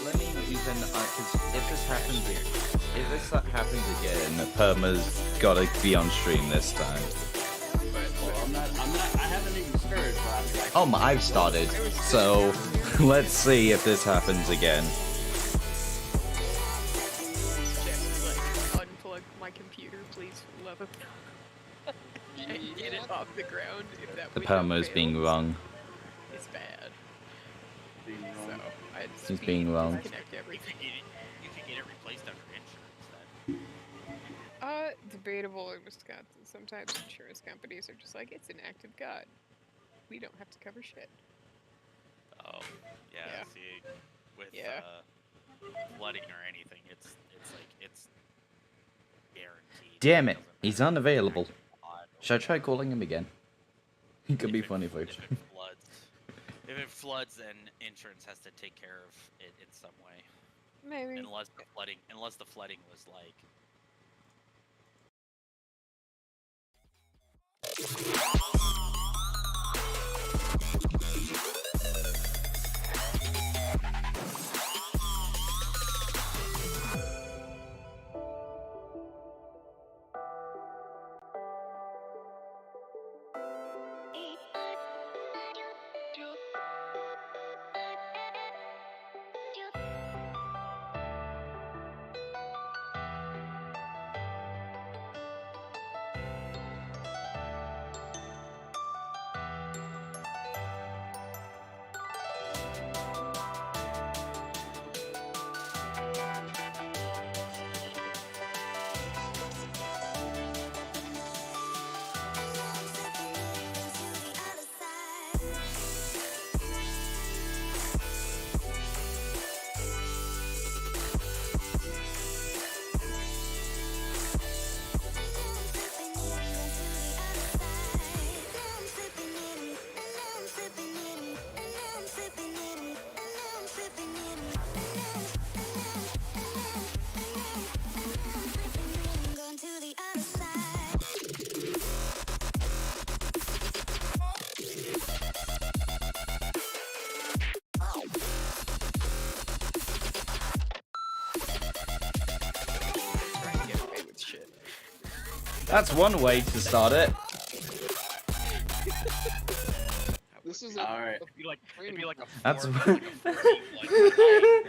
let me even, because if this happens again, Perma's gotta be on stream this time. Well, I haven't even started, but Oh, I've started, so let's see if this happens again. Just like unplug my computer, please, for the love of God. And get it off the ground. If that The window Perma's being fails, wrong. It's bad. being So wrong. I had He's to being wrong. disconnect everything. You could get it replaced under insurance then. Debatable in Wisconsin. Sometimes insurance companies are just like, it's an act of God. We don't have to cover shit. Oh, yeah. Yeah. See, with Yeah. flooding or anything, it's guaranteed. Damn it, doesn't he's matter. unavailable. Odd. Should I try calling him again? He could be If it- funny for it. If it floods, then insurance has to take care of it in some way. Maybe. Unless the flooding was like. Trying to get away with shit. That's one way to start it. This is All right. It'd be like a That's four, what- like a 14,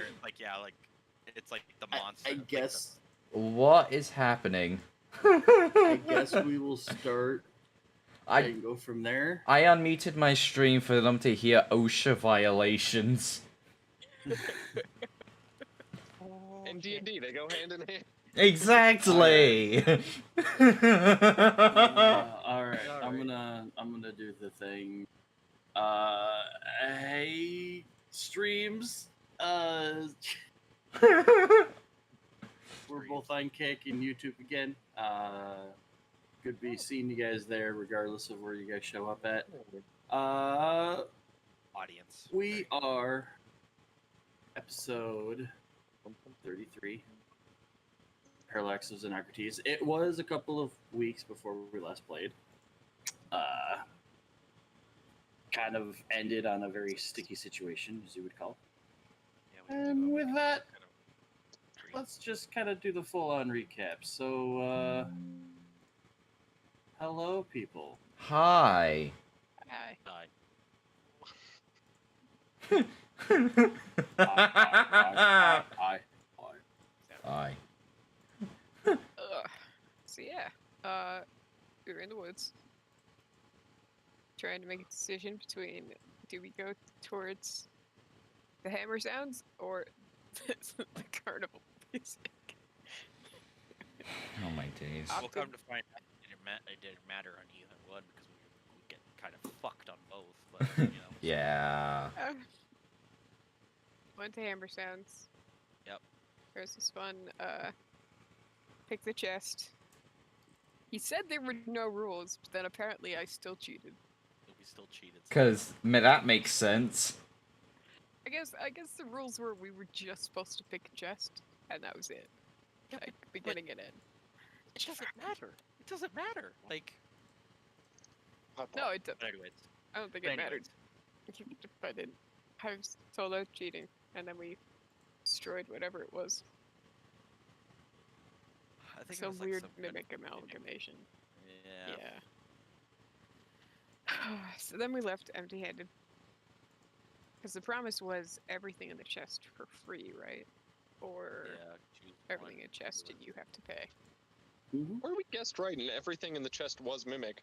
it's like the monster. I like guess. What is happening? I guess we will start I and go from there. I unmuted my stream for them to hear OSHA violations. And D&D, they go hand in hand. Exactly. All right, Alright. I'm gonna do the thing. Hey, streams. We're both on Kick and YouTube again. Good be seeing you guys there, regardless of where you guys show up at. audience. We are episode 33. Parallax of Xenocrotes. It was a couple of weeks before we last played. Kind of ended on a very sticky situation, as you would call. Yeah, we can And do with a- that, let's just kind of do the full-on recap. So, hello, people. Hi. Hi. Die. Hi. Hi. So yeah, we were in the woods, trying to make a decision between do we go towards the hammer sounds or the carnival music. Oh my days. We'll come to find out it didn't matter on either one because we get kind of fucked on both. But you know. Yeah. Went to hammer sounds. Yep. There's this fun. Pick the chest. He said there were no rules, but then apparently I still cheated. We still cheated. Cause that makes sense. I guess the rules were we were just supposed to pick a chest, and that was it. Like beginning and end. It doesn't matter. It doesn't matter. Like. No, it doesn't. Anyways. I don't think it mattered. But I was told I was cheating, and then we destroyed whatever it was. I think it Some was like weird some kind of mimic amalgamation. Yeah. Yeah. So then we left empty-handed. Because the promise was everything in the chest for free, right? Or Yeah. Choose everything one. in chest and you have to pay. Or we guessed right, and everything in the chest was mimic.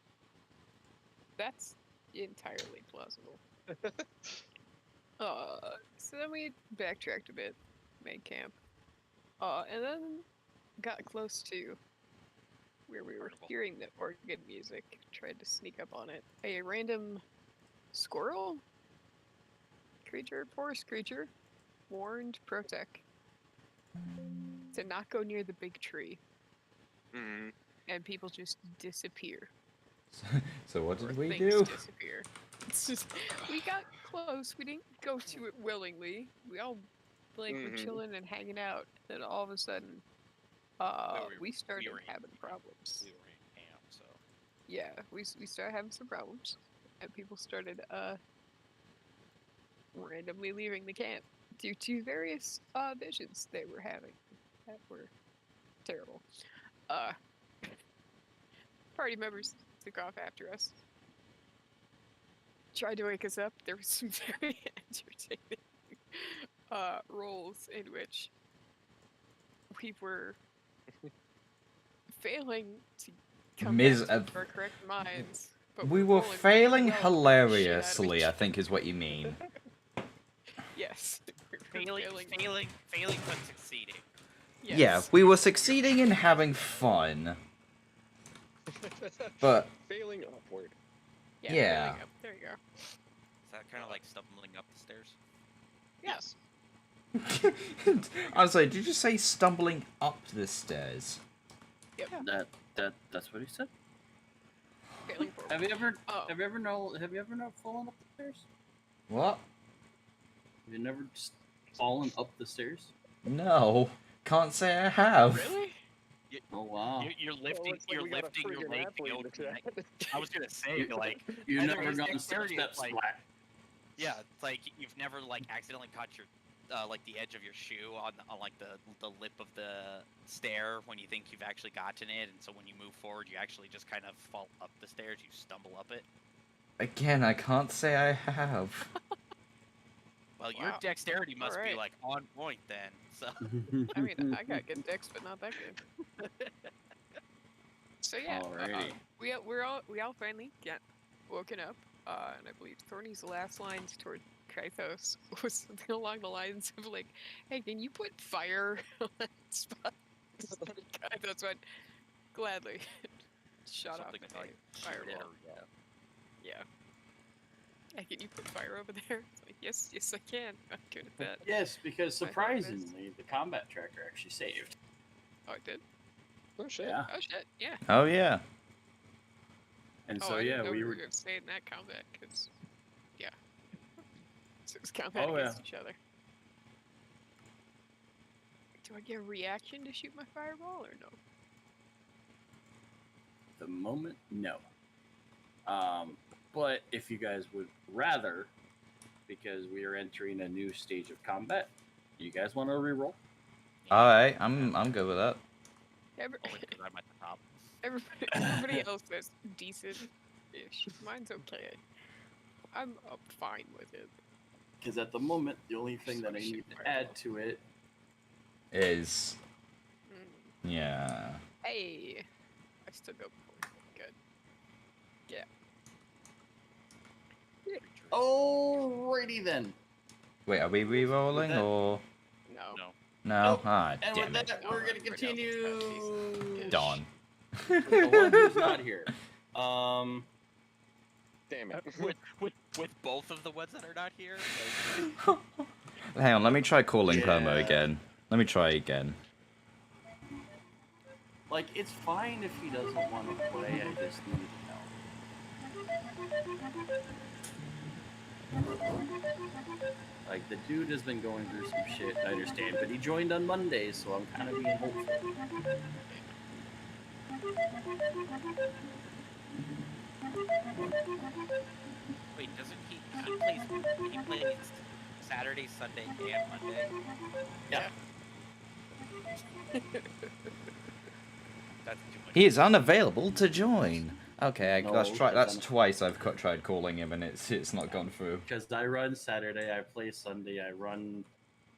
That's entirely plausible. So then we backtracked a bit, made camp, and then got close to where we were Carnival. hearing the organ music. Tried to sneak up on it. A random squirrel creature, forest creature, warned Protec to not go near the big tree, Mm. and people just disappear. So what Or did we things do? disappear. It's just, we got close. We didn't go to it willingly. We all were Mhm. chilling and hanging out. Then all of a sudden, we started were in having problems. We were in camp, so. Yeah, we started having some problems, and people started randomly leaving the camp due to various visions they were having that were terrible. Party members took off after us. Tried to wake us up. There was some very entertaining roles in which we were failing to come back to our correct minds. But We we're were rolling failing really well to beat the shit out of hilariously, each I think is what you mean. Yes. we were Failing but succeeding. Yes. Yeah, we were succeeding in having fun. But Failing upward. yeah. failing up. There you go. Is that kind of like stumbling up the stairs? Yes. I was like, did you just say stumbling up the stairs? Yep. That's what he said. Failing forward. Have you ever Oh. have you ever not fallen up the stairs? What? Have you never just fallen up the stairs? No. Can't say I have. Really? Oh wow. You're Well, lifting, looks like you're we got a lifting your friggin' leg to athlete go in the to the chat. next. I was gonna say like You either never it's gotten dexterity, step it's like- splat. yeah, it's like you've never like accidentally caught your like the edge of your shoe on like the lip of the stair when you think you've actually gotten it, and so when you move forward, you actually just kind of fall up the stairs. You stumble up it. Again, I can't say I have. Well, your Wow. dexterity must be Alright. like on point then. So I mean, I got good dex, but not that good. So yeah, Alrighty. we all finally get woken up, and I believe Thorny's last lines toward Krythos was something along the lines of like, "Hey, can you put fire on that spot?" Krythos went, "Gladly." Shot off something a like fireball. Yeah. Hey, can you put fire over there? It's like, yes, I can. I'm good at that. Yes, because My therapist. surprisingly, the combat tracker actually saved. Oh, it did? Oh shit. Yeah. Oh shit, yeah. Oh yeah. And Oh, so I yeah, didn't know we were were. going to stay in that combat, because, yeah. So it was combat Oh, against each other. Do I get a reaction to shoot my fireball, or no? The moment, no. But if you guys would rather, because we are entering a new stage of combat, you guys want to reroll? Alright, I'm good with that. Every, only because I'm at the top. everybody else is decent-ish. Mine's okay. I'm fine with it. Because at the moment, the only thing that I Shoot need to fireball. add to it. Is Mm. yeah. Hey! I still go before. Good. Yeah. Alrighty then. Wait, are we re-rolling that- or No. No. no? Nope. Ah, And damn with it. that, No, we're going to everybody else is continue. Dawn. With the one who's not here. Damn it. With both of the ones that are not here. Like, Hang on, let me try calling Permo Yeah. again. Let me try again. Like, it's fine if he doesn't want to play, I just need to know. Like, the dude has been going through some shit, I understand, but he joined on Monday, so I'm kind of being hopeful. wait, doesn't he plays Saturday, Sunday, and Monday. Yeah. That's too much. He is unavailable to join. Okay, No, that's try. because That's twice I've tried calling him and it's not gone through. Because I run Saturday, I play Sunday, I run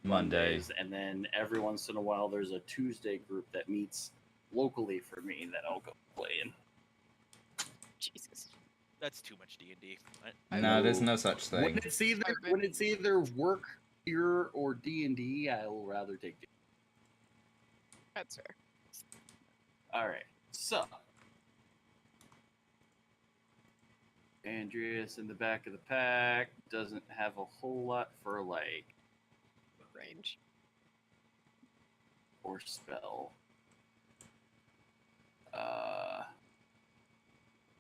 Monday. Mondays, and then every once in a while there's a Tuesday group that meets locally for me that I'll go play in. Jesus. That's too much D&D. No, there's no such thing. When it's either work here or D&D, I'll rather take D&D. That's fair. All right, so Andreas in the back of the pack doesn't have a whole lot for like Range. or spell. Yeah,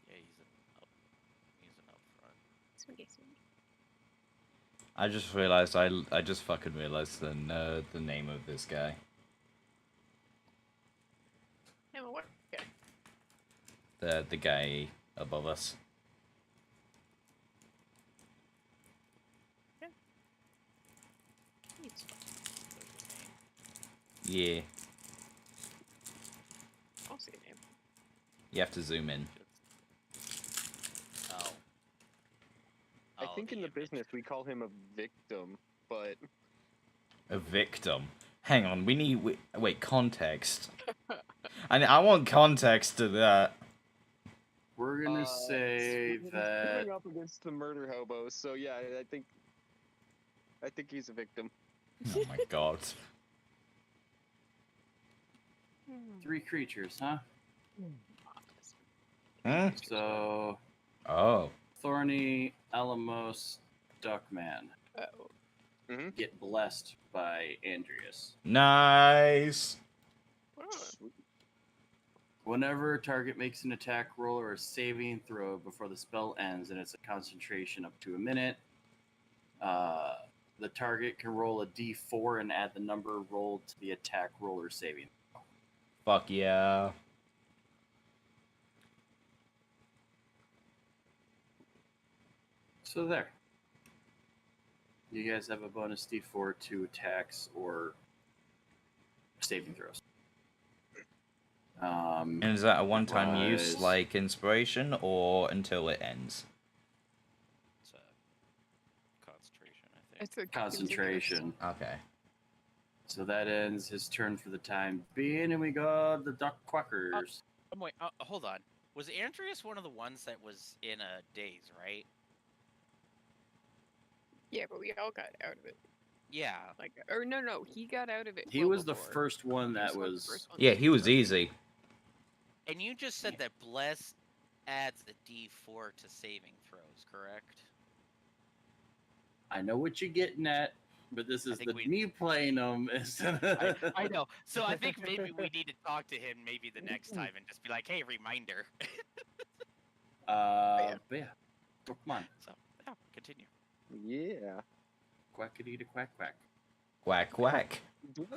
he's an up front. Swingy, swingy. I just realized I just fucking realized the name of this guy. Yeah, well, what? Okay. The guy above us. Neat. Yeah, I'll see a name. you have to zoom in. Oh. I think in the business we call him a victim, but A victim. Hang on, we need wait context. I want context to that. We're gonna say he's that going up against the murder hobos. So yeah, I think he's a victim. Oh my god. 3 creatures, huh? Hmm? So Oh. Thorny, Alamos, Duckman Oh. get blessed by Andreas. Nice. Oh. Whenever a target makes an attack roll or a saving throw before the spell ends, and it's a concentration up to a minute, the target can roll a d4 and add the number rolled to the attack roll or saving. Fuck yeah. So there. You guys have a bonus d4 to attacks or saving throws. And is that a one-time use, was- like inspiration, or until it ends? It's a concentration, I think. It's a Concentration. Okay. So that ends his turn for the time being, and we got the Duck Quackers. Wait, hold on. Was Andreas one of the ones that was in a daze, right? Yeah, but we all got out of it. Yeah. Like, or no, he got out of it. He well was the before. first one He that one of the was. first ones Yeah, to he was start. easy. And you just said that Bless adds the D4 to saving throws, correct? I know what you're getting at, but this is think me playing them. I know. So I think maybe we need to talk to him maybe the next time and just be like, hey, reminder. But yeah, oh, come on, So, yeah, continue. Yeah. quackity to quack quack. Quack quack. Do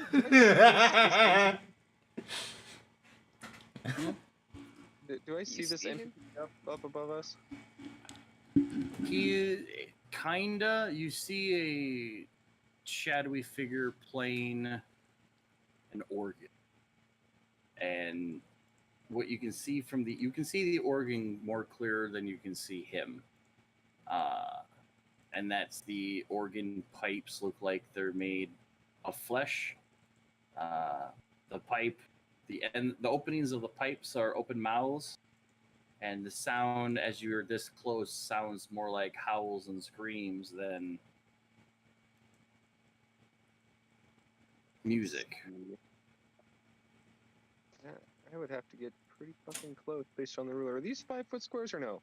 I see this see him? entity up above us? He kinda. You see a shadowy figure playing an organ, and what you can see from the the organ more clearer than you can see him. And that's the organ pipes look like they're made of flesh. The pipe, the openings of the pipes are open mouths, and the sound as you're this close sounds more like howls and screams than music. Yeah, I would have to get pretty fucking close based on the ruler. Are these 5-foot squares or no?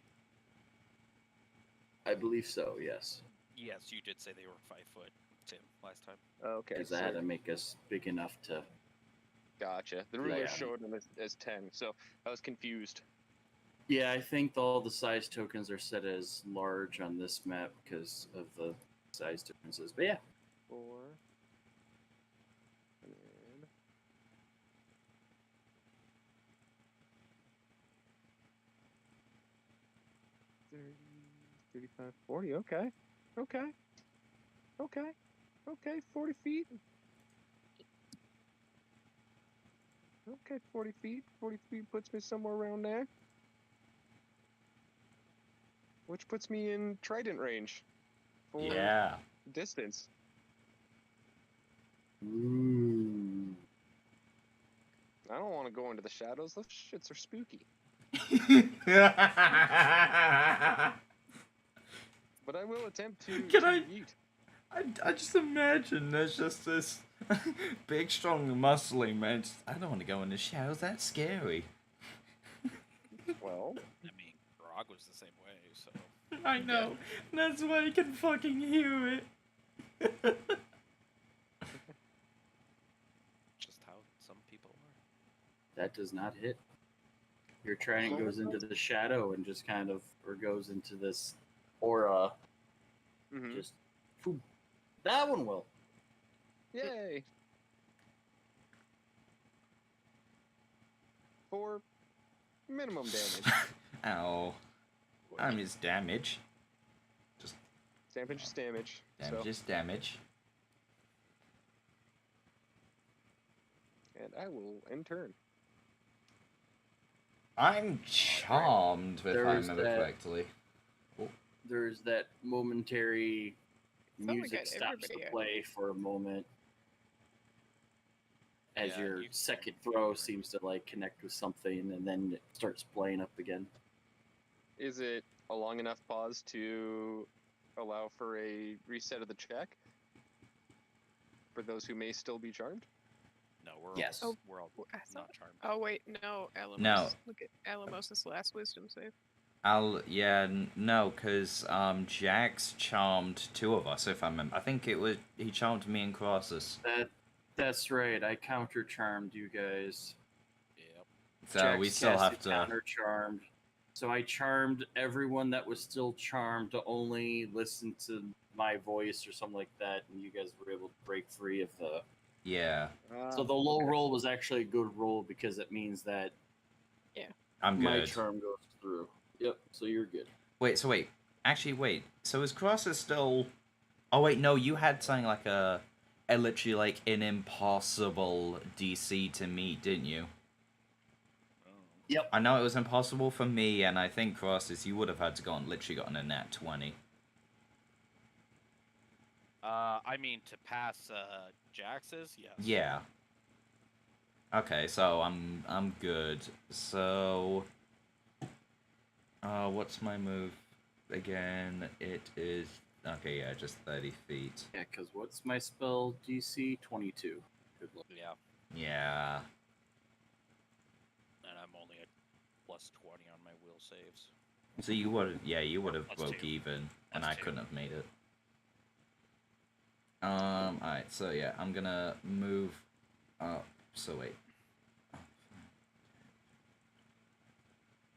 I believe so, yes. Yes, you did say they were 5 foot, Tim, last time. Okay. Because I had to make us big enough to. Gotcha. The ruler showed them as 10, so I was confused. Yeah, I think all the size tokens are set as large on this map because of the size differences. But yeah, 4. And then... 30, 35, 40. Okay. Okay. Okay. Okay, 40 feet. Okay, 40 feet. 40 feet puts me somewhere around there. Which puts me in trident range for Yeah. distance. Ooh. I don't want to go into the shadows. Those shits are spooky. But I will attempt to, Can I- yeet. I just imagine there's just this big, strong, muscly man. I don't want to go in the shadows. That's scary. Well, I mean, Grog was the same way, so. I know. That's why I can fucking hear it. Just how some people are. That does not hit. Your trident goes into the shadow and just kind of, or goes into this aura. mhm. Just, poof. That one will. Yay! For minimum damage. Ow. I mean, it's damage. Damage is damage. Damage is damage. And I will end turn. I'm charmed, if I There's remember that- correctly. There's that momentary Felt like music that stops to everybody- play for a moment as Yeah, your you- second throw seems to like connect with something, and then it starts playing up again. Is it a long enough pause to allow for a reset of the check? For those who may still be charmed? No, we're Yes. all, Oh, we're all I not thought- charmed. Oh wait, no, Alamos. No. Look at Alamos's last wisdom save. No, because Jax charmed two of us, if I remember. I think he charmed me and Crossus. That's right. I counter charmed you guys. Yep. So Jax we still have casted to. counter charmed. So I charmed everyone that was still charmed to only listen to my voice or something like that, and you guys were able to break free of the. Yeah, So the low roll was actually a good roll because it means that I'm my good. charm goes through. Yep. So you're good. Wait. Actually, wait. So is Crossus still? Oh wait, no. You had something like a literally like an impossible DC to meet, didn't you? Yep. I know it was impossible for me, and I think Crossus, you would have had to literally gotten a nat 20. I mean, to pass Jax's, yes. Yeah. Okay, so I'm good. So, what's my move again? It is okay. Yeah, just 30 feet. Yeah, because what's my spell DC? 22. Good luck. Yeah, Yeah. and I'm only at plus 20 on my will saves. So you would have Plus broke 2. even, and Plus I 2. couldn't have made it. Alright, so yeah, I'm gonna move up. So wait.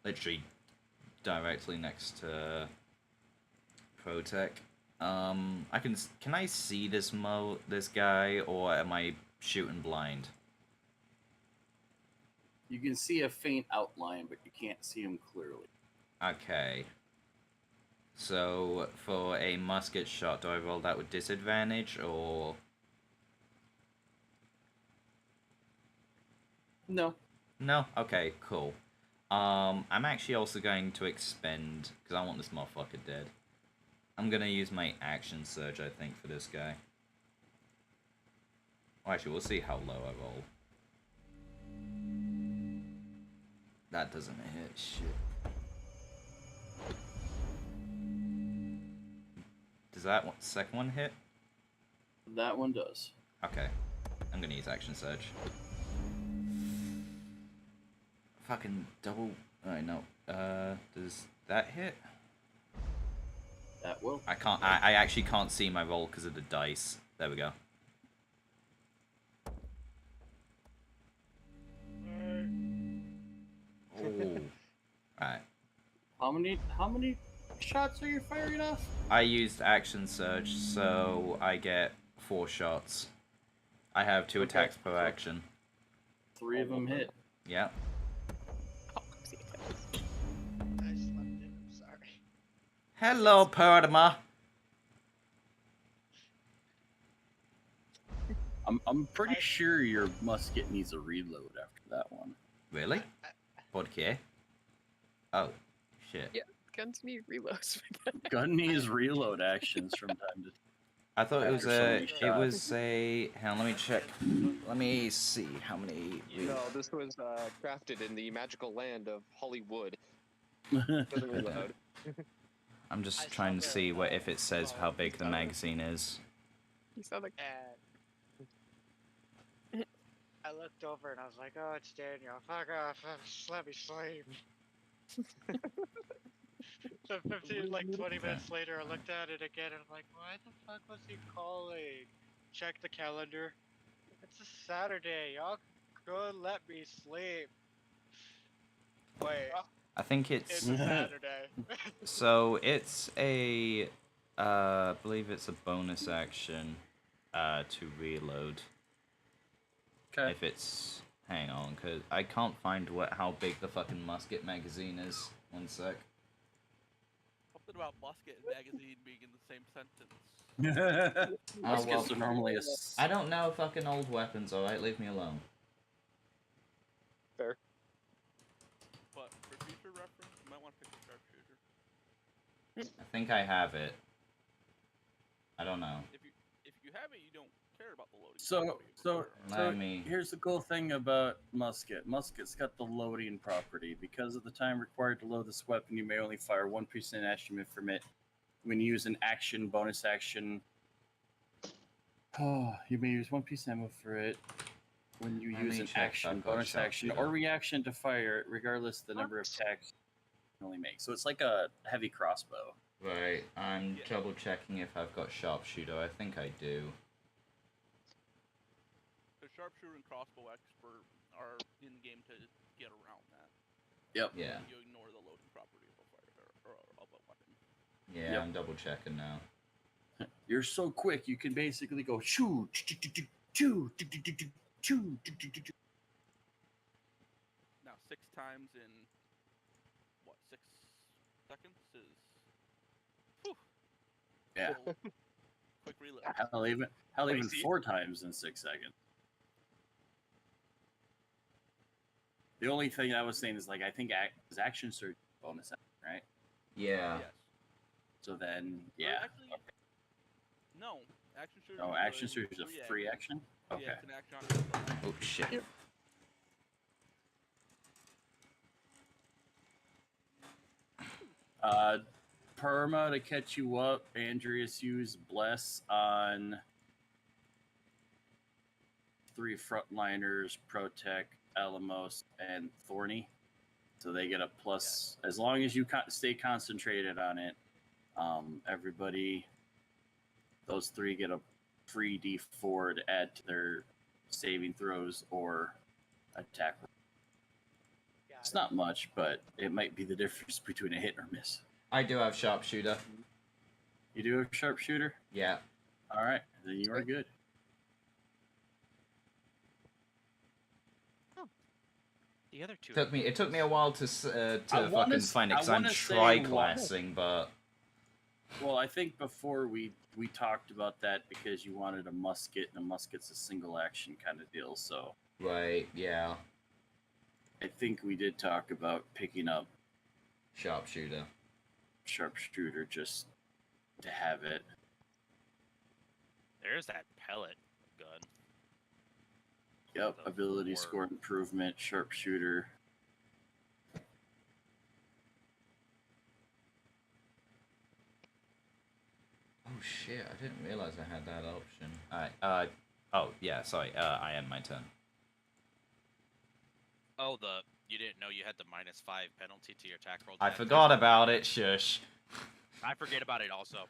Literally directly next to Protec. Can I see this guy, or am I shooting blind? You can see a faint outline, but you can't see him clearly. Okay. So, for a musket shot, do I roll that with disadvantage, or... No. No? Okay, cool. I'm actually also going to expend, because I want this motherfucker dead. I'm gonna use my action surge, I think, for this guy. Well, actually, we'll see how low I roll. That doesn't hit, shit. Does that second one hit? That one does. Okay. I'm gonna use action surge. Fucking double... Alright, no. Does that hit? That will. I actually can't see my roll because of the dice. There we go. Oh. Alright. How many shots are you firing off? I used action surge, so I get 4 shots. I have 2 Okay, attacks per so- action. 3 of them hit. Yeah. Oh, see, I slept in. I'm sorry. Hello, Perdimer. I'm pretty sure your musket needs a reload after that one. Really? Okay. Oh, shit. Yeah. Guns need reloads. Gun needs reload actions from time to time. I thought it was After so many it shots. was a. Hang on, let me check. Let me see how many. No, this was crafted in the magical land of Hollywood. Doesn't reload. I'm just I trying to saw see the, what if it says how big the magazine is. You saw the And I looked over and I was like, oh, it's Daniel. Fuck off. Let me sleep. So 15, like 20 minutes later, I looked at it again and I'm like, why the fuck was he calling? Check the calendar. It's a Saturday. Y'all could let me sleep. Wait, I think it's it's a Saturday. so it's a. I believe it's a bonus action, to reload. Okay. If it's hang on, cause I can't find how big the fucking musket magazine is. One sec. Something about musket and magazine being in the same sentence. Muskets well, are normally I don't know fucking old weapons. All right, leave me alone. Fair. But for future reference, you might want to pick a sharpshooter. I think I have it. I don't know. If you have it, you don't care about the loading. So Let me- here's the cool thing about musket. Musket's got the loading property. Because of the time required to load this weapon, you may only fire one piece of ammunition from it. When you use an action, bonus action, you may use one piece of ammo for it. When you Let use me an check if action, I've got a bonus action, sharpshooter. or reaction to fire it, regardless of the number of attacks you can only make. So it's like a heavy crossbow. Right, I'm Yeah. double checking if I've got sharpshooter. I think I do. The sharpshooter and crossbow expert are in the game to get around that. Yep. Yeah, You ignore the loading property of a fire or of a weapon. yeah, Yep. I'm double checking now. You're so quick, you can basically go shoo, choo, choo. Now 6 times in what 6 seconds is Yeah. quick reload. Hell, even Crazy. 4 times in 6 seconds. The only thing I was saying is like I think is action surge bonus, right? Yeah. Yes. So then, Or yeah. Actually, no. Action surge. Oh, is action a surge is a free action. Okay. Yeah, it's an action on its own. Oh shit. Perma to catch you up. Andreas used bless on 3 frontliners, Protect, Alamos, and Thorny. So they get a plus as long as you stay concentrated on it. Everybody, those 3 get a free D4 to add to their saving throws or attack. It's not much, but it might be the difference between a hit or miss. I do have sharpshooter. You do have sharpshooter? Yeah. All right, then you are good. The other two. It took me a while to I wanna fucking find it because I I'm wanna say tri-classing, but Well, I think before we talked about that because you wanted a musket, and a musket's a single action kind of deal. So right, yeah, I think we did talk about picking up sharpshooter. sharpshooter just to have it. There's that pellet gun. Yep, The ability 4. score improvement, sharpshooter. Oh shit! I didn't realize I had that option. Alright. Oh yeah. Sorry. I end my turn. Oh, you didn't know you had the -5 penalty to your attack roll. I forgot about it. Shush. I forget about it also.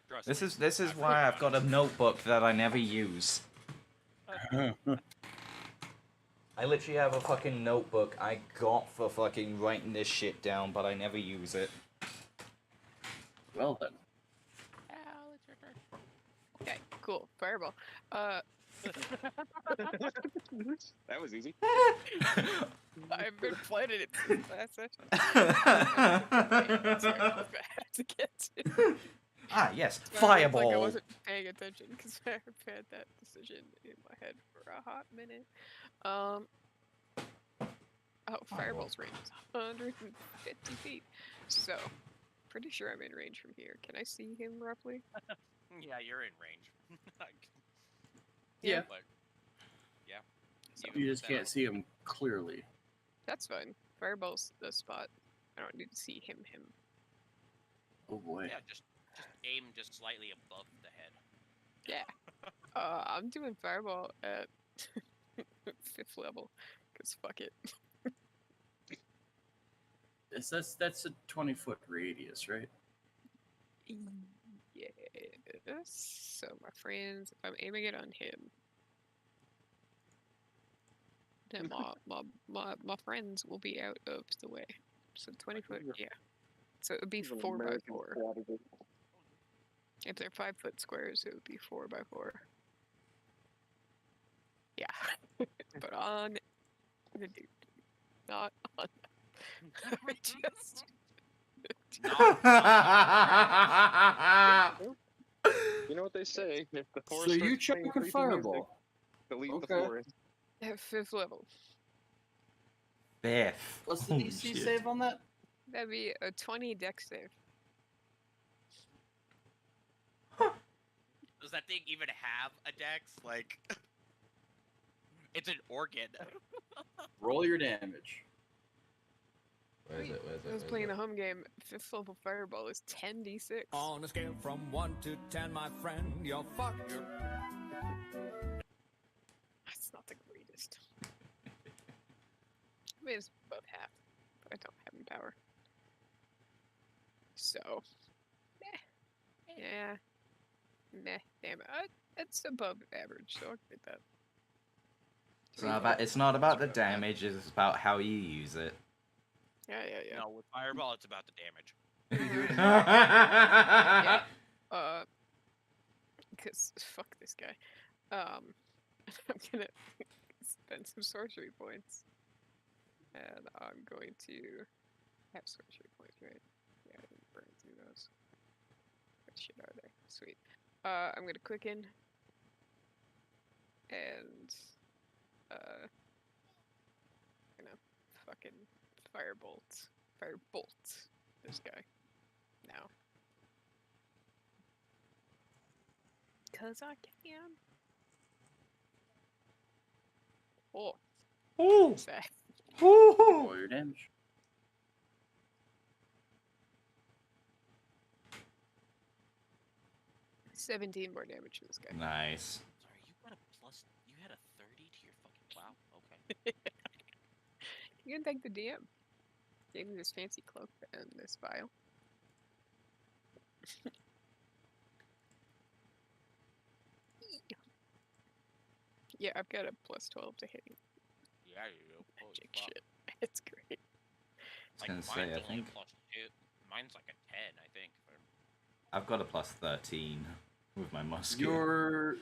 Trust This me, is I why forget I've got about a notebook that I never use. I literally have a fucking notebook I got for fucking writing this shit down, but I never use it. Well then. Al, it's your turn. Okay, cool. Fireball. That was easy. I've been playing it since last session. Sorry, I have to get to. Ah, yes, That's why it looked like I fireball. wasn't paying attention because I've had that decision in my head for a hot minute. Oh, Fireball's range is 150 feet. So, pretty sure I'm in range from here. Can I see him roughly? Yeah, you're in range. Yeah. But, yeah. So, You with just that, can't see him clearly. that's fine. Fireball's the spot. I don't need to see him. Oh boy. Yeah, just aim just slightly above the head. Yeah. I'm doing Fireball at 5th level. Because fuck it. That's a 20-foot radius, right? Yes. So, my friends, if I'm aiming it on him, then my friends will be out of the way. So 20 foot, yeah. So it would be He's an 4 by American 4. strategy. If they're 5-foot squares, it would be 4 by 4. Yeah. But on the dude, not on. I just. You know what they say? If the So forest you starts playing chuck a creepy fireball. music, delete the Okay. forest. At 5th level. 5th. What's the Holy DC shit. save on that? That'd be a 20 dex save. Does that thing even have a dex? Like, it's an organ. Roll your damage. Where is it? Where is it? I was Where is playing it? the home game. 5th level Fireball is 10d6. On a scale from 1 to 10, my friend, you're fucked. That's not the greatest. I mean, it's above half, but I don't have any power. So, meh. Yeah. Meh. Damn it. It's above average, so I'll get that. It's not about the damage, it's about how you use it. Yeah. No, with Fireball, it's about the damage. Yeah. Because fuck this guy. I'm gonna spend some sorcery points. And I'm going to have sorcery points, right? Yeah, I didn't burn through those. What shit are they? Sweet. I'm gonna quicken. And gonna fucking firebolt this guy now. 'Cause I can. Oh, Ooh. sad. Ooh. Roll your damage. $17 more damage to this guy. Nice. Sorry, you got a plus. You had a 30 to your fucking. Wow. Okay. You can thank the DM. Gave me this fancy cloak and this vial. Yeah, I've got a plus 12 to hitting. Yeah, you do. Holy Magic fuck. shit. It's great. I was gonna say, I mine's only think a +2. Mine's like a 10, I think. I've got a +13 with my musket. Your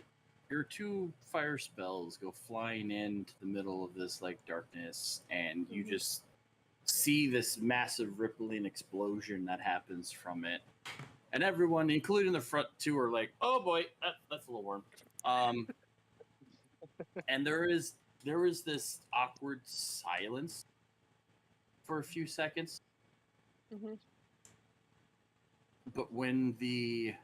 2 fire spells go flying into the middle of this like darkness, and you just see this massive rippling explosion that happens from it, and everyone, including the front 2, are like, "Oh boy, that's a little warm." And there is this awkward silence for a few seconds. Mm-hmm. But when the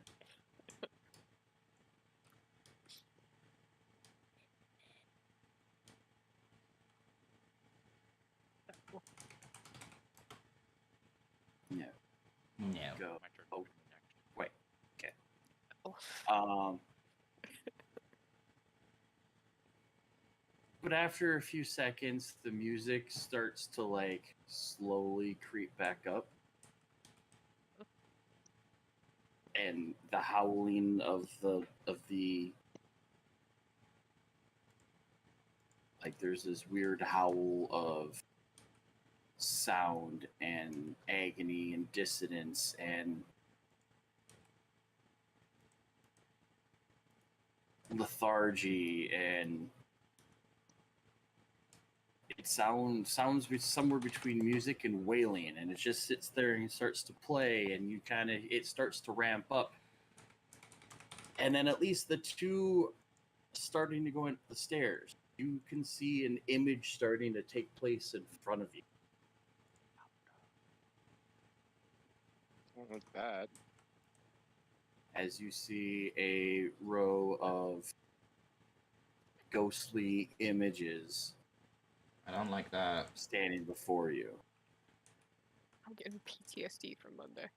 No. go, My turn. Oh. Next. wait, okay. Oh. But after a few seconds, the music starts to like slowly creep back up, and the howling of the like there's this weird howl of sound and agony and dissonance and lethargy, and it sounds somewhere between music and wailing, and it just sits there and starts to play, and it starts to ramp up, And then at least the two starting to go into the stairs, you can see an image starting to take place in front of you. Not bad. As you see a row of ghostly images I don't like that. standing before you. I'm getting PTSD from Monday.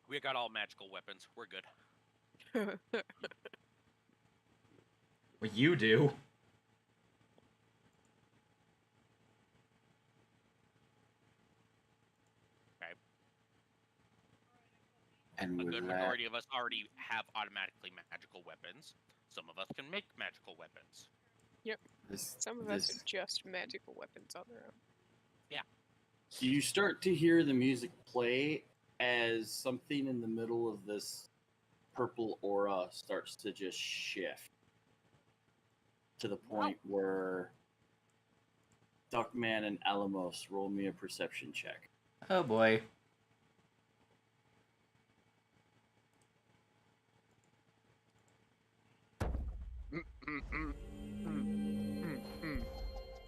We got all magical weapons. We're good. Well, you do. And A with good that, majority of us already have automatically magical weapons. Some of us can make magical weapons. Some of us are just magical weapons on their own. you start to hear the music play as something in the middle of this purple aura starts to just shift to the point where Duckman and Alamos roll me a perception check. Oh boy.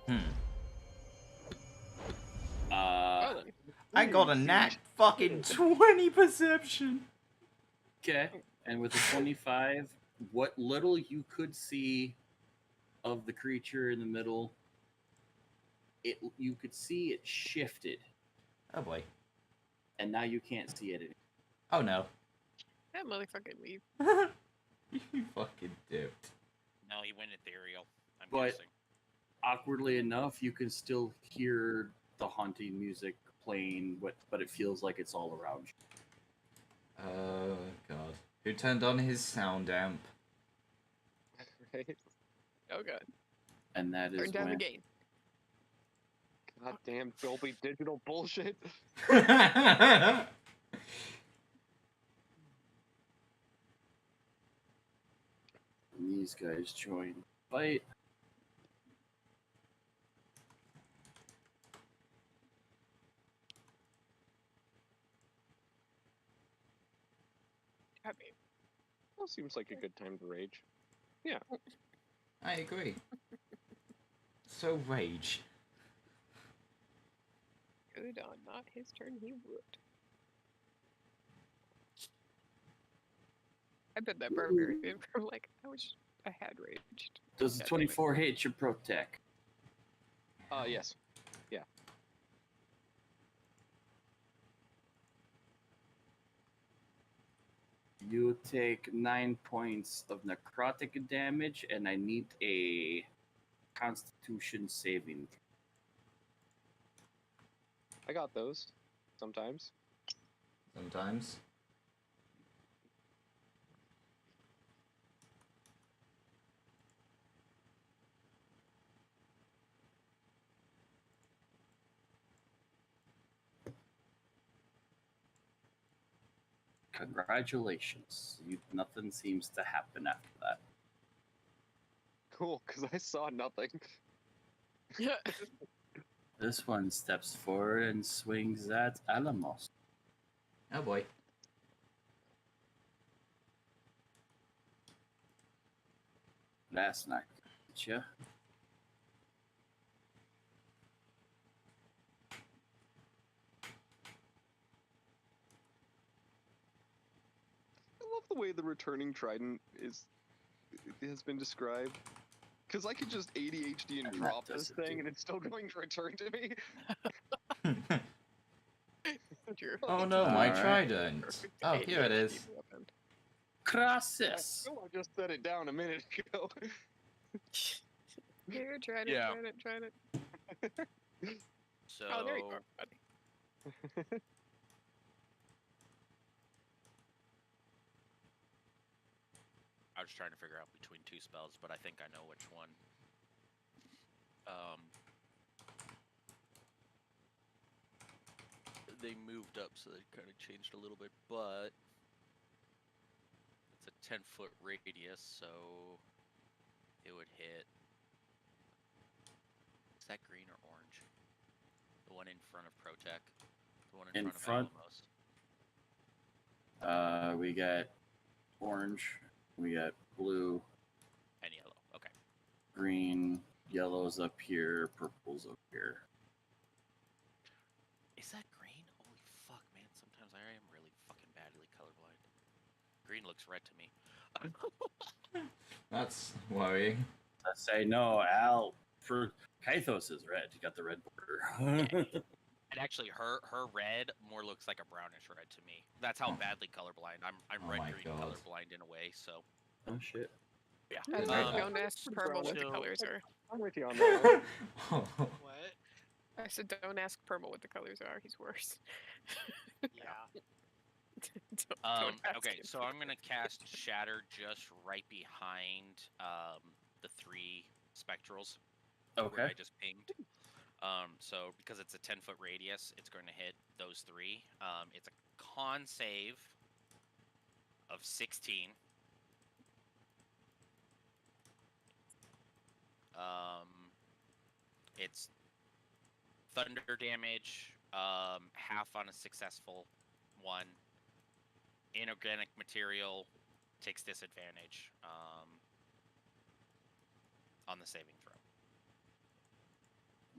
Hmm. Well then. I got a nat fucking 20 perception. Okay. And with a 25, what little you could see of the creature in the middle, you could see it shifted, Oh boy. and now you can't see it anymore. Oh no. That motherfucker leave. You fucking dipped. No, he went ethereal. I'm But- guessing. Awkwardly enough, you can still hear the haunting music playing, but it feels like it's all around you. Oh god. Who turned on his sound amp? Right? Oh god. And that is Turn down the when gain. Goddamn Dolby Digital bullshit. these guys join the fight. I mean, Well, seems like a good time to rage. I agree. So rage. good on not his turn, he would. I bet that barbarian from like, I wish I had raged. Does the God damn it. 24 hit your protect? Yes. You take 9 points of necrotic damage, and I need a Constitution saving. I got those. Sometimes. Sometimes. Congratulations. Nothing seems to happen after that. Cool, because I saw nothing. Yeah. This one steps forward and swings at Alamos. Oh boy. Last night. Yeah. I love the way the returning trident has been described. Because I could just ADHD and And that drop this doesn't thing, do- and it's still going to return to me. True. Oh no, my Alright. trident. Perfect Oh, here it ADHD is. weapon. Crassus. Oh, I just set it down a minute ago. Here, try it, Yeah. try it. So Oh, there you are, buddy. I was trying to figure out between two spells, but I think I know which one. They moved up, so they kind of changed a little bit, but it's a 10-foot radius, so it would hit. Is that green or orange? The one in front of Protec. The one In in front. front of Alamos. We got orange, we got blue, And yellow. Okay. green, yellow's up here, purple's up here. Is that green? Holy fuck, man. Sometimes I am really fucking badly colorblind. Green looks red to me. That's worrying. Let's say no, Al. For Kythos is red. You got the red border. And actually, her red more looks like a brownish red to me. That's how badly colorblind. I'm Oh red my green God. colorblind in a way. So Oh shit. yeah. I Um, like don't ask Perma what the so- colors are. I'm with you on that one. What? I said don't ask Perma what the colors are. He's worse. Yeah. Don't ask Okay, him. so I'm gonna cast Shatter just right behind the 3 spectrals. Where Okay. I just pinged. So because it's a 10-foot radius, it's going to hit those 3. It's a con save of 16. It's thunder damage, half on a successful one. Inorganic material takes disadvantage on the saving throw.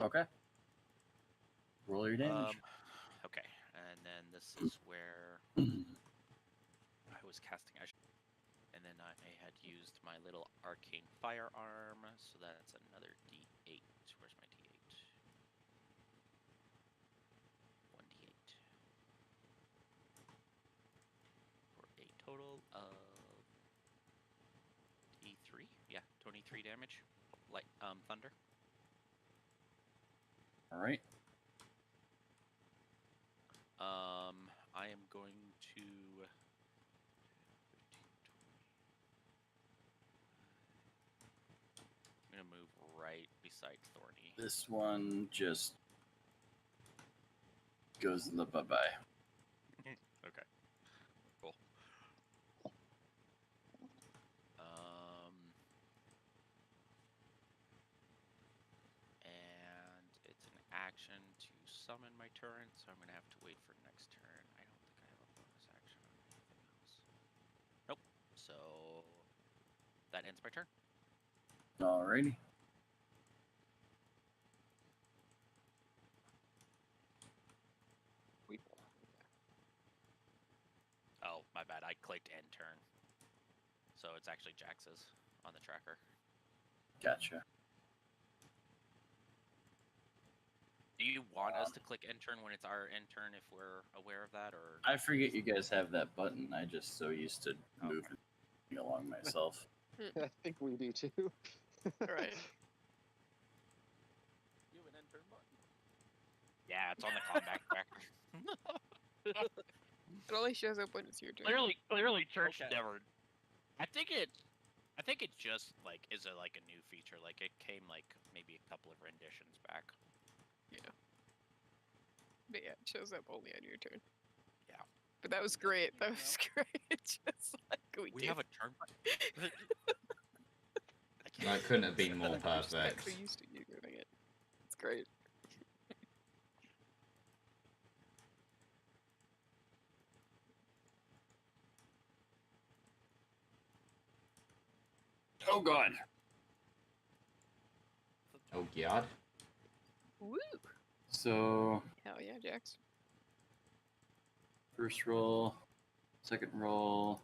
Okay. Roll your damage. Okay, and then this is where I was casting. And then I had used my little arcane firearm, so that's another D8. Where's my D8? 1D8. For a total of D3. Yeah, 23 damage. Light thunder. All right. I am going to. I'm gonna move right beside Thorny. This one just goes in the bye-bye. Okay. Cool. And it's an action to summon my turn, so I'm gonna have to wait for next turn. I don't think I have a bonus action on anything else. Nope. So that ends my turn. Alrighty. Oh, my bad. I clicked end turn. So it's actually Jax's on the tracker. Gotcha. Do you want us to click end turn when it's our end turn if we're aware of that, or? I forget you guys have that button. I just so used to moving along myself. I think we do too. Right. You have an enter button. Yeah, it's on the combat tracker. It only shows up when it's your turn. Clearly, Church Okay. never. I think it just like is a new feature. Like it came like maybe a couple of renditions back. But yeah, it shows up only on your turn. Yeah. But that was great. That was great. Just like we do. have a turn. That couldn't have been more I'm just not perfect. so used to you doing it. It's great. Oh god. Oh god. Woo! So Hell yeah, Jax. first roll, second roll,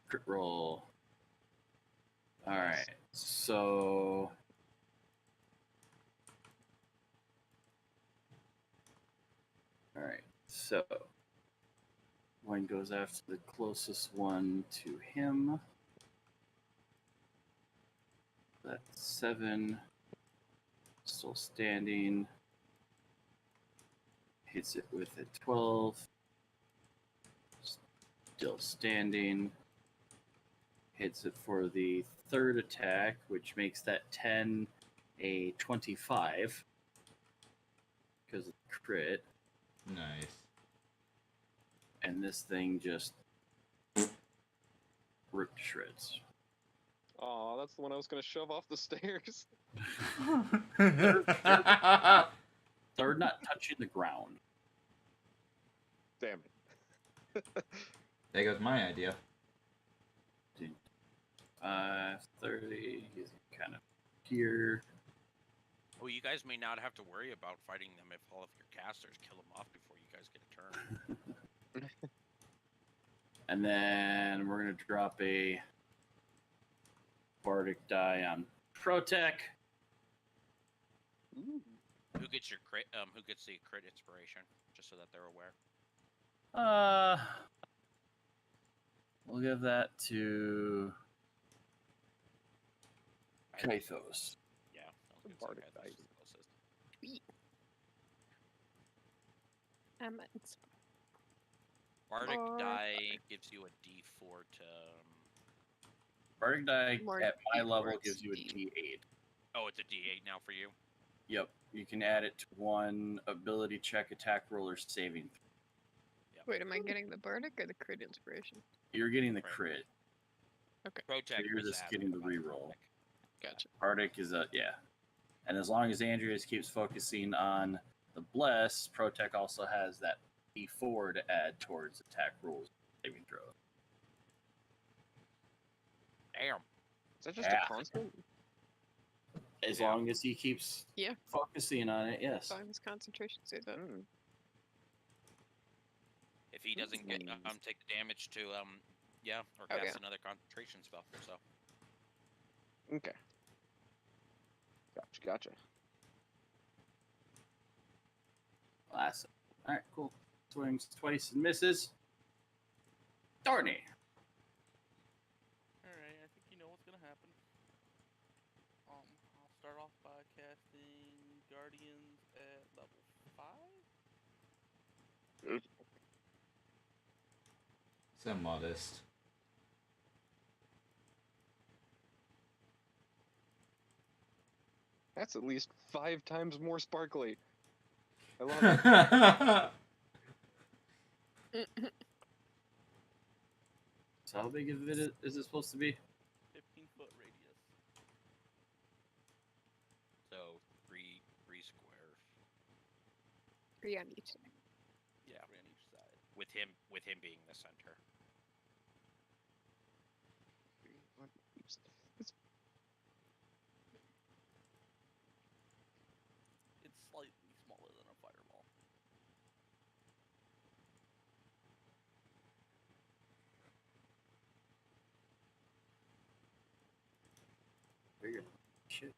crit roll. All right. So all right. So one goes after the closest one to him. That's 7. Still standing. Hits it with a 12. Still standing. Hits it for the third attack, which makes that 10 a 25. Because of the crit. Nice. And this thing just ripped to shreds. Aw, that's the one I was gonna shove off the stairs. They're not touching the ground. Damn it. There goes my idea. 30. He's kind of here. Well, you guys may not have to worry about fighting them if all of your casters kill them off before you guys get a turn. And then we're gonna drop a bardic die on Protec. Ooh. Who gets your crit? Who gets the crit inspiration? Just so that they're aware. We'll give that to Kythos. Yeah. The Sounds good. bardic Okay, die. this is the closest. Sweet. It's Bardic Or- die gives you a D4 to. Bardic die More at my D4, level it's gives you a D. D8. Oh, it's a D8 now for you. Yep, you can add it to one ability check, attack roll, or saving. Wait, am I getting the bardic or the crit inspiration? You're getting the Right. crit. Protect you're was just asking getting the about reroll. Bardic. Gotcha. Bardic is a yeah, and as long as Andrea keeps focusing on the bless, Protec also has that D4 to add towards attack rolls, saving throws. Damn. Is that just Yeah. a constant? As Yeah. long as he keeps Yeah. focusing on it, yes. As long as concentration stays up. Mm. If he doesn't get Nice. take the damage to yeah, or Oh, cast yeah. another concentration spell. So Okay. Gotcha. Awesome. All right, cool. Swings twice and misses. Darny. Alright, I think you know what's gonna happen. I'll start off by casting Guardians at level 5. So modest. That's at least 5 times more sparkly. I love it. So how big of it is it supposed to be? 15-foot radius. so three squares. 3 on each. Yeah, on each side. With him being the center. It's slightly smaller than a fireball. Bigger. Shit.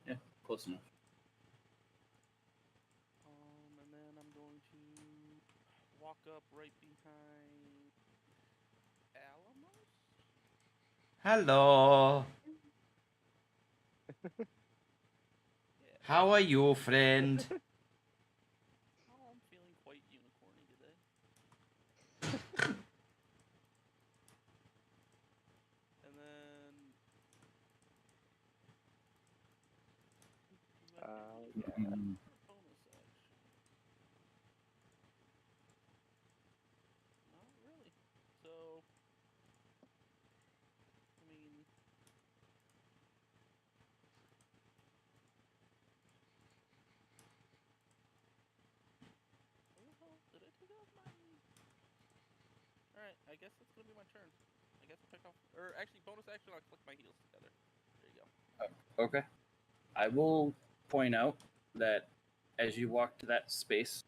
Yeah, close enough. And then I'm going to walk up right behind Alamos. Hello. Yeah. How are you, friend? Oh, I'm feeling quite unicorny today. And then. Do I get Yeah. anything for bonus action? Not really. So. I mean. Where the hell did I take off my? Alright, I guess that's gonna be my turn. I guess I'll pick off, or actually, bonus action, I'll click my heels together. There you go. Okay. I will point out that as you walk to that space,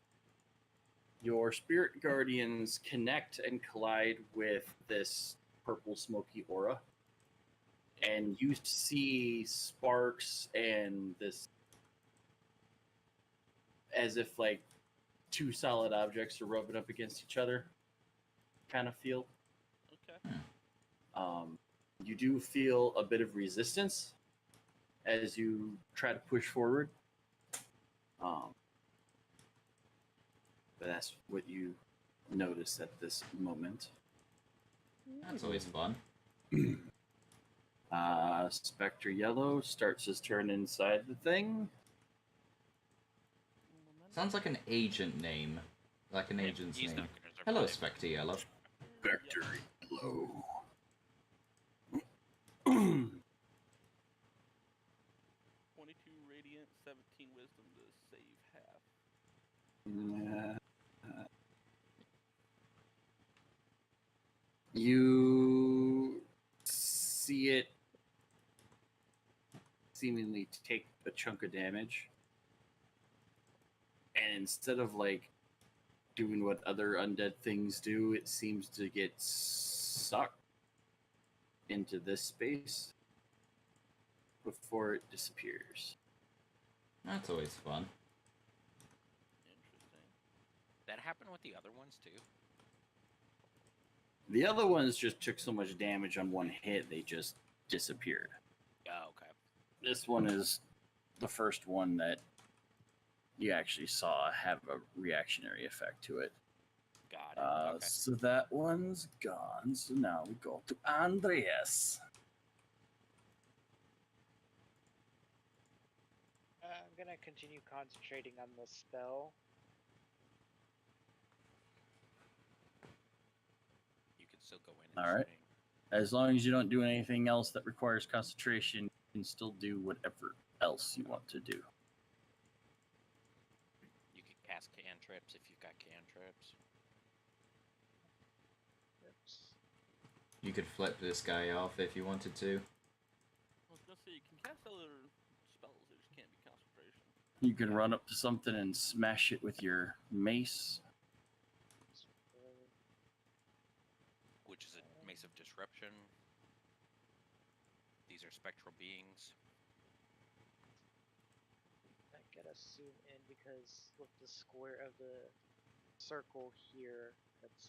your spirit guardians connect and collide with this purple smoky aura. And you see sparks and this as if like two solid objects are rubbing up against each other kind of feel. Okay. You do feel a bit of resistance as you try to push forward. But that's what you notice at this moment. That's always fun. Spectre Yellow starts his turn inside the thing. Sounds like an agent name. Like an Yeah, agent's he's name. not gonna Hello, survive. Spectre Yellow. Vector low. 22 radiant, 17 wisdom to save half. Yeah. You see it seemingly take a chunk of damage, and instead of like doing what other undead things do, it seems to get sucked into this space before it disappears. That's always fun. Interesting. That happened with the other ones too. The other ones just took so much damage on one hit, they just disappeared. Oh, okay. This one is the first one that you actually saw have a reactionary effect to it. Got it. Okay. So that one's gone. So now we go to Andreas. I'm gonna continue concentrating on the spell. You can still go in. All right. swing. As long as you don't do anything else that requires concentration, you can still do whatever else you want to do. You can cast cantrips if you've got cantrips. Oops. You could flip this guy off if you wanted to. I was gonna say you can cast other spells, it just can't be concentration. You can run up to something and smash it with your mace. Which is a mace of disruption. These are spectral beings. I gotta zoom in because with the square of the circle here, that's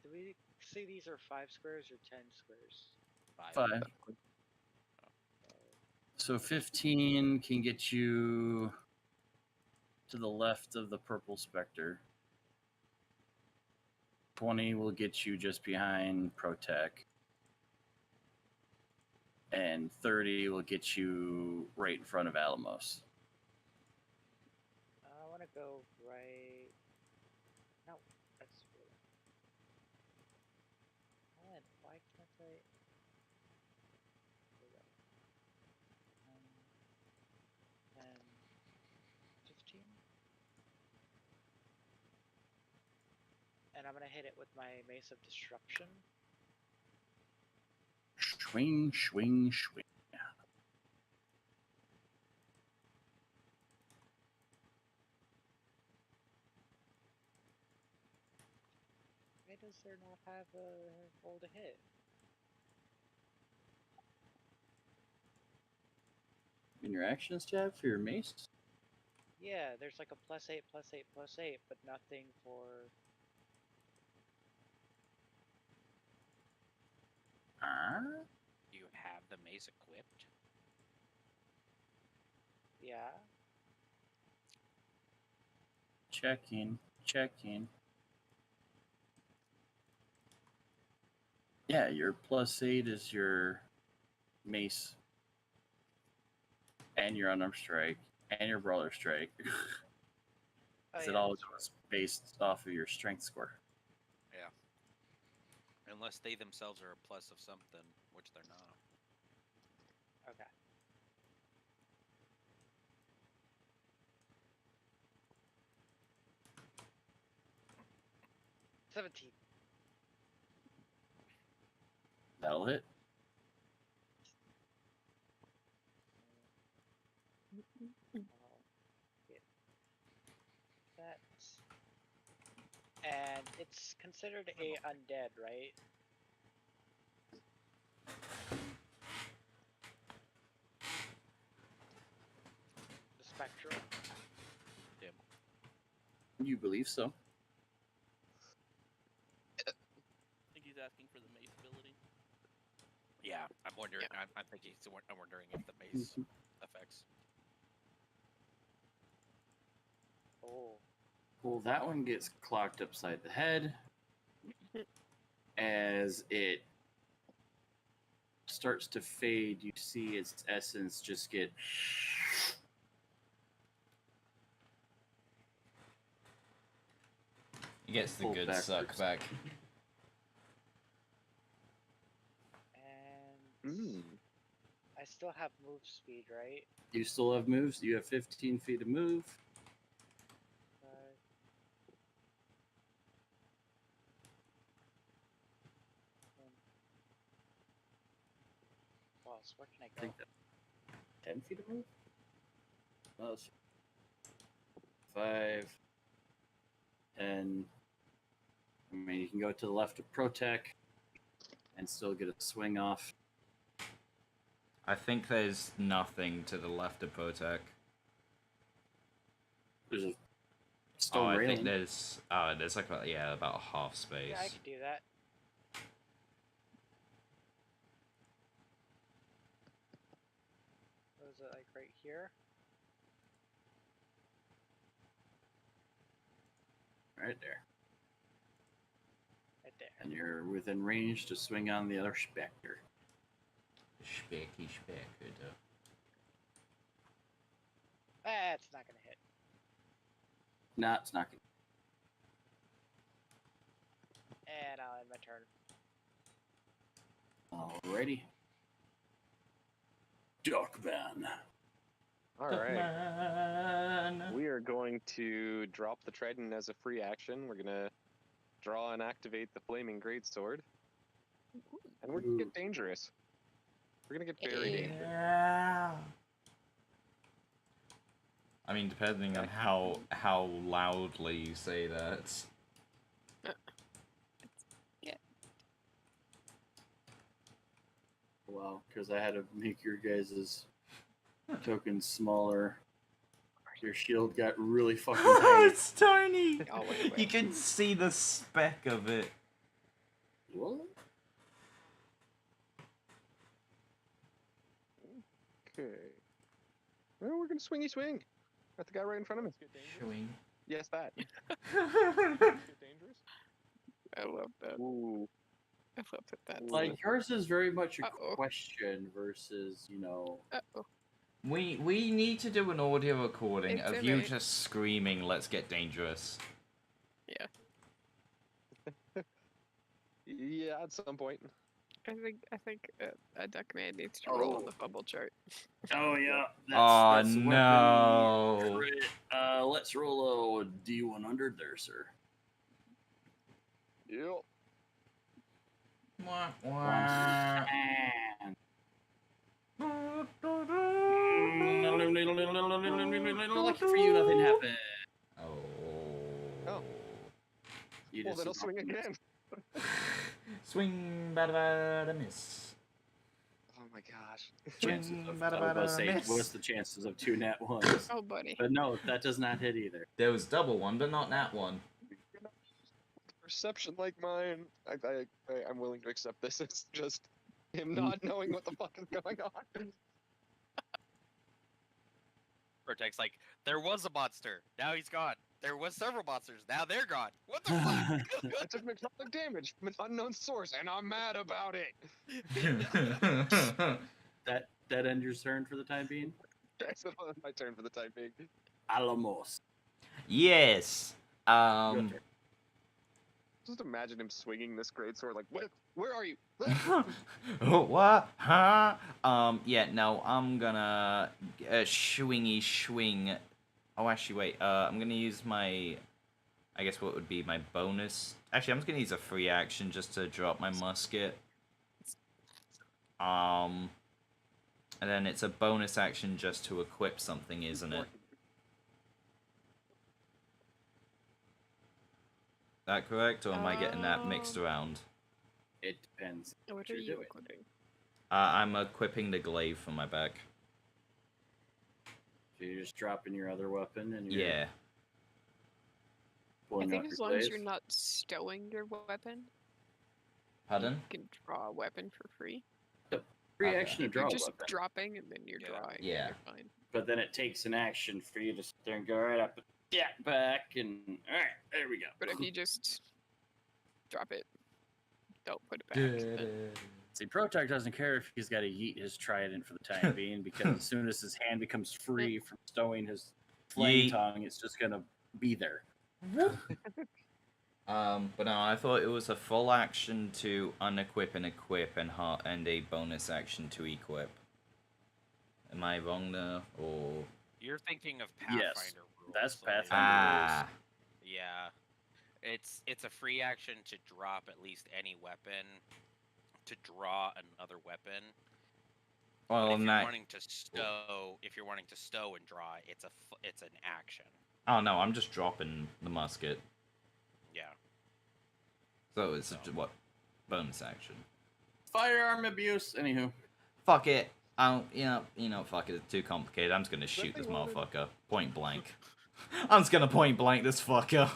do we see these are 5 squares or 10 squares? 5. So 15 can get you to the left of the purple specter. 20 will get you just behind Protec. And 30 will get you right in front of Alamos. I want to go right. No, that's weird. Man, why can't I? There we go. 10, 15. And I'm gonna hit it with my Mace of Disruption. Swing, swing, swing. Why does there not have a roll to hit? In your actions tab for your mace? Yeah, there's like a +8, +8, +8, but nothing for. Huh? You have the mace equipped. Yeah. Checking, checking. Yeah, your +8 is your mace. And your unarmed strike. And your brawler strike. Oh, It yeah, all that's goes based off of your strength score. Yeah. Unless they themselves are a plus of something, which they're not. right. Okay. $17. That'll hit. Get that. And it's considered a undead, right? The spectral. You believe so? I think he's asking for the mace ability. Yeah, I'm wondering. I'm thinking. I'm wondering if the mace affects. Oh. Well, that one gets clocked upside the head as it starts to fade, you see its essence just get He gets the pulled good backwards. suck back. And Mm. I still have move speed, right? You still have moves. You have 15 feet of move. Uh, well, so where can I I go? think that 10 feet of move. Oh, that's 5, 10. I mean, you can go to the left of Protec and still get a swing off. I think there's nothing to the left of Protec. There's a Oh, stone I railing. think there's like about half space. Yeah, I could do that. Was it like right here? Right there. Right there. And you're within range to swing on the other Spectre. Specky specker. That's not gonna hit. Nah, it's not gonna. And I'll end my turn. Alrighty. Duckman. All right. We are going to drop the trident as a free action. We're gonna draw and activate the flaming greatsword, and we're gonna get dangerous. We're gonna get very dangerous. Yeah. I mean, depending on how loudly you say that. Wow, because I had to make your guys' tokens smaller. Your shield got really fucking tiny. It's tiny. Oh, wait. You can see the speck of it. What? Okay. Well, we're gonna swingy swing at the guy right in front of me. Showing. Yes, that. Get dangerous. I love that. Ooh. I love that. Like, yours is very much a Uh-oh. question versus, Uh-oh. We need to do an audio recording It's of you alright. just screaming, "Let's get dangerous." Yeah. Yeah, at some point. I think a Duckman needs to roll on Oh. the fumble chart. Oh, yeah. Oh, that's weapon no. crit. Let's roll a D100 there, sir. Yep. Wah, wah. Man. Lucky for you, nothing happened. Oh. You Well, just then I'll swing again. Swing, bada bada miss. Oh my gosh. chances Swing, of, bada I was about to say, bada miss. what's the chances of 2 nat ones? Oh, buddy. But no, that does not hit either. There was double one, but not that one. Perception like mine. I'm willing to accept this. It's just him not knowing what the fuck is going on. Protect's like, there was a monster, now he's gone. There was several monsters, now they're gone. What the fuck? I took necrotic damage from an unknown source, and I'm mad about it. that end your turn for the time being? That's my turn for the time being. Alamos. Yes. Your turn. Just imagine him swinging this greatsword like, where are you? What? Huh? Yeah, no, I'm gonna swingy swing. Oh, actually, wait. I'm gonna use my, I guess what would be my bonus. Actually, I'm just gonna use a free action just to drop my musket. And then it's a bonus action just to equip something, isn't it? That correct, or am I getting that mixed around? It depends. What you're are you doing. equipping? I'm equipping the glaive for my back. So you're just dropping your other weapon and you're Yeah. I pulling think out as your long as glaive? you're not stowing your weapon, Pardon? you can draw a weapon for free. Free Okay. action to You're draw a just weapon. dropping and then you're Yeah. drawing. and Yeah. You're fine. But then it takes an action for you to sit there and go right up and back and alright, there we go. But if you just drop it, don't put it back, then See, Protarch doesn't care if he's got to yeet his trident for the time being, because as soon as his hand becomes free from stowing his flame Yeet. tongue, it's just gonna be there. But no, I thought it was a full action to unequip and equip, and a bonus action to equip. Am I wrong there, or? You're thinking of Pathfinder Yes, rules. that's like- Pathfinder. Yeah, it's a free action to drop at least any weapon, to draw another weapon. Well, But if in you're that. wanting to stow, and draw, it's an action. Oh no, I'm just dropping the musket. Yeah. So it's what? Bonus action. Firearm abuse. Anywho, Fuck it. Fuck it. It's too complicated. I'm just gonna shoot this motherfucker. Point blank. I'm just gonna point blank this fucker.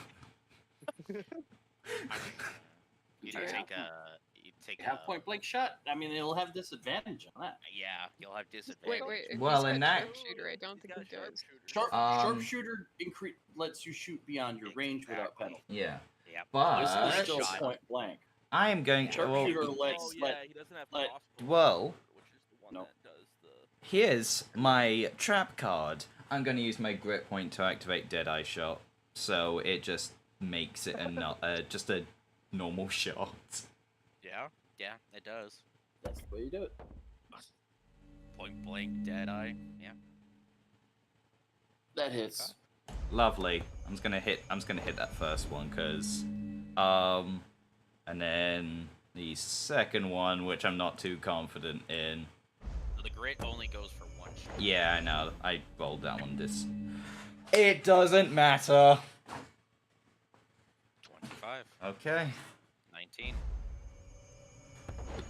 You Alright. take have point blank shot. I mean, it'll have disadvantage on that. Yeah, you'll have disadvantage. Wait. If Well, he's in got that- sharpshooter, I don't think he does. Sharpshooter lets you shoot beyond your range without Exactly. penalty. Yeah. Yeah. But This is still shot. point blank. I am going. Sharpshooter Well, lets Oh yeah, he doesn't have let- crossbow. Well- which is the one Nope. that does the. here's my trap card. I'm gonna use my grit point to activate Deadeye Shot, so it just makes it just a normal shot. Yeah, it does. That's the way you do it. Point blank, dead eye. Yeah. That hits. Lovely. I'm just gonna hit that first one, cause and then the second one, which I'm not too confident in. So the grit only goes for one shot. Yeah, I know. I rolled that one. It doesn't matter. 25, Okay. 19. Well,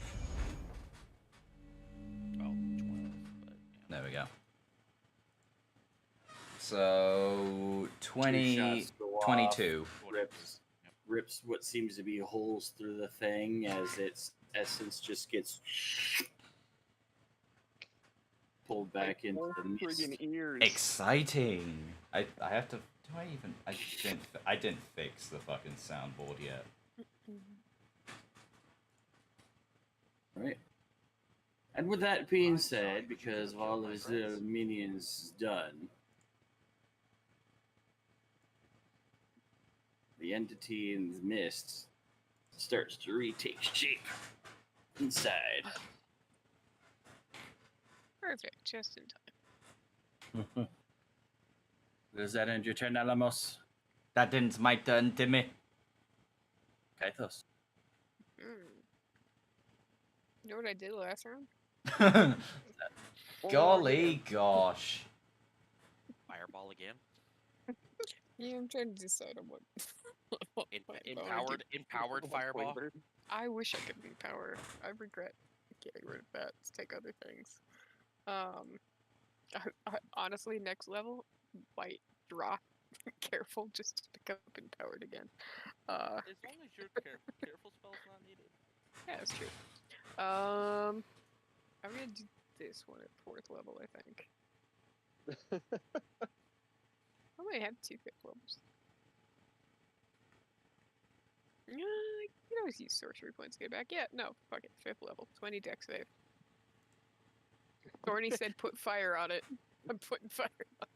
12. But, yeah. There we go. So 20, shots go off. 22. Rips what seems to be holes through the thing as its essence just gets pulled back into the mist. Friggin' ears. Exciting. I have to. Do I even? I didn't fix the fucking soundboard yet. Right. And with that being said, because of all of his minions done, the entity in the mist starts to retake shape inside. Perfect, just in time. Does that end your turn, Alamos? That ends my turn, Timmy. Kaithos. You know what I did last round? Golly gosh. Fireball again. Yeah, I'm trying to decide on what. what I Empowered fireball. I wish I could be power. I regret getting rid of that to take other things. I honestly, next level might drop. Careful, just to pick up empowered again. As long as your careful spell's not needed. Yeah, that's true. I'm gonna do this one at 4th level, I think. I might have 2 5th levels. Yeah, I can always use sorcery points to get back. Yeah, no, fuck it, 5th level, 20 dex save. Thorny said put fire on it. I'm putting fire on it.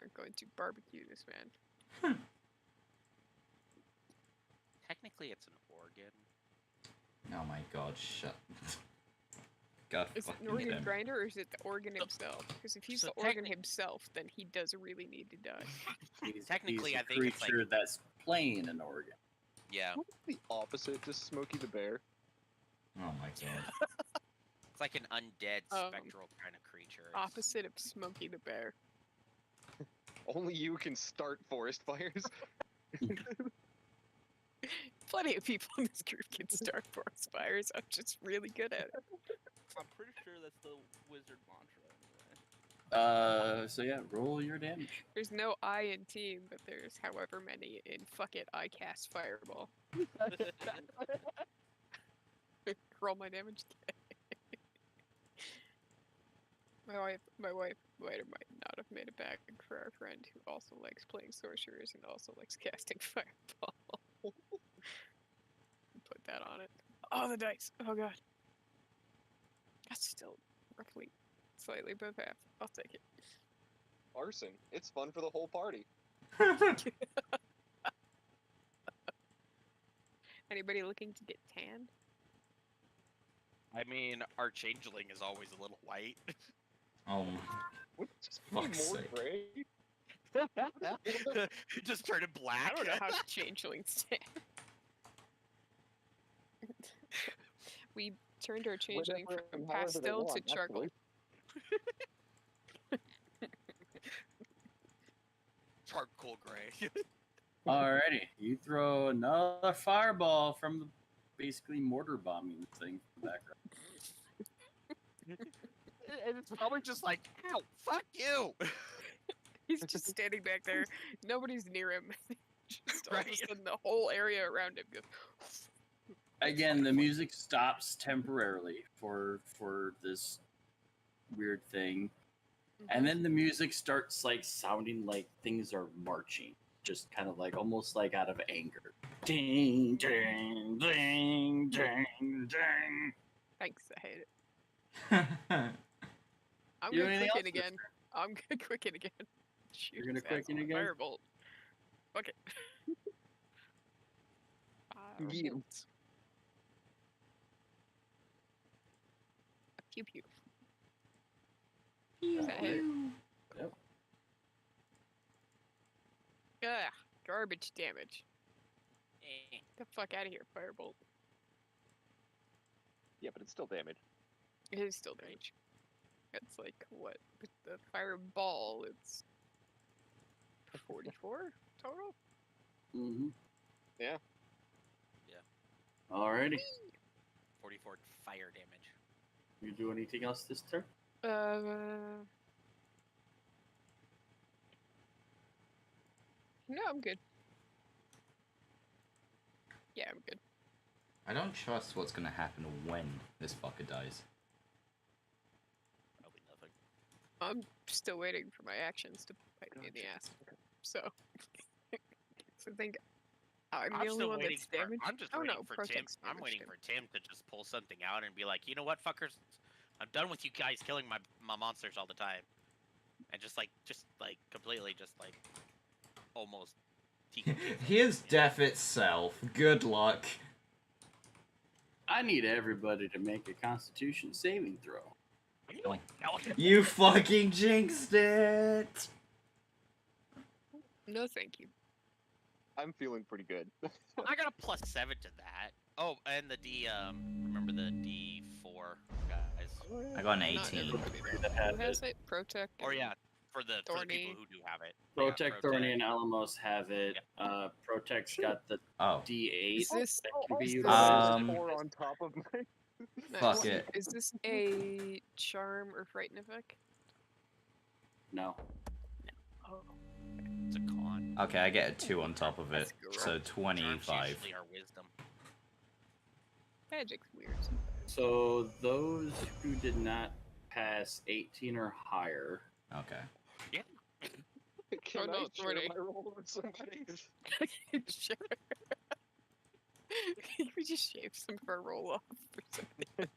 I'm going to barbecue this man. Technically, it's an organ. Oh my god, shut. God Is it an fucking organ him. grinder or is it the organ himself? Because if he's so the organ techni- himself, then he does really need to die. Technically, he's I a think it's like- creature that's playing an organ. Yeah, What is the opposite to Smokey the Bear? Oh my god. it's like an undead Um, spectral kind of creature. Opposite of Smokey the Bear. Only you can start forest fires. Plenty of people in this group can start forest fires. I'm just really good at it. I'm pretty sure that's the wizard mantra anyway. So yeah, roll your damage. There's no I in team, but there's however many in fuck it, I cast fireball. Roll my damage. My wife might or might not have made a bag for our friend who also likes playing sorcerers and also likes casting fireball. Oh, the dice. Oh god. That's still roughly slightly above half. I'll take it. Arson. It's fun for the whole party. Anybody looking to get tanned? I mean, our changeling is always a little white. Oh, What? Fuck's More sake. gray? Just turn it black. I don't know how changelings tan. We turned our changeling Whatever from and however they pastel to want, charcoal. actually. Charcoal gray. Alrighty, you throw another fireball from the basically mortar bombing thing in the background. And it's probably just like, ow, fuck you. He's just standing back there. Nobody's near him. Just all of a Right. sudden, the whole area around him goes. Again, the music stops temporarily for this weird thing, and then the music starts like sounding like things are marching, just kind of like almost like out of anger. Ding, ding, ding, ding, ding. Thanks, I hate it. I'm You do gonna anything quicken else this again. I'm gonna quicken again. Shoot You're gonna his ass quicken with a again? Firebolt. Fuck it. Yeet. Firebolt. Pew pew. Does that hit? Yep. Ugh, garbage damage. Eh. Get the fuck out of here, Firebolt. Yeah, but it's still damage. It is still damage. It's like, what? With the fireball, it's 44 total? Mm-hmm. Yeah. Alrighty. 44 fire damage. You do anything else this turn? No, I'm good. Yeah, I'm good. I don't trust what's gonna happen when this fucker dies. Probably nothing. I'm still waiting for my actions to bite me in the ass. So, so I think I'm the only still one waiting that's for. damaged. I'm just Oh waiting no, for Tim. Protect's I'm damaged waiting him. for Tim to just pull something out and be like, you know what, fuckers, I'm done with you guys killing my monsters all the time, and just completely almost. Here's death itself. Good luck. I need everybody to make a Constitution saving throw. You fucking jinxed it! No, thank you. I'm feeling pretty good. I got a +7 to that. Oh, and the remember the D4 guys. I got an Not 18. everybody though. That have Who has it? Protect. Or and- yeah, for the people Thorny. who do have it. I got Protect, Thorny, and Alamos have it. Protect's got the Oh, D8 Is this? that can be is utilized. this- Four on top of my. nice. fuck it. Is this a charm or frighten effect? No. Oh, It's a con. Okay, I get a 2 on top of it. That's So Charms 25. usually are wisdom. magic's weird. Sometimes. So those who did not pass 18 or higher. Okay. Can no, I it's share already- my roll with somebody? Sure. We just shave some fur roll off or something.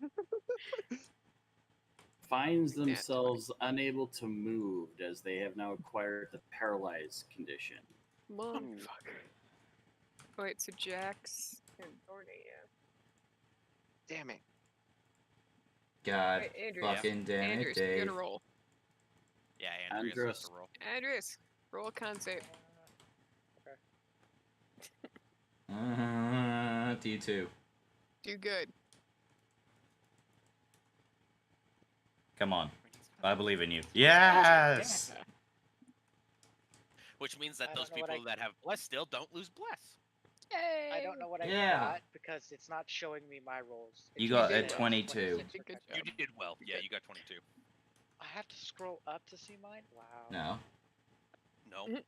Finds Like that, themselves unable to move as they have now acquired the paralyzed condition. Motherfucker. Oh, wait, so Jax and Thorny, yeah. Damn it. God Wait, Andrew. fucking damn it, Andrews, you Dave. gotta roll. Yeah, Andreas Andreas. has to roll. Andrews, roll a con save. D2. Do good. Come on. I believe in you. Yes! Which means I that don't those know what people that have bless still don't lose bless. Yay! I don't know what I Yeah. got because it's not showing me my rolls. It You just got a says 22. 26 Good or job. You did well. Yeah, you got 22. I have to scroll up to see mine? Wow. No. No, Mhm.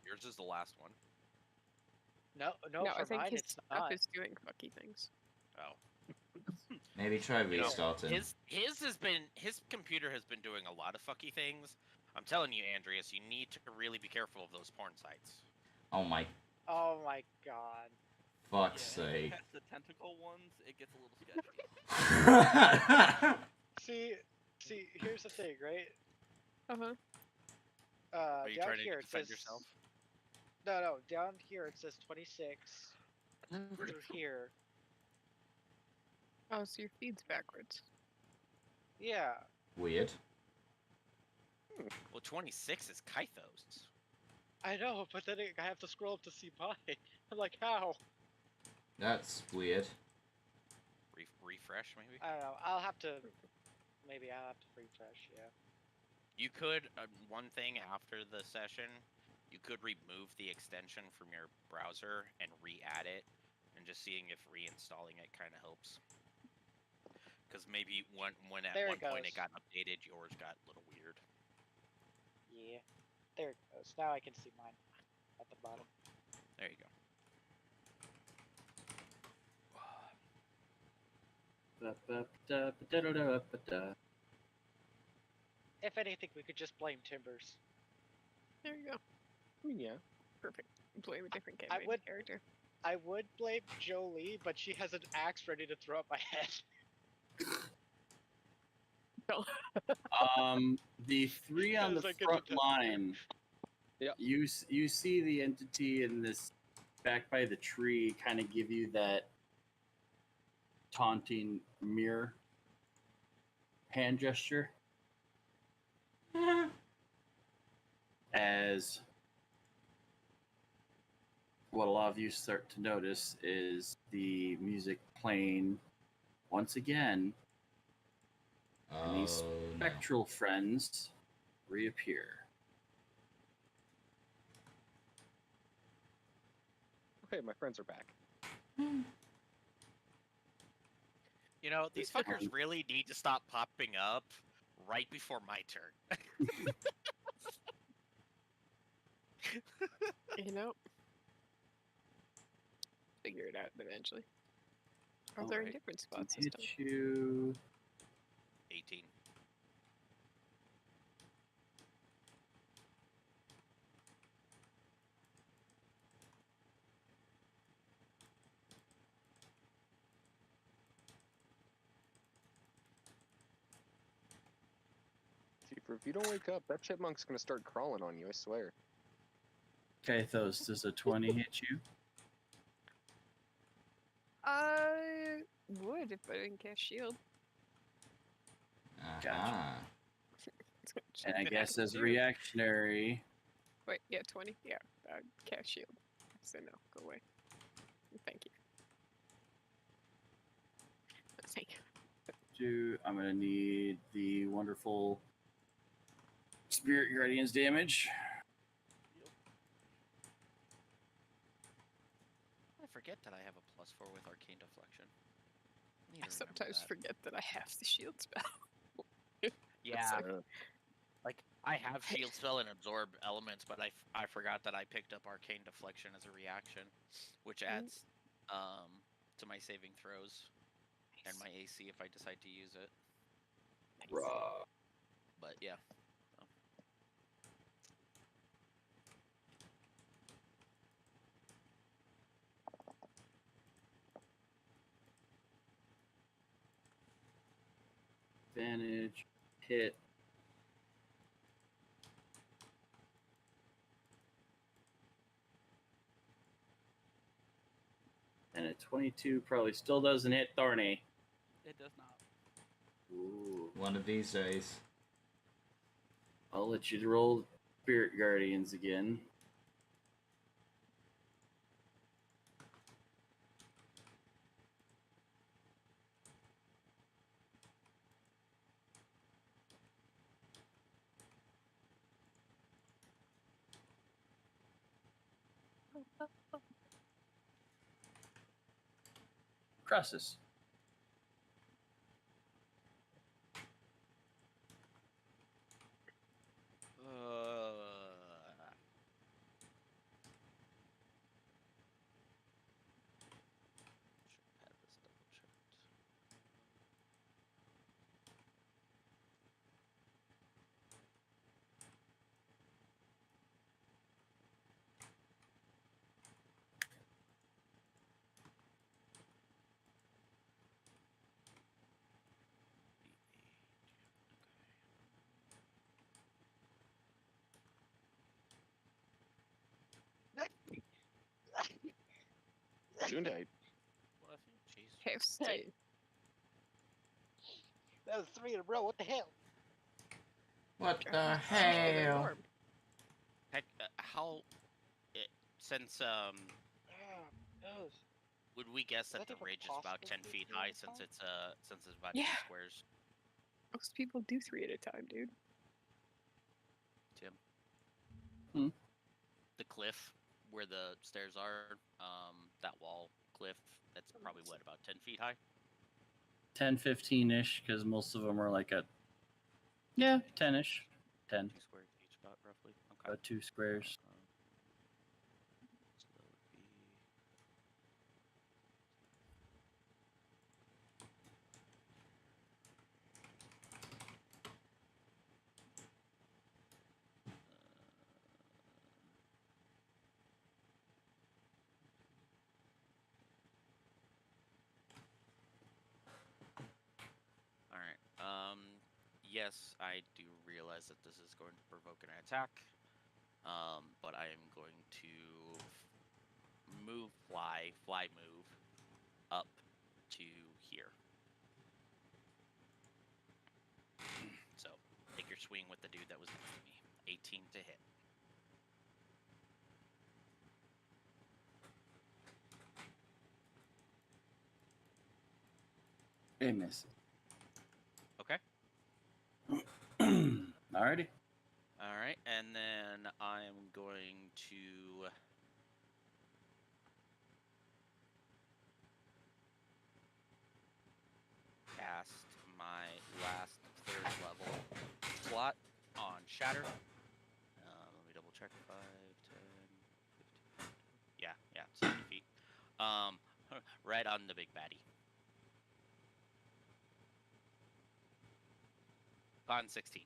yours is the last one. No, No, for I think mine his it's stuff not. is doing fucky things. Oh, Maybe try You know, restarting. his computer has been doing a lot of fucky things. I'm telling you, Andreas, you need to really be careful of those porn sites. Oh my Oh my god. Fuck's Yeah, sake. past the tentacle ones, it gets a little sketchy. See, here's the thing, right? Uh-huh. Are you Down trying to here it defend says yourself? no. Down here it says 26 through here. Oh, so your feed's backwards. Yeah. Weird. Well, 26 is Kythos. I know, but then I have to scroll up to see mine. I'm like, how? That's weird. Refresh, maybe? I don't know. Maybe I'll have to refresh. Yeah. You could, one thing after the session, you could remove the extension from your browser and re-add it, and just seeing if reinstalling it kind of helps. Because maybe when at There one it point it goes. got updated, yours got a little weird. Yeah. There it goes. Now I can see mine at the bottom. There you go. If anything, we could just blame Timbers. There you go. I mean, yeah. Perfect. Blame a different I campaign would- character. I would blame Jolie, but she has an axe ready to throw at my head. The three on the As I get front to that line. Yep. You see the entity in this back by the tree kind of give you that taunting mirror hand gesture as what a lot of you start to notice is the music playing once again, and these Oh, no. spectral friends reappear. Okay, my friends are back. You know, these fuckers really need to stop popping up right before my turn. You know? Figure it out eventually. Or they're in Alright, different spots this hit time. you. 18. Keeper, if you don't wake up, that chipmunk's gonna start crawling on you, I swear. Kythos, does a 20 hit you? I would if I didn't cast shield. Aha. And I But guess can as a do. reactionary, Wait, yeah, 20? Yeah, cast shield. So no, go away. Thank you. Thank you. I'm gonna need the wonderful Spirit Guardians damage. I forget that I have a +4 with Arcane Deflection. Need I to remember sometimes that. forget that I have the shield spell. Yeah, like- like I have Shield Spell and Absorb elements, but I forgot that I picked up Arcane Deflection as a reaction, which adds to my saving throws and my AC if I decide to use it. Raw. But yeah. So. Advantage, hit. And a 22 probably still doesn't hit Thorny. It does not. Ooh. One of these days. I'll let you roll Spirit Guardians again. Crosses. Should have had this double checked. Gesundheit. Bless you. Jeez. Hefty. Hey. That was 3 in a row. What the hell? What Trying the to keep them hell? warm. Heck, since Ah, nose. would we guess Is that that the even ridge is about possible 10 to do feet 3 at high a since time? it's about Yeah. 2 squares? Most people do 3 at a time, dude. Tim. Hmm? The cliff where the stairs are, that wall cliff, that's probably what, about 10 feet high? 10, 15-ish, because most of them are like at, yeah, 10-ish. 10, 2 squares each, about roughly. Okay. about 2 squares. So that would be. All right. Yes, I do realize that this is going to provoke an attack. But I am going to fly move up to here. So take your swing with the dude that was next to me. 18 to hit. It misses. Okay. Alrighty. All right, and then I'm going to cast my last 3rd level slot on Shatter. Let me double check. 5, 10, 15. Yeah, 70 feet. Right on the big baddie. Con 16.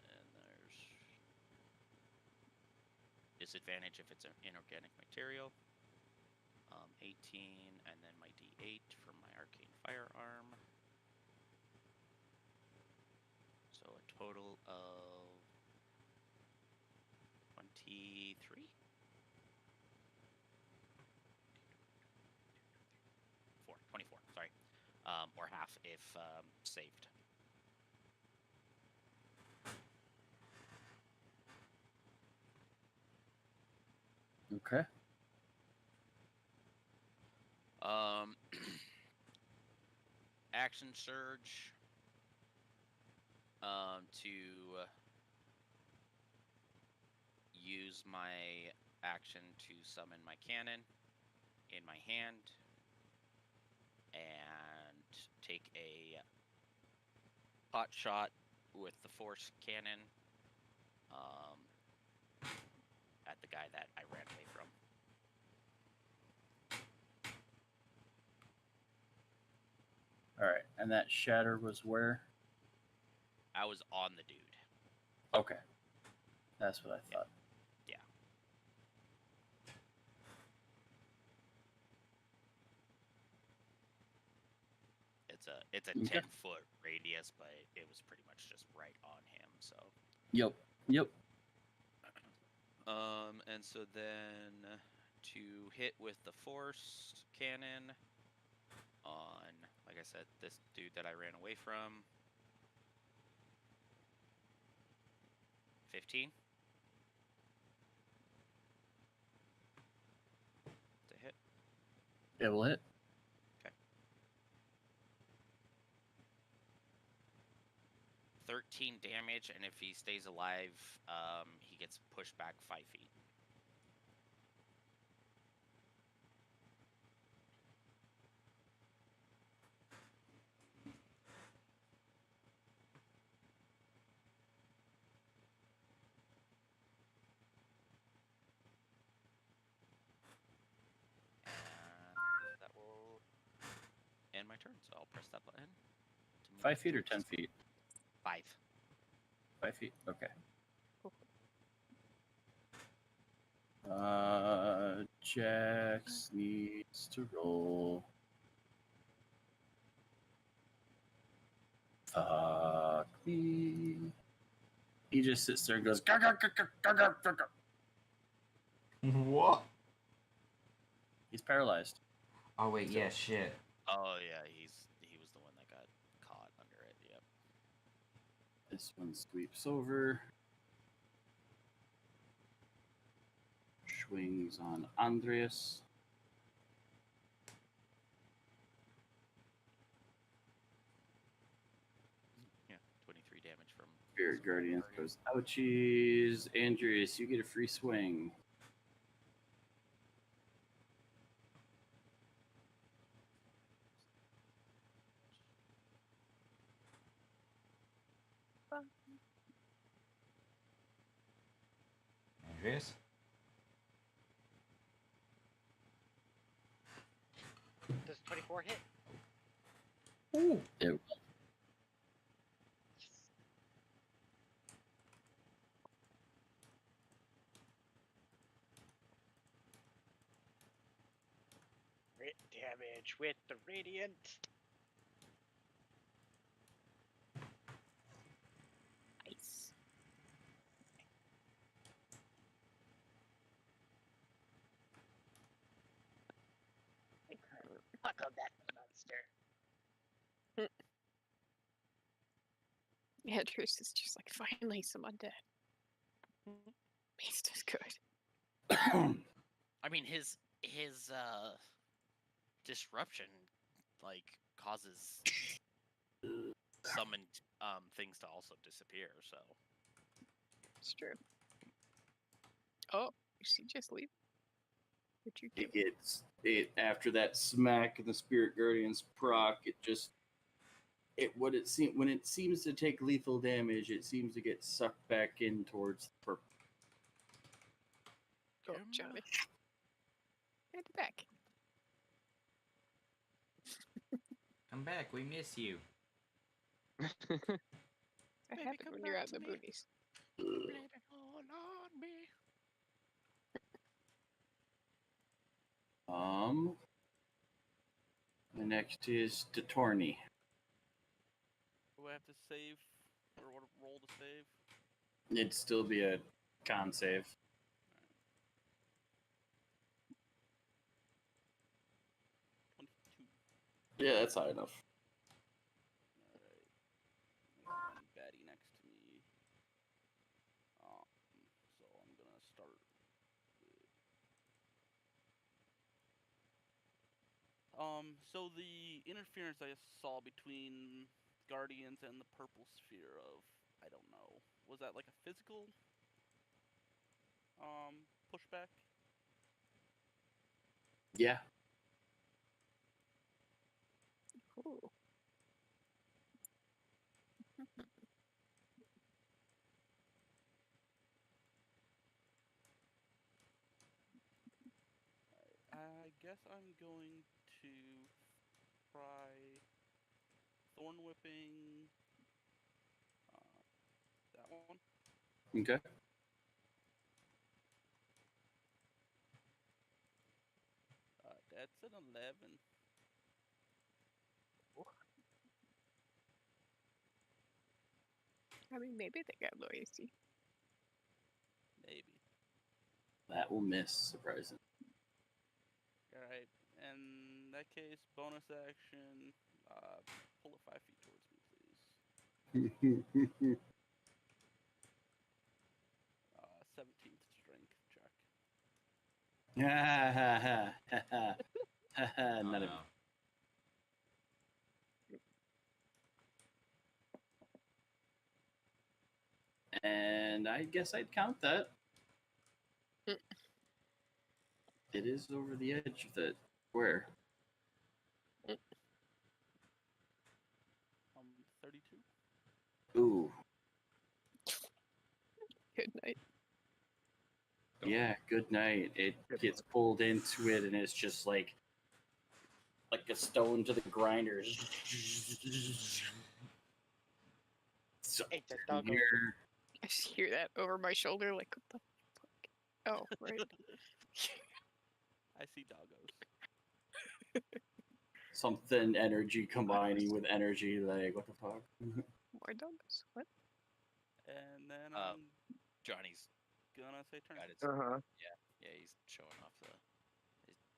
And there's disadvantage if it's an inorganic material. 18, and then my D8 for my arcane firearm. So a total of 23. 24, sorry. Or half if saved. Okay. Action surge. To use my action to summon my cannon in my hand and take a pot shot with the force cannon at the guy that I ran away from. Alright, and that shatter was where? I was on the dude. Okay. That's what I thought. Yeah. It's a Okay. 10-foot radius, but it was pretty much just right on him. So. Yep. And so then to hit with the force cannon on, like I said, this dude that I ran away from. 15. To hit. It will hit. 13 damage, and if he stays alive, he gets pushed back 5 feet. And that will end my turn, so I'll press that button. To move 5 feet or towards- 10 feet? 5. 5 feet. Okay. Jax needs to roll. Fuck me. He just sits there and goes, "Gah, gah, gah, gah, gah, gah, gah, gah." What? He's paralyzed. Oh wait, yeah, shit. Oh yeah, he was the one that got caught under it. Yep. This one sweeps over. Swings on Andreas. Yeah, 23 damage from Spirit Guardian goes, ouchies. Andreas, you get a free swing. Andreas? Does 24 hit? Ooh. It, Crit damage with the radiant. Nice. Fuck on that monster. Yeah, Truce is just like, finally some undead. He's just good. I mean, his disruption like causes summoned things to also disappear. So It's true. Oh, is he just leave? What'd you do? it gets it after that smack of the Spirit Guardian's proc. When it seems to take lethal damage, it seems to get sucked back in towards the purple. Go, Johnny. And back. Come back, we miss you. That Baby, happens come when you're back out in to the me. boonies. blame it all on me. The next is Detorni. Do I have to save or what? Roll to save? It'd still be a con save. 22. Yeah, that's high enough. Alright. Baddie next to me. So I'm gonna start. So the interference I saw between Guardians and the purple sphere of, I don't know, was that like a physical pushback? Yeah. Cool. I guess I'm going to try thorn whipping that one. Okay. That's an 11. I mean, maybe they got low AC. Maybe. That will miss, surprising. Alright, in that case, bonus action, pull it 5 feet towards me, please. 17th strength check. Oh, None of no. it. And I guess I'd count that. It is over the edge of the square. 32. Ooh. Good night. Yeah, good night. It gets pulled into it and it's just like a stone to the grinder. So Hey, the doggo. here, I just hear that over my shoulder, like, what the fuck? Oh, right. I see doggos. something energy combining with energy, like what the fuck? More dogs? What? And then Johnny's gonna say turn. got it. Uh-huh. Yeah, he's showing off the.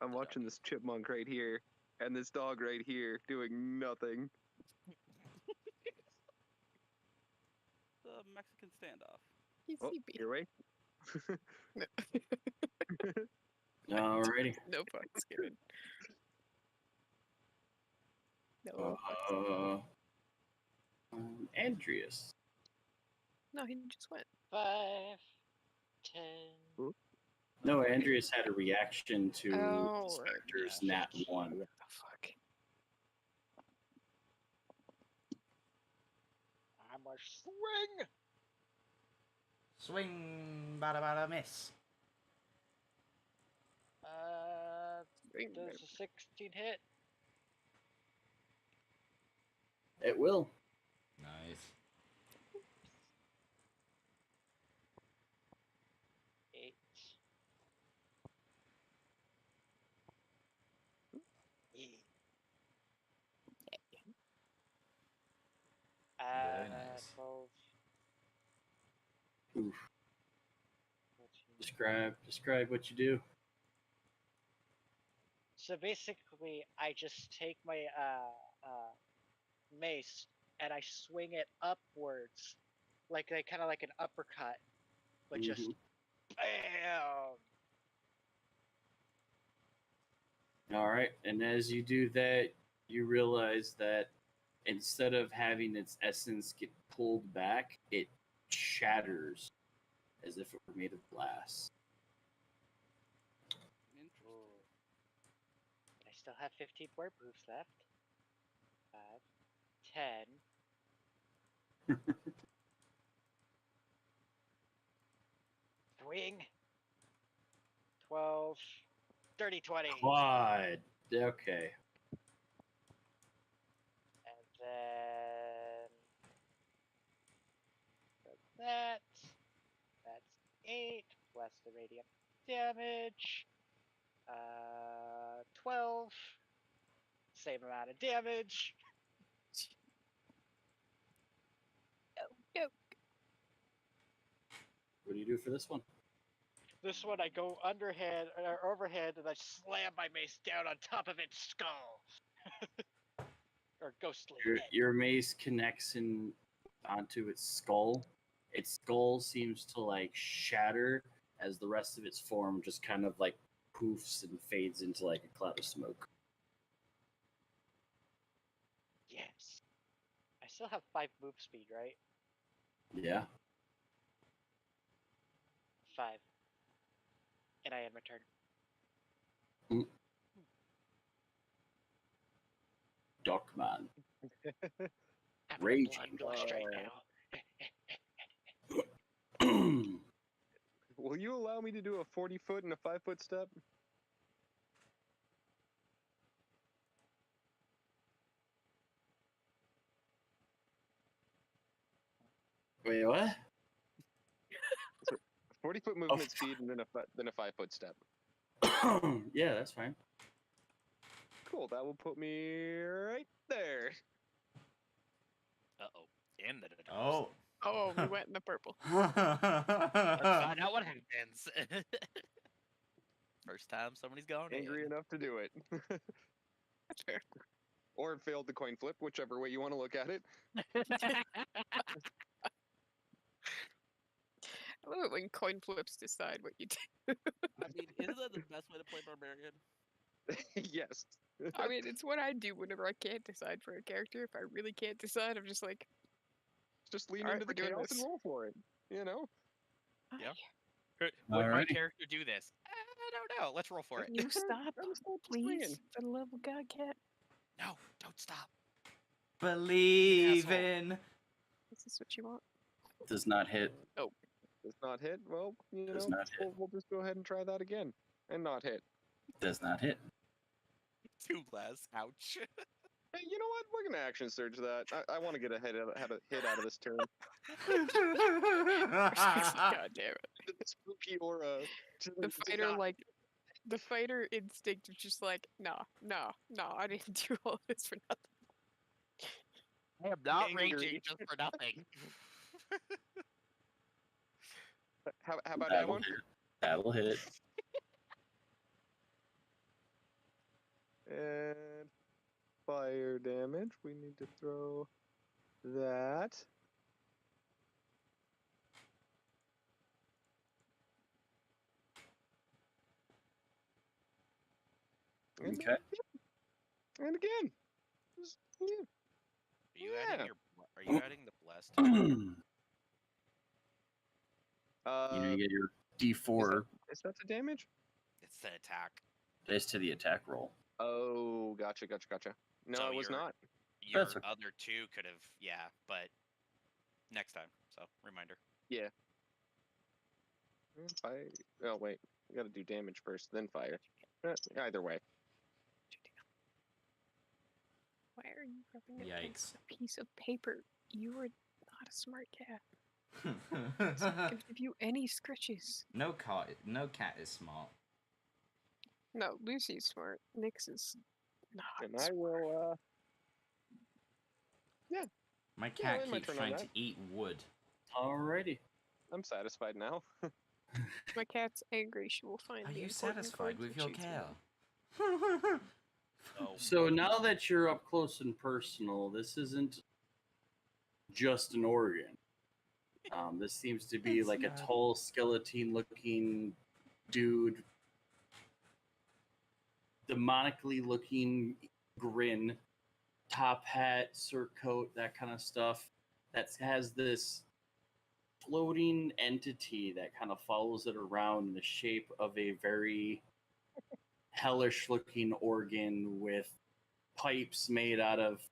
I'm the watching doggy. this chipmunk right here, and this dog right here doing nothing. The Mexican standoff. He's Oh, sleepy. your way? Alrighty. No fucks given. No fucks given. Andreas. No, he just went. 5, 10. No, Andreas had a reaction to Oh, the right, Spectre's yeah. nat 1. Oh, fuck. I'm a swing. Swing, bada bada miss. Does a 16 hit? It will. Nice. 8. Very nice. 12. Oof. 14. Describe what you do. So basically, I just take my mace and I swing it upwards, like kind of like an uppercut, but just bam. All right, and as you do that, you realize that instead of having its essence get pulled back, it shatters as if it were made of glass. Interesting. I still have 15 more moves left. 5, 10. Swing. 12. 30, 20. Quad. Okay. And then that's 8 plus the radiant damage. 12. Same amount of damage. Yo. What do you do for this one? This one I go underhand or overhand and I slam my mace down on top of its skull. Or ghostly head. Your mace connects onto its skull. Its skull seems to like shatter as the rest of its form just kind of like poofs and fades into like a cloud of smoke. Yes. I still have 5 move speed, right? Yeah. 5. And I end my turn. Darkman. I'm Raging. bloodlust right now. Will you allow me to do a 40-foot and a 5-foot step? Wait, what? 40-foot movement speed and then a 5-foot step. Yeah, that's fine. Cool, that will put me right there. Uh-oh. And the Oh. Oh, we went in the purple. Let's find out what happens. First time somebody's gone Angry in. enough to do it. That's fair. Or failed the coin flip, whichever way you want to look at it. I love it when coin flips decide what you do. I mean, isn't that the best way to play barbarian? Yes. I mean, it's what I do whenever I can't decide for a character. If I really can't decide, I'm just like, Just lean Alright, into the we're doing chaos this. and roll for it. You know? Yeah. Would my Alrighty. character do this? I don't know. Let's roll for it. Can you stop, I'm still please? swinging. For the love of God, cat. No, don't stop. Believe Asshole. in. Is this what you want? Does not hit. Does not hit. Well, you Does know, not hit. we'll just go ahead and try that again. And not hit. Does not hit. 2 less. Ouch. Hey, you know what? We're gonna action surge that. I want to get a hit out of this turn. God damn it. The spooky aura. The fighter instinct is just like, no, I didn't do all this for nothing. I am not Angry. raging just for nothing. How about that one? That'll hit. And fire damage. We need to throw that. And Okay. And again. Just, yeah. Are you Yeah. adding your? Are you adding the blessed? You get your D4 Is that the damage? It's the attack. dice to the attack roll. Oh, gotcha. No, So it was your- not. Your That's okay. other two could have, yeah, but next time. So reminder. Fire. Oh wait, we got to do damage first, then fire. Either way. Why are you rubbing Yikes. against a piece of paper? You are not a smart cat. It's not gonna give you any scratches. No cat is smart. No, Lucy's smart. Nyx is not. And I will. My cat end my keeps turn on trying that. to eat wood. Alrighty. I'm satisfied now. My cat's angry. She will find Are the you important satisfied cards with and your choose cow? Oh, So now that you're up close and personal, this isn't just an organ. This seems to be It's like not. a tall, skeleton-looking dude, demonically looking grin, top hat, surcoat, that kind of stuff. That has this floating entity that kind of follows it around in the shape of a very hellish-looking organ with pipes made out of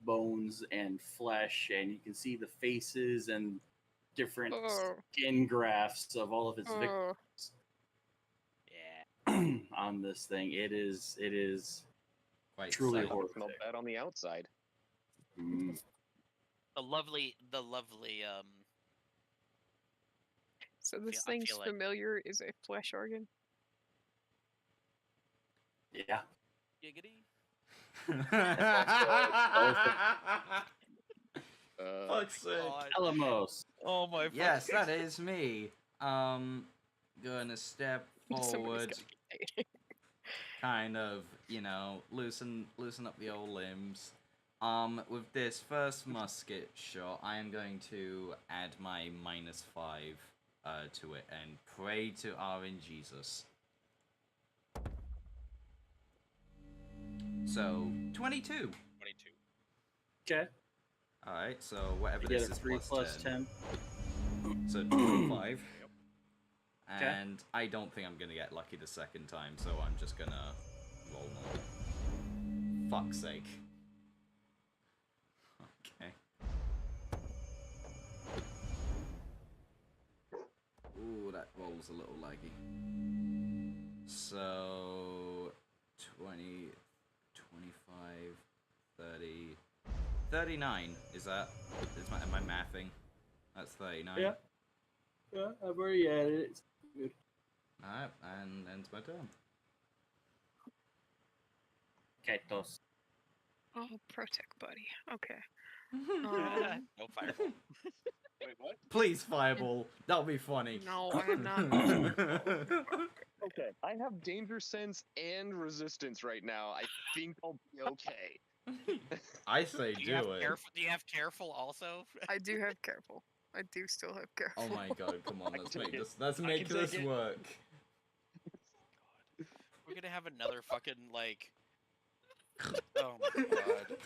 bones and flesh, and you can see the faces and different Oh. skin grafts of all of its Oh. victims yeah. on this thing. It is Quite Truly sad. horrible. Smell bad on the outside. mm, The lovely So this I thing's feel like- familiar is a flesh organ. yeah. Giggity. Fuck's sake. God. Elamos. Oh my Yes, that is me. Gonna step Somebody's forward, gotta be dating. kind of, loosen up the old limbs. With this first musket shot, I am going to add my -5 to it and pray to RNGesus. So 22. 22. Okay. All right, so whatever You this get a is 3 plus 10. 10. So 25. Okay. And I don't think I'm gonna get lucky the second time, so I'm just gonna roll more. Fuck's sake. Okay. Ooh, that roll's a little laggy. So 20, 25, 30, 39. Is am I mathing? That's 39. Yeah. Yeah, I've already added it. It's good. Alright, and ends my turn. Ketos. Oh, protect buddy. Okay. No fireball. Wait, what? Please, Fireball. That'll be funny. No, I am not. Okay. I have danger sense and resistance right now. I think I'll be okay. I say Do you have do it. careful? Do you have careful also? I do have careful. I do still have careful. Oh my god, come on, I let's can make take this. Let's I make can this take it. work. We're gonna have another fucking like. Oh my god.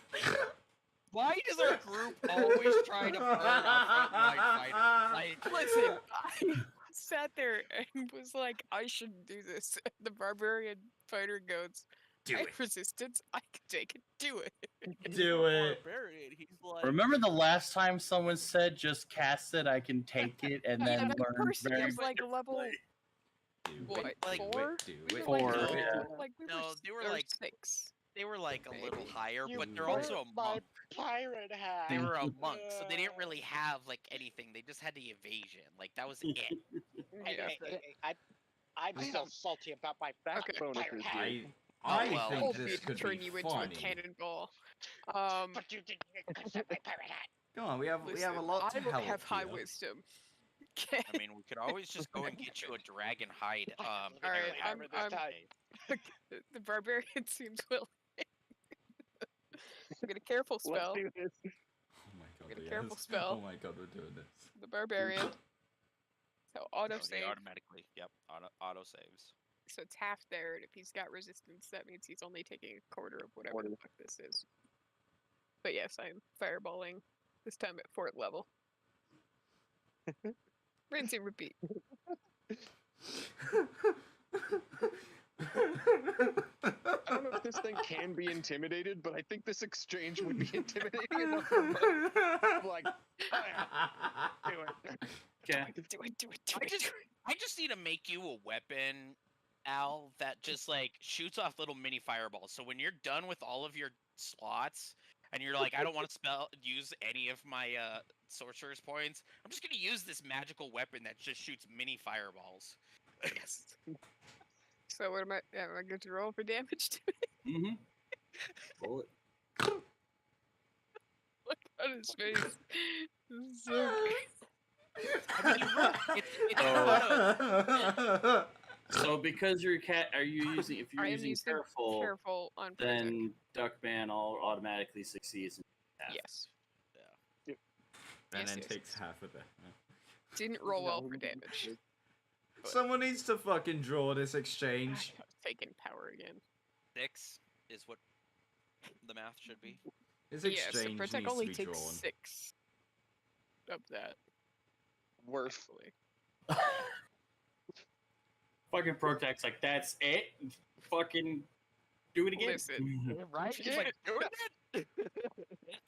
Why does our group always try to burn our frontline fighter? Like, Listen, I sat there and was like, I shouldn't do this. The barbarian fighter goes, Do I it. have resistance. I can take it. Do it. Do it. Barbarian. He's like. Remember the last time someone said just cast it, I can take it, and Yeah, then that learn person very is like level Do what? it. Like, do Four? it. Do We it. were Four, like, yeah. like we No, were, they were or like- 6. they were like a little Maybe. higher, You but they're burnt also a my monk. pirate hat. They were a monk, so they didn't really have like anything. They just had the evasion. Like that was it. Hey, Yeah. I'm I still have salty about my back Okay. bonuses pirate here. hat. I well. think I'll this could turn be you into funny. a cannonball. But you didn't accept my pirate hat. Come on, we have a Listen, lot to I don't help have high here. wisdom. Okay. I mean, we could always just go and get you a dragon hide. Alright, arrow I'm- this I'm- day. The barbarian seems willing. Get a careful Let's spell. do this. Oh my god, Get a yes. careful spell. Oh my god, we're doing this. The barbarian. So auto Oh, he save. automatically, yep, auto saves. So it's half there, and if he's got resistance, that means he's only taking a quarter of whatever the fuck this is. But yes, I'm fireballing. This time at 4th level. Rinse and repeat. I don't know if this thing can be intimidated, but I think this exchange would be intimidating enough for Mud. Like, do it. Okay. Do it, do it, do I it. just, I just need to make you a weapon, Al, that just like shoots off little mini fireballs. So when you're done with all of your slots, and you're like, I don't want to use any of my sorcerer's points, I'm just gonna use this magical weapon that just shoots mini fireballs. Yes. So what am I going to roll for damage to it? Mm-hmm. Roll it. Look at his face. This is so good. I mean, you roll, it's Oh. So because you're are you using if you're I am using using careful, careful on protect. then Duckman automatically succeeds. In half. Yes. And Yes, then yes, takes yes. half of it. Didn't roll well for damage. But- Someone needs to fucking draw this exchange. I was taking power again. 6 is what the math should be. This Yeah, so exchange protect needs only to be takes drawn. 6 of that. Worth. Actually. Fucking Protect's like that's it. Fucking do it again. Listen, Right? Just like,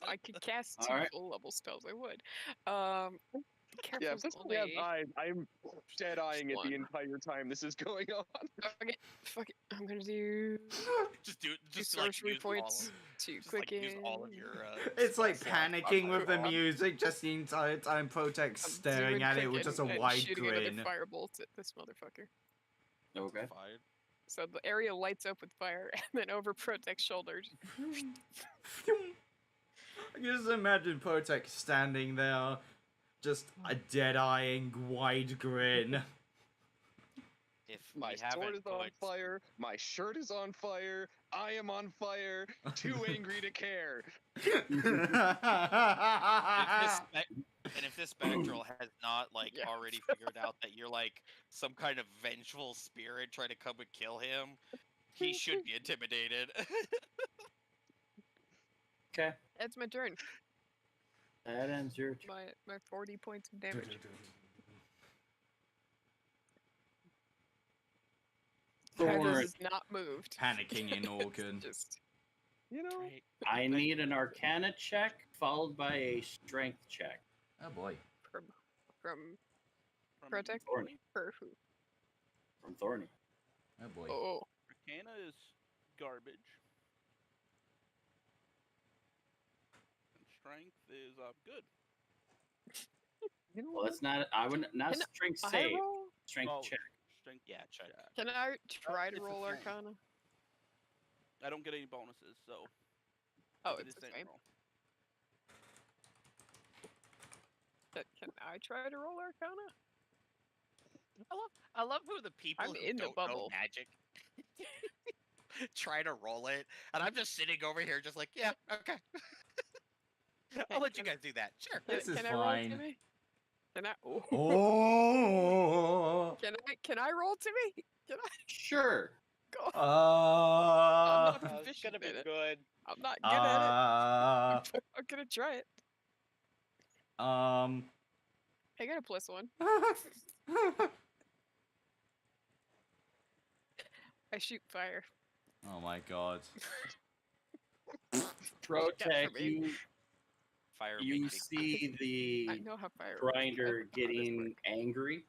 I could cast 2 Alright. full level spells. I would. Yeah, if Careful's this thing only. has eyes, I'm dead eyeing it the one. entire time this is going on. Okay, fuck it. I'm gonna do Just do, 2 just like sorcery use all points of, to just quick like use all of your. It's like spell slots. panicking with the I'm- music just the entire time. Protect I'm staring doing at it with quick just a and wide shooting grin. another firebolt at this motherfucker. Okay. Fired. So the area lights up with fire, and then over Protect's shoulders. I can just imagine Protect standing there, just a dead-eyeing, wide grin. If My we sword haven't is on put, fire. My shirt is on fire. I am on fire. Too angry to care. if this spectral has not like Yeah. already figured out that you're like some kind of vengeful spirit trying to come and kill him, he should be intimidated. Okay. That's my turn. That ends your turn. My 40 points of damage. Heather's Thorn. is not moved. Panicking in organ. Just You know, Right. I need an Arcana check followed by a Strength check. Oh boy. from From Protect Thorny. or who? From Thorny. Oh boy. Oh, Arcana is garbage. And strength is good. you know. Well, that's not. I would not Can strength I save. roll? Strength Oh, check. Strength Yeah, check. Can I try to it's the roll same. Arcana? I don't get any bonuses, so Oh, it it's is the same same. roll. Can I try to roll Arcana? I love who the people I'm who in the don't know bubble. magic try to roll it, and I'm just sitting over here, just like, yeah, okay. I'll let you guys do that. Sure. This is can I roll fine. Timmy? Can I? Oh. Oh. Can I roll Timmy? Can I Sure. go? I'm Uh. not It's proficient gonna be in it. good. I'm not good at it. I'm gonna try it. I got a +1. I shoot fire. Oh my god. Protect. me. Fire You makes big- see I the know how fire works. grinder I know how this getting works. angry,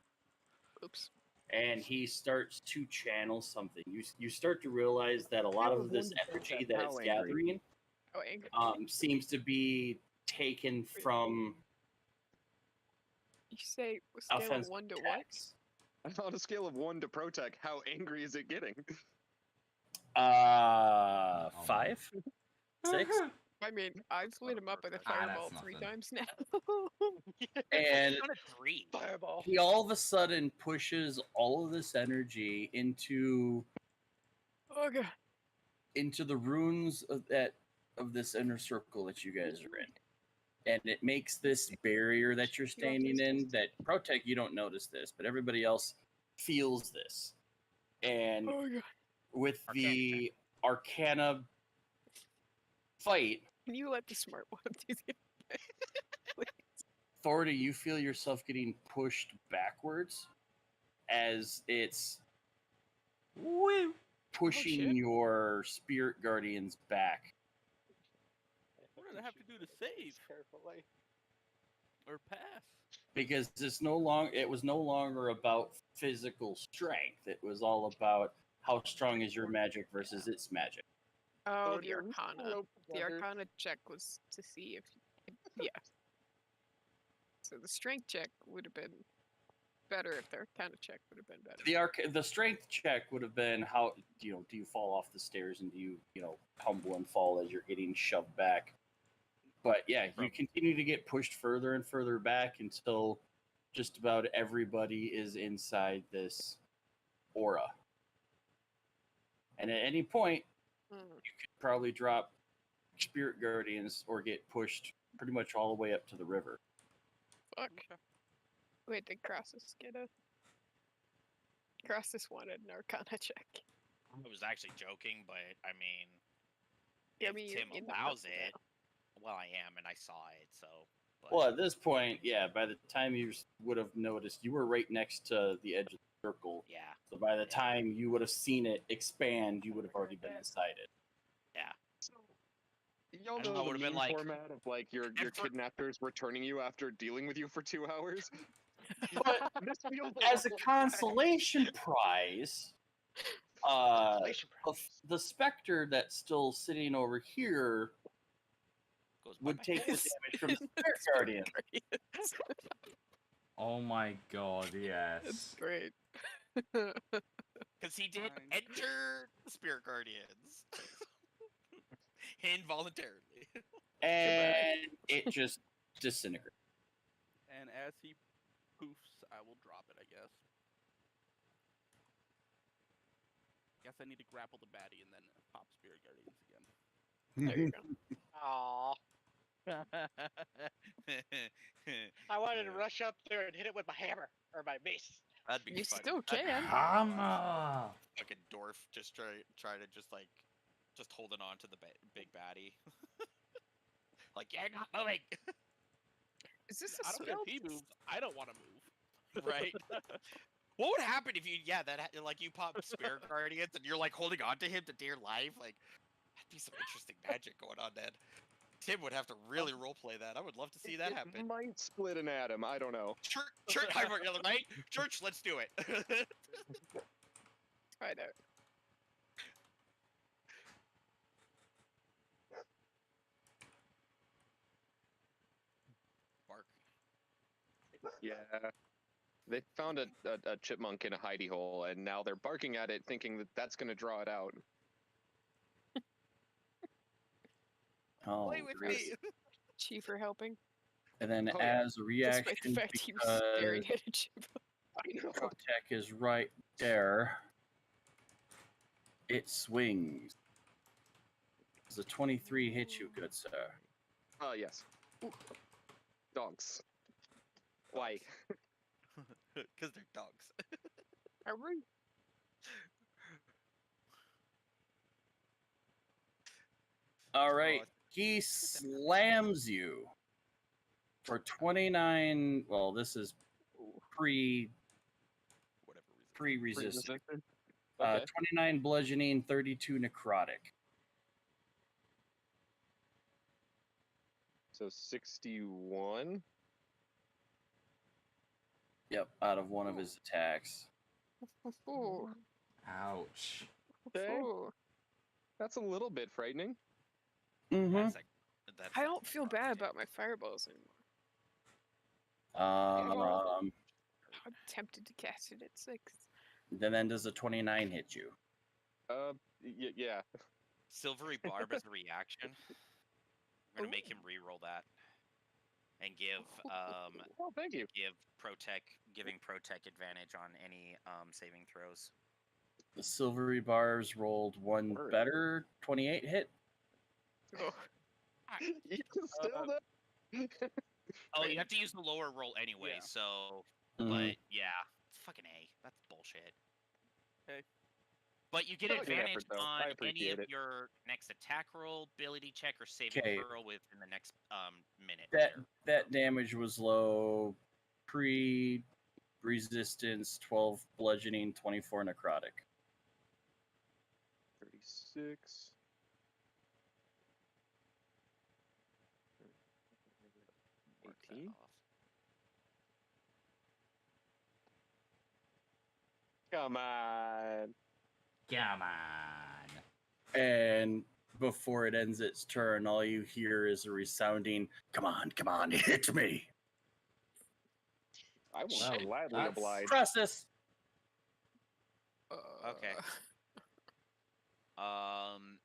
Oops. and he starts to channel something. You start to realize that a lot Scale of of this 1 to energy 10, that how it's angry? gathering Oh, angry. seems to be taken from You say scale of offensive 1 to what? attacks. On a scale of 1 to Protect, how angry is it getting? 5, 6. I mean, I've lit him up with a Ah, that's fireball 3 nothing. times now. And Down to 3. Fireball. he all of a sudden pushes all of this energy into Oh god. the runes of this inner circle that you guys are in. And it makes this barrier that you're standing in that Protech, you don't notice this, but everybody else feels this. And Oh god. with Arcana the Arcana fight, Can you let the smart one do the Thordy, you feel yourself getting pushed backwards as it's Woo! pushing shit. your spirit guardians back. What did I have to do to save Carefully. or pass? Because it was no longer about physical strength. It was all about how strong is your magic versus its magic. Oh, Third the one's Arcana. roped The together. Arcana check was to see if yeah. So the strength check would have been better if the Arcana check would have been better. The strength check would have been how do you fall off the stairs and do you tumble and fall as you're getting shoved back. But yeah, you continue to get pushed further and further back until just about everybody is inside this aura. And at any point, Mm. you could probably drop spirit guardians or get pushed pretty much all the way up to the river. Fuck. Wait, did Crassus get a... Crassus wanted an Arcana check. I was actually joking, but I mean, Yeah, I if mean, Tim you're allows not it, well, I am, and I saw it, so. But, Well, at this point, yeah, by the time you would have noticed, you were right next to the edge of the circle. yeah, So by the time you would have seen it expand, you would have already been inside it. yeah. Y'all I know the would've been meme like- format of like your kidnappers returning you after dealing with you for 2 hours. But This feels as a consolation prize, the specter that's still sitting over here Goes would bye-bye. take the damage from the spirit guardian. Oh my god, That's yes. great. Because he did Fine. enter the Spirit Guardians. Involuntarily. And it just disintegrates. And as he poofs, I will drop it, I guess. Guess I need to grapple the baddie and then pop Spirit Guardians again. There you go. Aw. I wanted to rush up there and hit it with my hammer or my mace. That'd be You funny. still That'd be can. Hammer! fucking dwarf just try to just holding on to the big baddie. Like, you're not moving. Is this a I don't care spell? if he moves. I don't want to move. Right? What would happen if you like you pop Spirit Guardians and you're like holding on to him to dear life? Like, that'd be some interesting magic going on then. Tim would have to really roleplay that. I would love to see that It happen. might split an atom. I don't know. Church, right? Church, let's do it. Try it out. Bark. Yeah. They found a chipmunk in a hidey hole, and now they're barking at it, thinking that that's going to draw it out. Oh, Play with great. me. Chief for helping. And then Oh, yeah. as a reaction, Despite the fact he was because staring at a chip. I know. Protech is right there, it swings. Does a 23 hit you, good sir? Yes. Dogs. Why? Because they're dogs. Are we? All right, he slams you for 29. Well, this is Whatever reason. pre-resistant. Okay. 29 bludgeoning, 32 necrotic. So 61. Yep, out of one of his attacks. Ooh. Ouch. Okay. Ooh. That's a little bit frightening. Mm-hmm. That's like, that's I like don't feel necrotic bad damage. about my fireballs anymore. I'm tempted to cast it at 6. Then does a 29 hit you? Yeah. Silvery barb as a reaction. I'm gonna make him re-roll that and give Oh, thank you. giving Protec advantage on any saving throws. The silvery bars rolled one Word. better. 28 hit. Oh, You can still do. Oh, you have to use the lower roll anyway. Yeah. So, Mhm. but yeah, fucking A. That's bullshit. Okay. But you get That was an advantage effort, though. on I any appreciate of it. your next attack roll, ability check, or saving 'Kay. throw within the next minute. That damage was low. Pre resistance 12 bludgeoning, 24 necrotic. 36. Mark that 18. off. Come on. Come on. And before it ends its turn, all you hear is a resounding, come on, hit me. I will Well, gladly that's- oblige. Process. Okay. Um.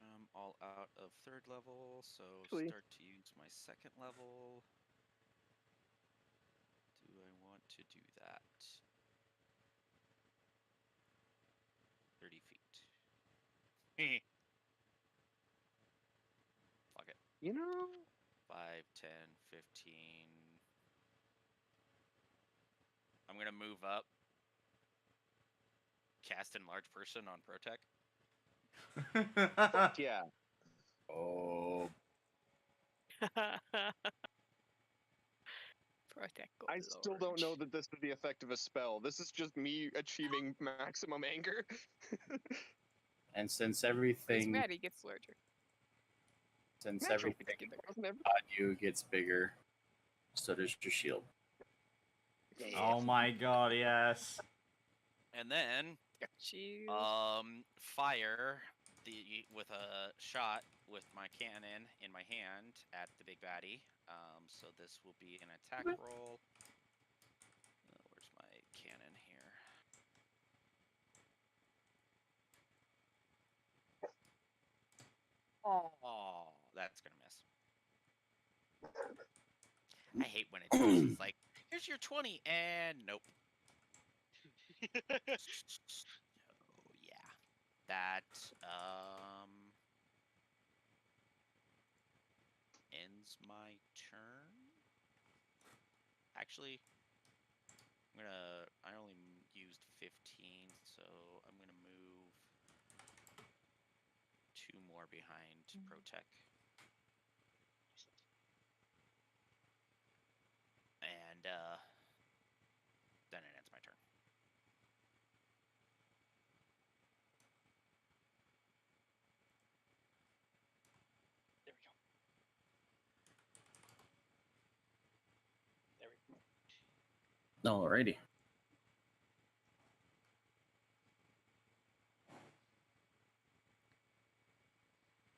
I'm all out of third level, so Actually- start to use my second level. Do I want to do that? 30 feet. Fuck it. You know, 5, 10, 15. I'm gonna move up. Cast Enlarge Person on Protec. fuck yeah. Oh, Protect. I still don't know that this is the effect of a spell. This is just me achieving maximum anger. and since As everything Maddie gets larger. Natural everything Gets bigger. Wasn't it? on you gets bigger, so does your shield. Oh my god, yes. And then Got shield. fire with a shot with my cannon in my hand at the big baddie. So this will be an attack roll. Where's my cannon here? Oh, that's gonna miss. I hate when it's like, here's your 20, and nope. So yeah, that ends my turn. Actually, I only used 15, so I'm gonna move 2 more behind Protec. And then it ends my turn. There we go. Alrighty.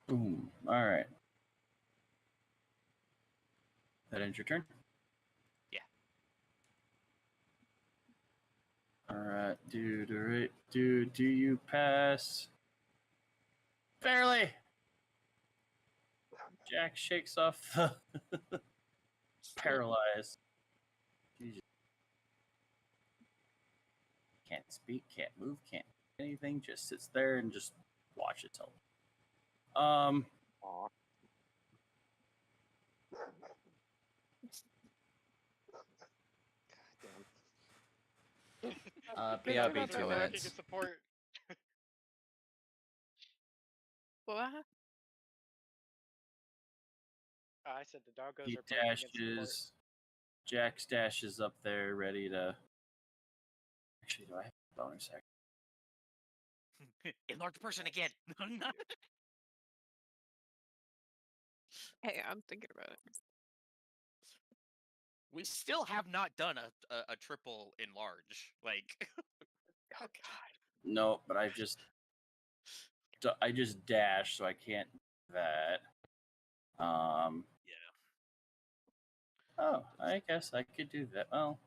Boom. Alright. That ends your turn? Yeah. Alright, do you pass? Barely! Jack shakes off the paralyzed. Jesus. Can't speak, can't move, can't do anything, just sits there and just watches him. Aw. God damn. BRB Good 2 job, minutes. Taking support. What? I said the doggos He are barking in support. dashes. Jack dashes up there, ready to. Actually, do I have a bonus action? Enlarge person again. Hey, I'm thinking about it. We still have not done a triple enlarge. Like, Oh god. No, but I just dash, so I can't do that. yeah. Oh, I guess I could do that. Well,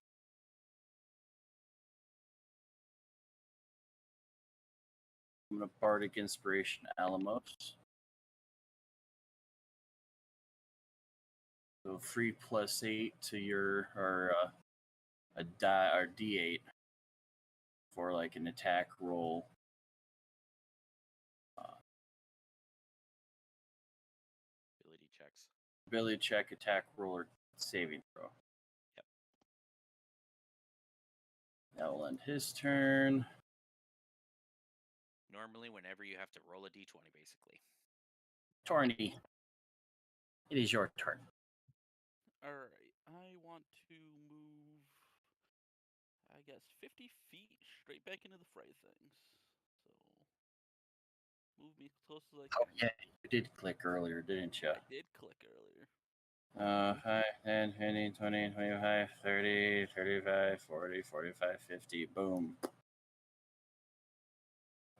I'm gonna Bardic Inspiration Alamos. So free +8 to your or a die or D8 for like an attack roll. Ability checks. Ability check, attack roll, or saving throw. Yep. That will end his turn. Normally, whenever you have to roll a d20, basically. Torny, it is your turn. Alright, I want to move, I guess, 50 feet straight back into the fray things. So, move me as close as I Oh can. yeah, you did click earlier, didn't you? I did click earlier. 5, 10, 15, 20, 25, 30, 35, 40, 45, 50. Boom.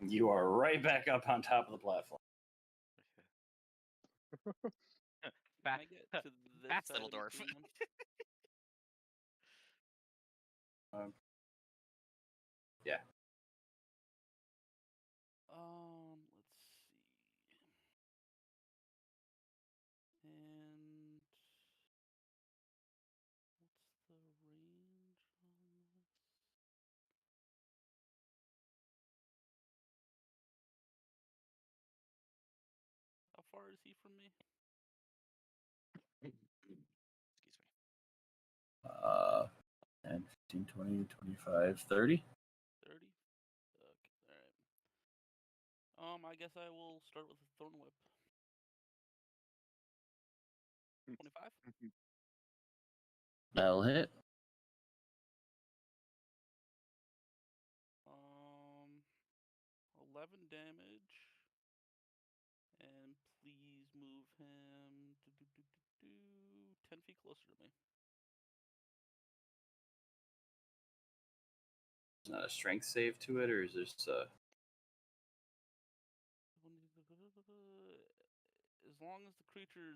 You are right back up on top of the platform. Can I get to this Fast side little in dwarf. between them? Yeah. Let's see. And what's the range on this? How far is he from me? Excuse me. 10, 15, 20, 25, 30. 30? Okay, alright. I guess I will start with a Thorn Whip. 25? That'll hit. 11 damage. And please move him 10 feet closer to me. Is not a strength save to it, or is this As long as the creature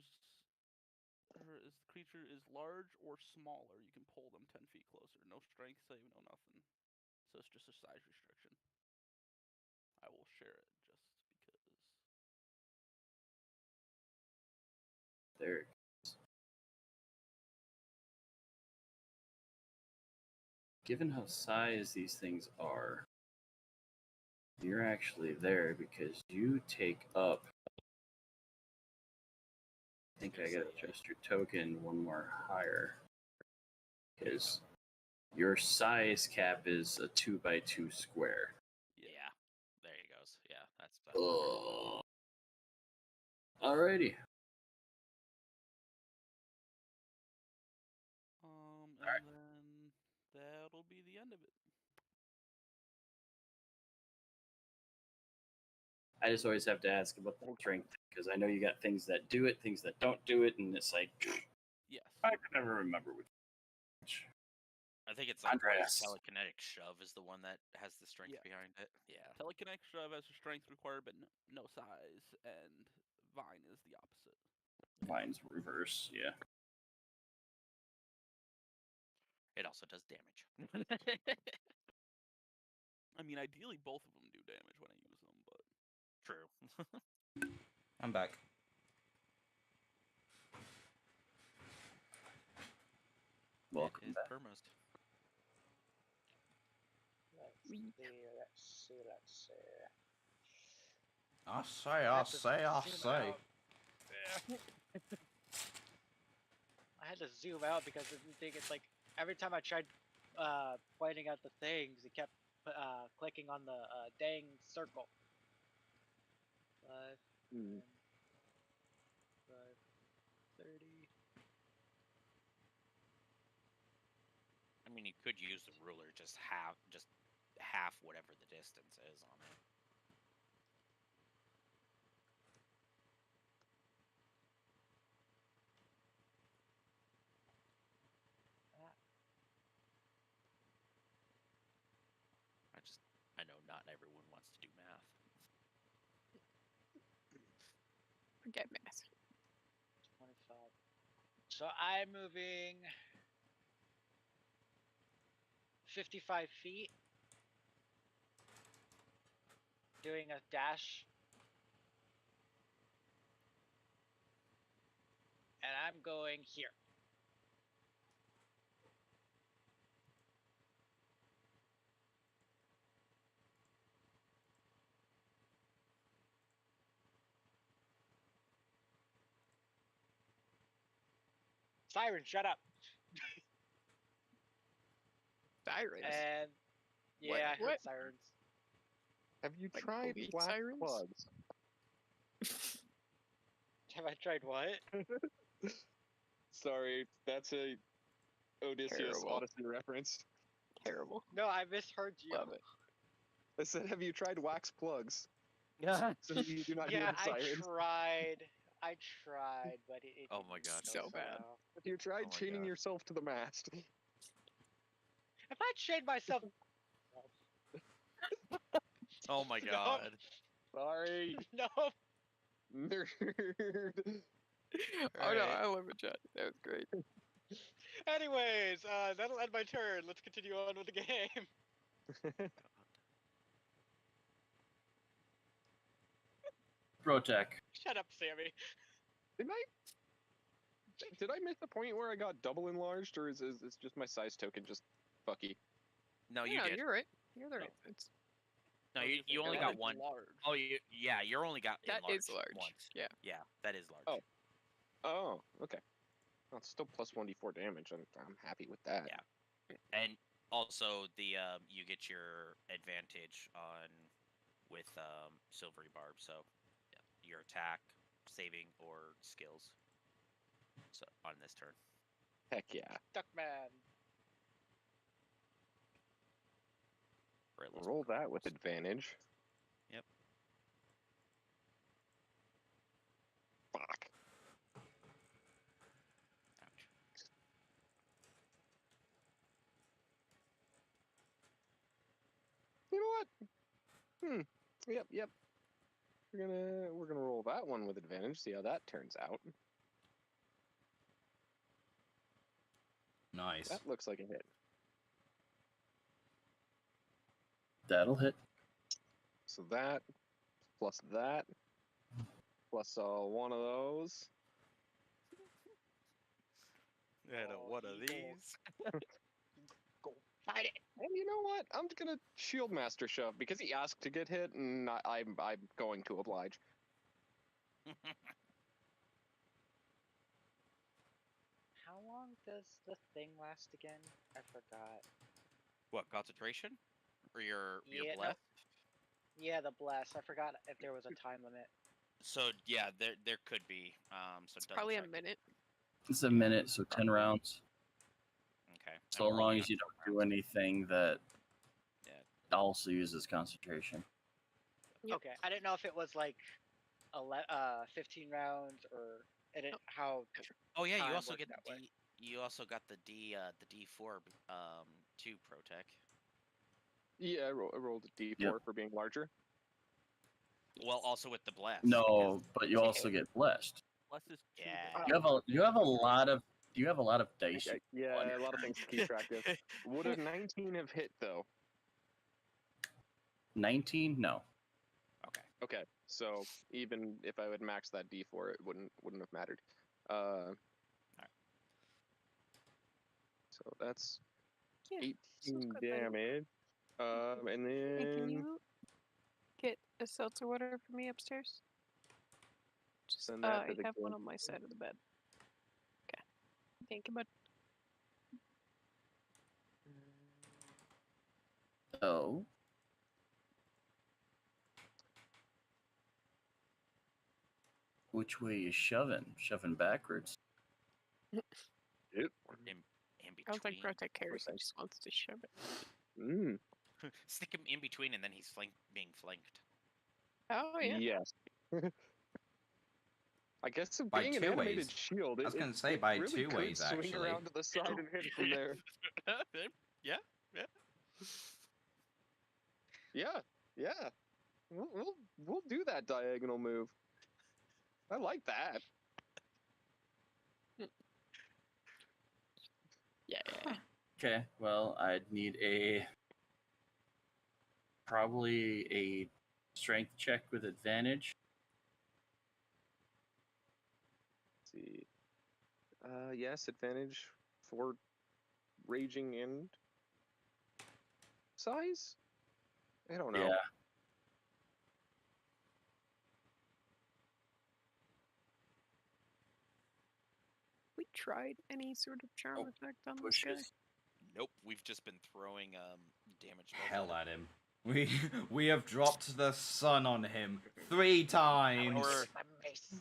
is large or smaller, you can pull them 10 feet closer. No strength save, no nothing. So it's just a size restriction. I will share it just because. there? It goes. Given how size these things are, you're actually there because you take up. I think I gotta adjust your token one more higher. Because your size cap is a 2x2 square. Yeah. There he goes. Yeah, that's Oh. Alrighty. And then that'll be the end of it. I just always have to ask about the strength because I know you got things that do it, things that don't do it, and it's like Yes. I can never remember which. I think it's like Andreas. telekinetic shove is the one that has the strength Yeah. behind it. Yeah. Telekinetic shove has a strength required, but no size, and vine is the opposite. Vine's reverse, yeah. It also does damage. I mean, ideally both of them do damage when I use them, but True. I'm back. Welcome It is back. permost. Let's see. I say. I had to zoom out because the thing is like every time I tried pointing out the things, it kept clicking on the dang circle. 5, 10, 5, 30. I mean, you could use the ruler, just half whatever the distance is on it. I know not everyone wants to do math. Forget math. 25. So I'm moving 55 feet. doing a dash. And I'm going here. Siren, shut up. Sirens. And What- yeah, I heard what? sirens. Have you Like tried police wax sirens? plugs? Have I tried what? Sorry, that's a Odysseus Terrible. Odyssey reference. Terrible. No, I misheard you. Love it. I said, have you tried wax plugs? Yeah. So you do not hear Yeah, the I sirens. tried, but it Oh my didn't gosh. go So bad. well. Have you tried Oh my chaining God. yourself to the mast? If I chained myself, Oh my No. god. Sorry, no, nerd. Oh no, Alright. I love it, John. That was great. Anyways, that'll end my turn. Let's continue on with the game. Protec. Shut up, Sammy. Did I miss the point where I got double enlarged, or is just my size token just fucky? No, you no, did. you're right. You're the right sense. No, I was you, gonna say, you only that got is one. Large. Oh, yeah, you're only got That enlarged is large. once. Yeah. Yeah, that is large. Oh. Oh, okay. Well, it's still plus 1d4 damage. I'm happy with that. Yeah. And also the you get your advantage on with silvery barb, so yeah, your attack, saving, or skills. So on this turn. Heck yeah. Duckman. For at least Roll one that with rolls. advantage. Yep. Fuck. Ouch. You know what? Yep. We're gonna roll that one with advantage. See how that turns out. Nice. That looks like a hit. That'll hit. So that plus one of those. And Oh, one of he these. Go fight it. And you know what? I'm gonna shield master shove because he asked to get hit, and I'm going to oblige. How long does the thing last again? I forgot. What, concentration? Or your Yeah, no. bless? Yeah, the bless. I forgot if there was a time limit. So yeah, there could be. So It's double probably a check. minute. It's a minute, so 10 rounds. Okay. So And we're long only as you on don't do rounds. anything that Yeah. also uses concentration. Yep. Okay, I didn't know if it was like 15 rounds or how. Oh yeah, you time also works get that the way. D. You also got the D4 2 Protec. Yeah, I rolled a d4 for being larger. Well, also with the bless. No, but you also get blessed. Plus is 2 Yeah. damage. You have a lot of dice. Yeah, a lot of things to keep track of. Would a 19 have hit though? 19? No. Okay. Okay, so even if I would max that d4, it wouldn't have mattered. So that's Yeah. 18 good, buddy. damage. And Hey, can then you get a seltzer water for me upstairs? Just, send that to I the have one game. on my side of the bed. Okay. Thank you, bud. Oh. Which way you shoving? Shoving backwards? In between. I don't think Protec cares. He Okay. just wants to shove it. Mm, Stick him in between, and then he's being flanked. Oh yeah. yes. I guess By being an two animated ways. shield, I was gonna it say by really two could ways, swing actually. around to the side and hit from there. Yeah. Yeah. We'll do that diagonal move. I like that. Yeah. Okay, well, I'd need probably a Strength check with advantage. Let's see. Yes, advantage for raging and size? I don't know. Yeah. We tried any sort of charm Oh, effect on this guy. Pushes. Nope, we've just been throwing damage spells Hell at him. at him. We have dropped the sun on him 3 times. Our My mace.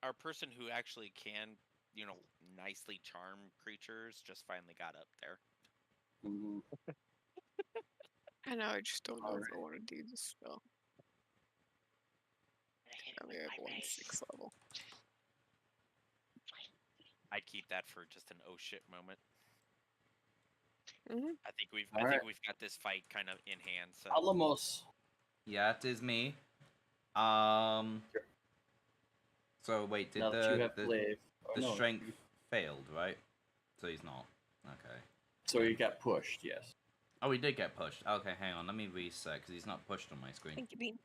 our person who actually can, you know, nicely charm creatures just finally got up there. Ooh. I know, I just don't know if Alright. I want to do this spell. I only have one 6th level. I'd keep that for just an oh shit moment. Mhm. I think we've Alright. got this fight kind of in hand. So Alamos. Yeah, it is me. So wait, did Now that you have glaive. Oh, the no, strength failed, right? So he's not. Okay. So you got pushed, yes. Oh, he did get pushed. Okay, hang on. Let me reset because he's not pushed on my screen. Thank you, Bean.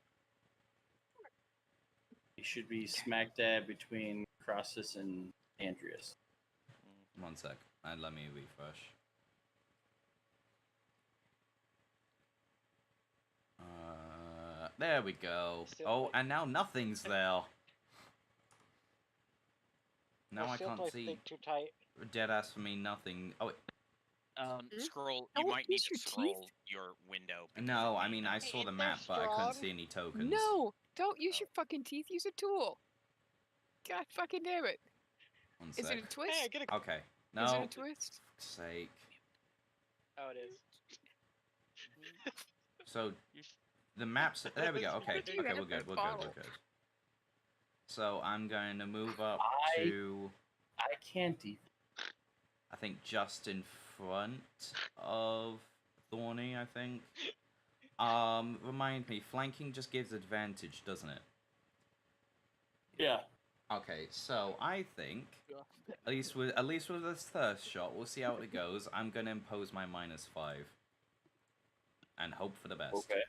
He should be smack dab between Crossus and Andreas. 1 sec. And let me refresh. There we go. Still Oh, like- and now nothing's there. Now I still can't probably see. think too tight. Dead ass for me, nothing. Oh, wait. scroll. Don't You might need use to your teeth. scroll your window. because No, it I may mean, not I be- saw the They're map, but I couldn't strong. see any tokens. No! Don't use Oh. your fucking teeth, use a tool! God fucking damn it. 1 Is sec. it a twist? Hey, get a. Okay. Is it No. a twist? Fuck's sake. Oh, it is. So, the maps. There we go. Okay. You Okay, have we're good. that We're good. bottle. We're good. So, I'm going to move up I- to, I can't even. I think, just in front of Thorny, I think. Remind me, flanking just gives advantage, doesn't it? Yeah. Okay, so I think at least with this first shot, we'll see how it goes. I'm gonna impose my -5 and hope for the best. Okay.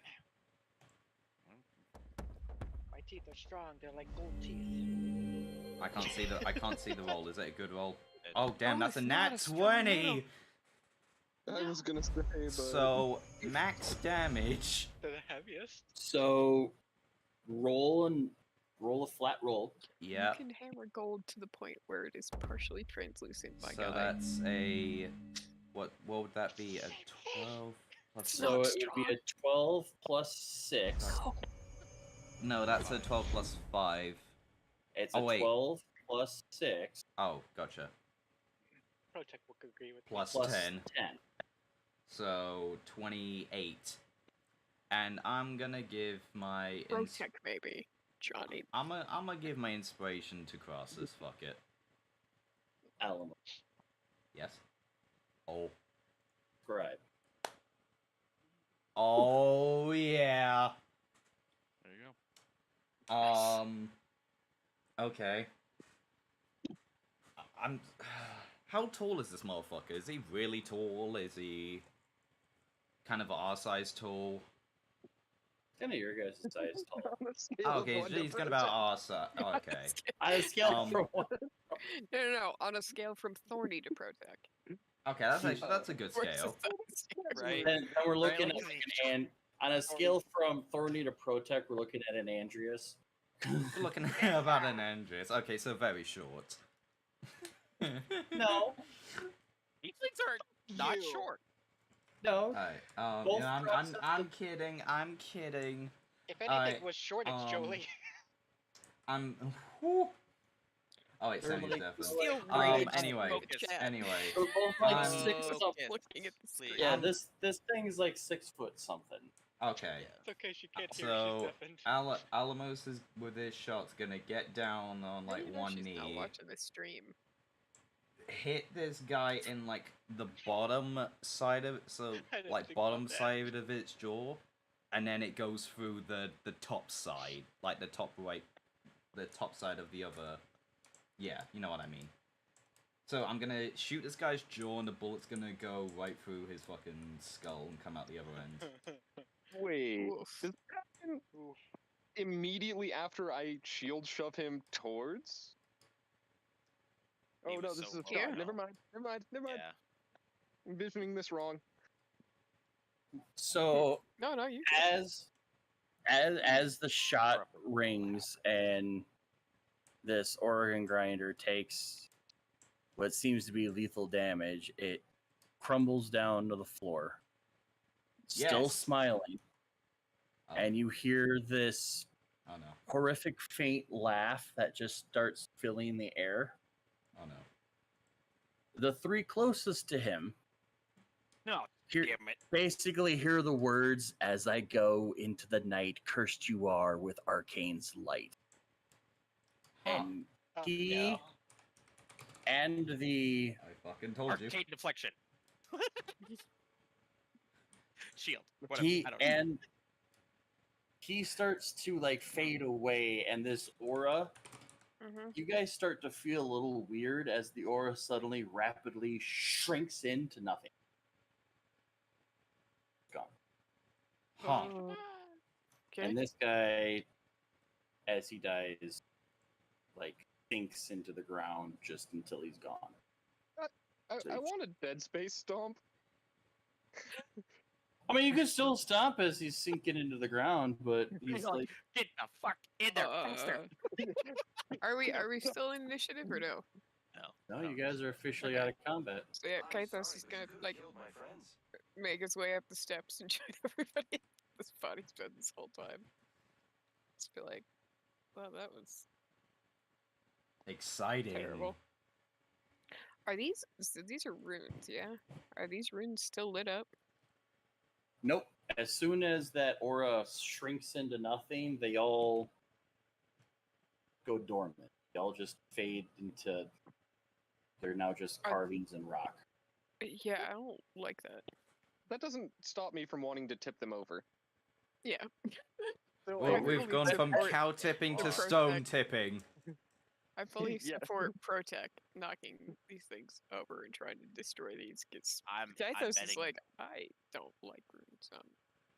My teeth are strong. They're like gold teeth. I can't see the roll. Is it a good roll? It- Oh damn, Oh, that's a it's not nat a strong 20. I was gonna say, but So max damage. They're the heaviest. So roll a flat roll. Yeah. You can hammer gold to the point where it is partially translucent, by So God. that's a what would that be? A 12 plus It's So not it would be a 12 plus 6. Oh, No, that's a 12 plus 5. It's Oh, a wait. 12 plus 6 Oh, gotcha. Protect will agree with Plus plus 10. 10. So 28. And I'm gonna give my Protec maybe, Johnny. I'm gonna give my inspiration to Crossus. Fuck it. Alamo. Yes. Oh. Scribe. Oh yeah. There you go. Okay. I'm. How tall is this motherfucker? Is he really tall? Is he kind of our size tall? Kind of your guys' size tall. On a scale Oh, of okay, one so to he's gonna about Protec. our size. Oh, okay. On a scale Um, from 1. No, on a scale from thorny to Protec. Okay, that's a good scale. Right. Then we're looking Right, at like an on a scale from Thorny to Protec, we're looking at an Andreas. We're looking at about an Andreas. Okay, so very short. No, Tieflings are not You. short. no. Alright, Both yeah, Crossus I'm and- kidding. I'm kidding. If anything Alright, was short, it's Jolie. I'm. Whew. Oh wait, They're Sammy's like- definitely. Still Um, really anyway, focus. Anyway, We're both like Um, 6 something. Looking at the screen. Yeah, this thing's like 6 foot something. okay. It's okay, she can't hear. So She's deafened. Alamos is with his shot's gonna get down on How do like you know one she's not knee, watching the stream. hit this guy in like the bottom side of so I didn't like think bottom about that. side of its jaw, and then it goes through the top side, like the top right, the top side of the other. Yeah, you know what I mean. So I'm gonna shoot this guy's jaw, and the bullet's gonna go right through his fucking skull and come out the other end. Wait, Oof. does that happen immediately after I shield shove him towards? He Oh no, was this so is a low, shot. Yeah. Never mind. Never mind. Never mind. Yeah. I'm visioning this wrong. So No, you. as the shot rings and this Oregon grinder takes what seems to be lethal damage, it crumbles down to the floor, still Yes. smiling, Oh, and you hear this oh no. horrific faint laugh that just starts filling the air. Oh no. The three closest to him No, hear, damn it. basically hear the words, "As I go into the night, cursed you are with Arcane's light." Huh. And Oh, he no. and the I fucking told you. Arcade deflection. Shield. Whatever. he I don't know. and he starts to like fade away, and this aura, Mm-hmm. you guys start to feel a little weird as the aura suddenly rapidly shrinks into nothing. Gone. Huh. Okay. And this guy, as he dies, like sinks into the ground just until he's gone. I want a dead space stomp. I mean, you can still stop as he's sinking into the ground, but he's like, Get the fuck in there faster. Are we still in initiative or no? no, you guys are officially out of combat. So yeah, Kaitos is gonna like make his way up the steps and join everybody. This body's been this whole time. Just be like, wow, that was Exciting. terrible. Are these? So these are runes, yeah? Are these runes still lit up? Nope. As soon as that aura shrinks into nothing, they all go dormant. They all just fade into. They're now just carvings in rock. Yeah, I don't like that. That doesn't stop me from wanting to tip them over. Yeah. We've gone from cow tipping to stone tipping. I fully Yeah. support Protec knocking these things over and trying to destroy these. Because I'm Kaitos is betting. like, I don't like runes.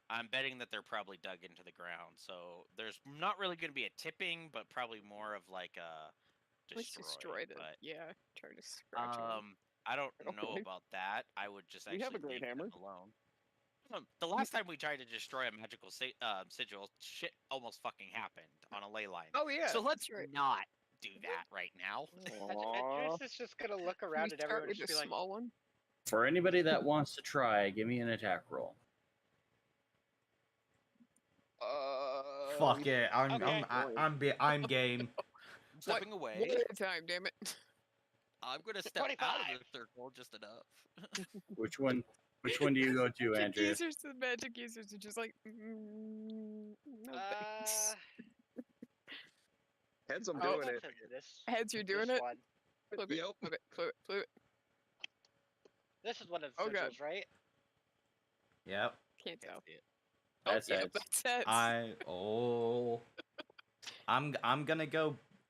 I'm betting that they're probably dug into the ground. So there's not really going to be a tipping, but probably more of like a Let's destroy them. But Yeah, try to scratch them. I don't know Okay. about that. I would just We actually have a great leave hammer. them alone. The last time we tried to destroy a magical sigil, shit almost fucking happened on a ley line. Oh yeah. So let's that's right. not do that right now. Aw. Andrews is just gonna look Can we around and start everyone with just the be like, small one. For anybody that wants to try, give me an attack roll. Fuck it. okay. I'm game. Stepping away. One at a time, damn it. I'm gonna step out 25. of the circle just enough. Which one? Which one do you go to, Magic Andrea? users, the magic users are just like, no thanks. Heads, I'm Oh. doing it. This, Heads, you're doing this it. one. Flip it, Yep. flip it, flip it, flip it. This is one of the Oh, God. sigils, right? Yep. Can't tell. That's yeah, heads. that's it.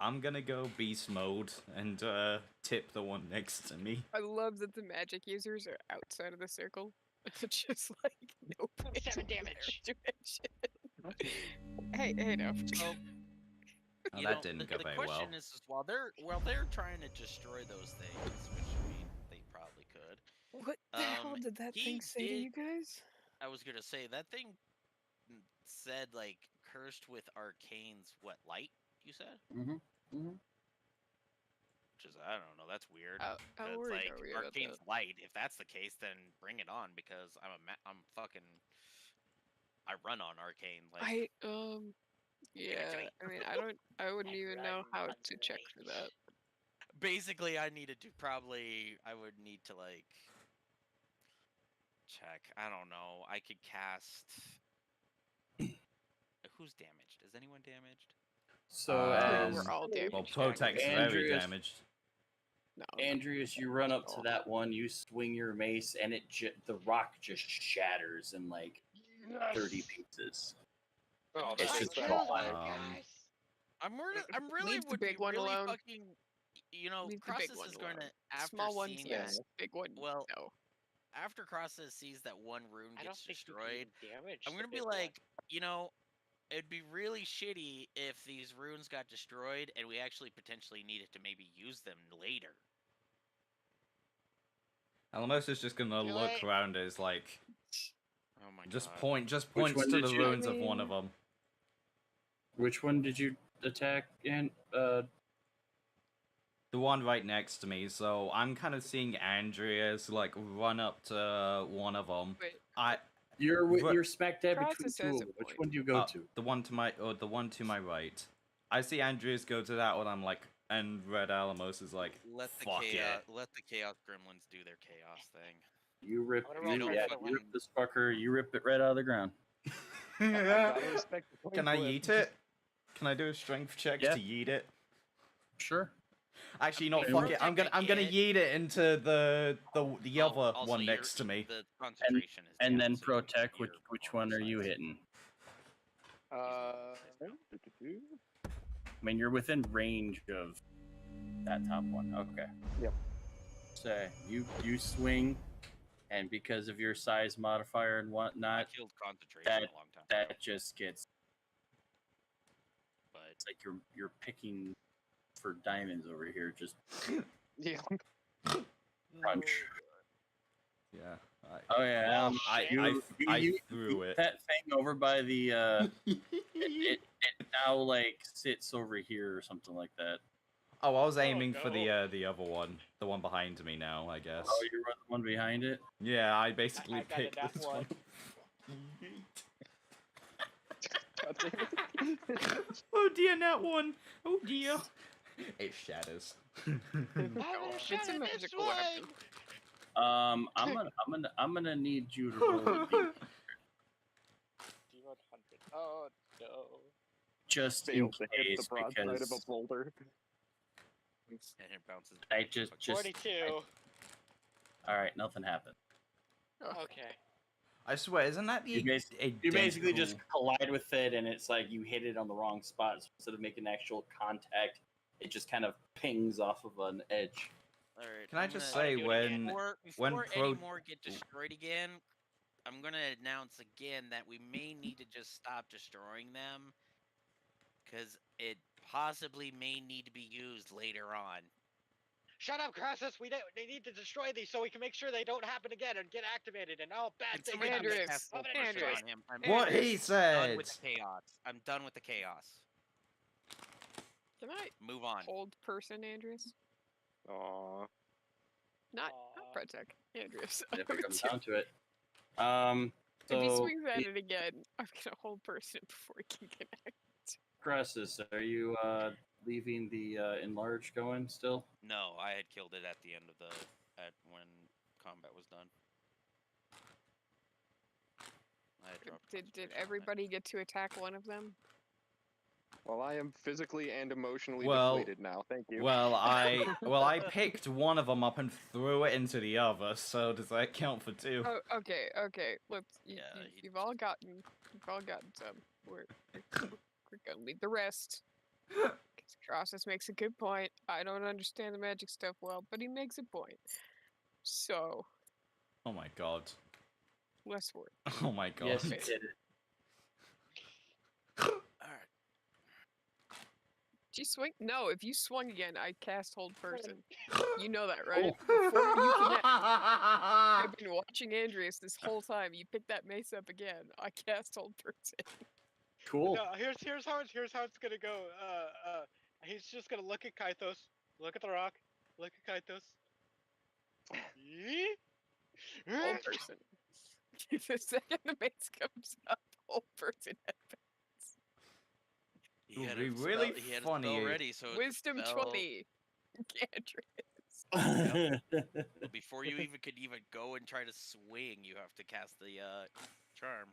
I'm gonna go beast mode and tip the one next to me. I love that the magic users are outside of the circle. Just like no 7 damage. Hey, no. So, Oh, you that know, didn't go the very well. question is while they're trying to destroy those things, which I mean they probably could. What the hell did that he thing say to did- you guys? I was gonna say that thing said like cursed with Arcane's light. You said, Mm-hmm. which is I don't know. That's weird. How It's worried like are we about Arcane's that? light. If that's the case, then bring it on because I'm fucking. I run on Arcane. Like Yeah. I mean, I wouldn't even know how to check for that. basically, I would need to like check. I don't know. I could cast. Who's damaged? Is anyone damaged? So As- We're all damaged. Well, Protec's very Andrea's- damaged. No. Andreas, you run up to that one, you swing your mace, and the rock just shatters in like 30 pieces. Oh, It's that's just sad. gone. I'm really Leave the would big be one really alone. fucking. You know, Leave the big Crossus one is going to alone. after Small ones, seeing yes. Big one, Well, no. after Crosses sees that one rune I don't gets think you destroyed, can even damage. I'm the gonna be big one. like, it'd be really shitty if these runes got destroyed and we actually potentially needed to maybe use them later. Alamos is just gonna Too look late. around. Is like, Oh my just god. just Which points one to did the you- ruins of one of them. Which one did you attack? And The one right next to me. So I'm kind of seeing Andreas like run up to one of them. Wait, you're smack dab between Crosses two has of a them. Which point. one do you go to? the one to my the one to my right. I see Andreas go to that one. I'm like, and Red Alamos is like, fuck it. Let the chaos gremlins do their chaos thing. You rip, I wanna roll you, for yeah, another you one. rip this fucker. You rip it right out of the ground. Gotta respect the coin Can I flip. yeet it? Can I do a strength check Yeah. to yeet it? Sure. Actually, no, Okay, fuck real it. I'm quick, gonna yeet it into the other Also, one your- next to me. The concentration is And down, then so you- protect. you're Which normal one are you size. hitting? I mean, you're within range of that top one. Okay. Yep. So you swing, and because of your size modifier and I whatnot, killed concentration a long time ago, that just gets. but It's like you're picking for diamonds over here. Just Yeah. crunch. Yeah. Oh yeah. Oh, I threw it. That thing over by the it now like sits over here or something like that. Oh, I was aiming for no. the other one, the one behind me now, I guess. Oh, you're the one behind it. Yeah, I basically I got it, picked that this one. one. God damn it. Oh dear, that one. Oh dear. It shatters. It's a magical weapon. I'm gonna need you to roll a D, D100. Oh no. just in Failed to hit case the broadside of a because boulder. and it bounces. I back. just 42. all right, nothing happened. Okay. I swear, isn't that the You basically identical- just collide with it, and it's like you hit it on the wrong spot. So instead of making actual contact, it just kind of pings off of an edge. All right. Can I I'm just gonna- say do it when again. before pro- any more get destroyed again, I'm gonna announce again that we may need to just stop destroying them, because it possibly may need to be used later on. Shut up, Crassus. They need to destroy these so we can make sure they don't happen again and get activated and all bad Can things somebody happen. Andrews, cast I'm Full gonna Pressure destroy on him? I'm what he done said. with the chaos. I'm done with the chaos. Can I Move on. hold person, Andrews? Aw. Not Aw. protect Andrews. If it comes down to it. If he So swings at it again, I'm gonna hold person before he can connect. Crassus, are you leaving the enlarge going still? No, I had killed it at the end of when combat was done. I had dropped Did concentration on it. everybody get to attack one of them? Well, I am physically and emotionally Well- depleted now. Thank you. Well, I picked one of them up and threw it into the other. So does that count for two? Oh, okay. Let's. Yeah, You've all gotten some. We're gonna leave the rest. Because Crossus makes a good point. I don't understand the magic stuff well, but he makes a point. So Oh my god. less work. Oh my god. Yes, you did it. Alright. Did you swing? No, if you swung again, I cast hold person. You know that, right? Before you connect, I've been watching Andreas this whole time. You pick that mace up again. I cast hold person. Cool. No, here's how it's gonna go. He's just gonna look at Kythos, look at the rock, look at Kythos. Yee? Hold person. The second the mace comes up, hold person. He had It would a be really spell, he had funny a spell if- ready, so Wisdom spell- 20. Andreas. Before you could even go and try to swing, you have to cast the charm,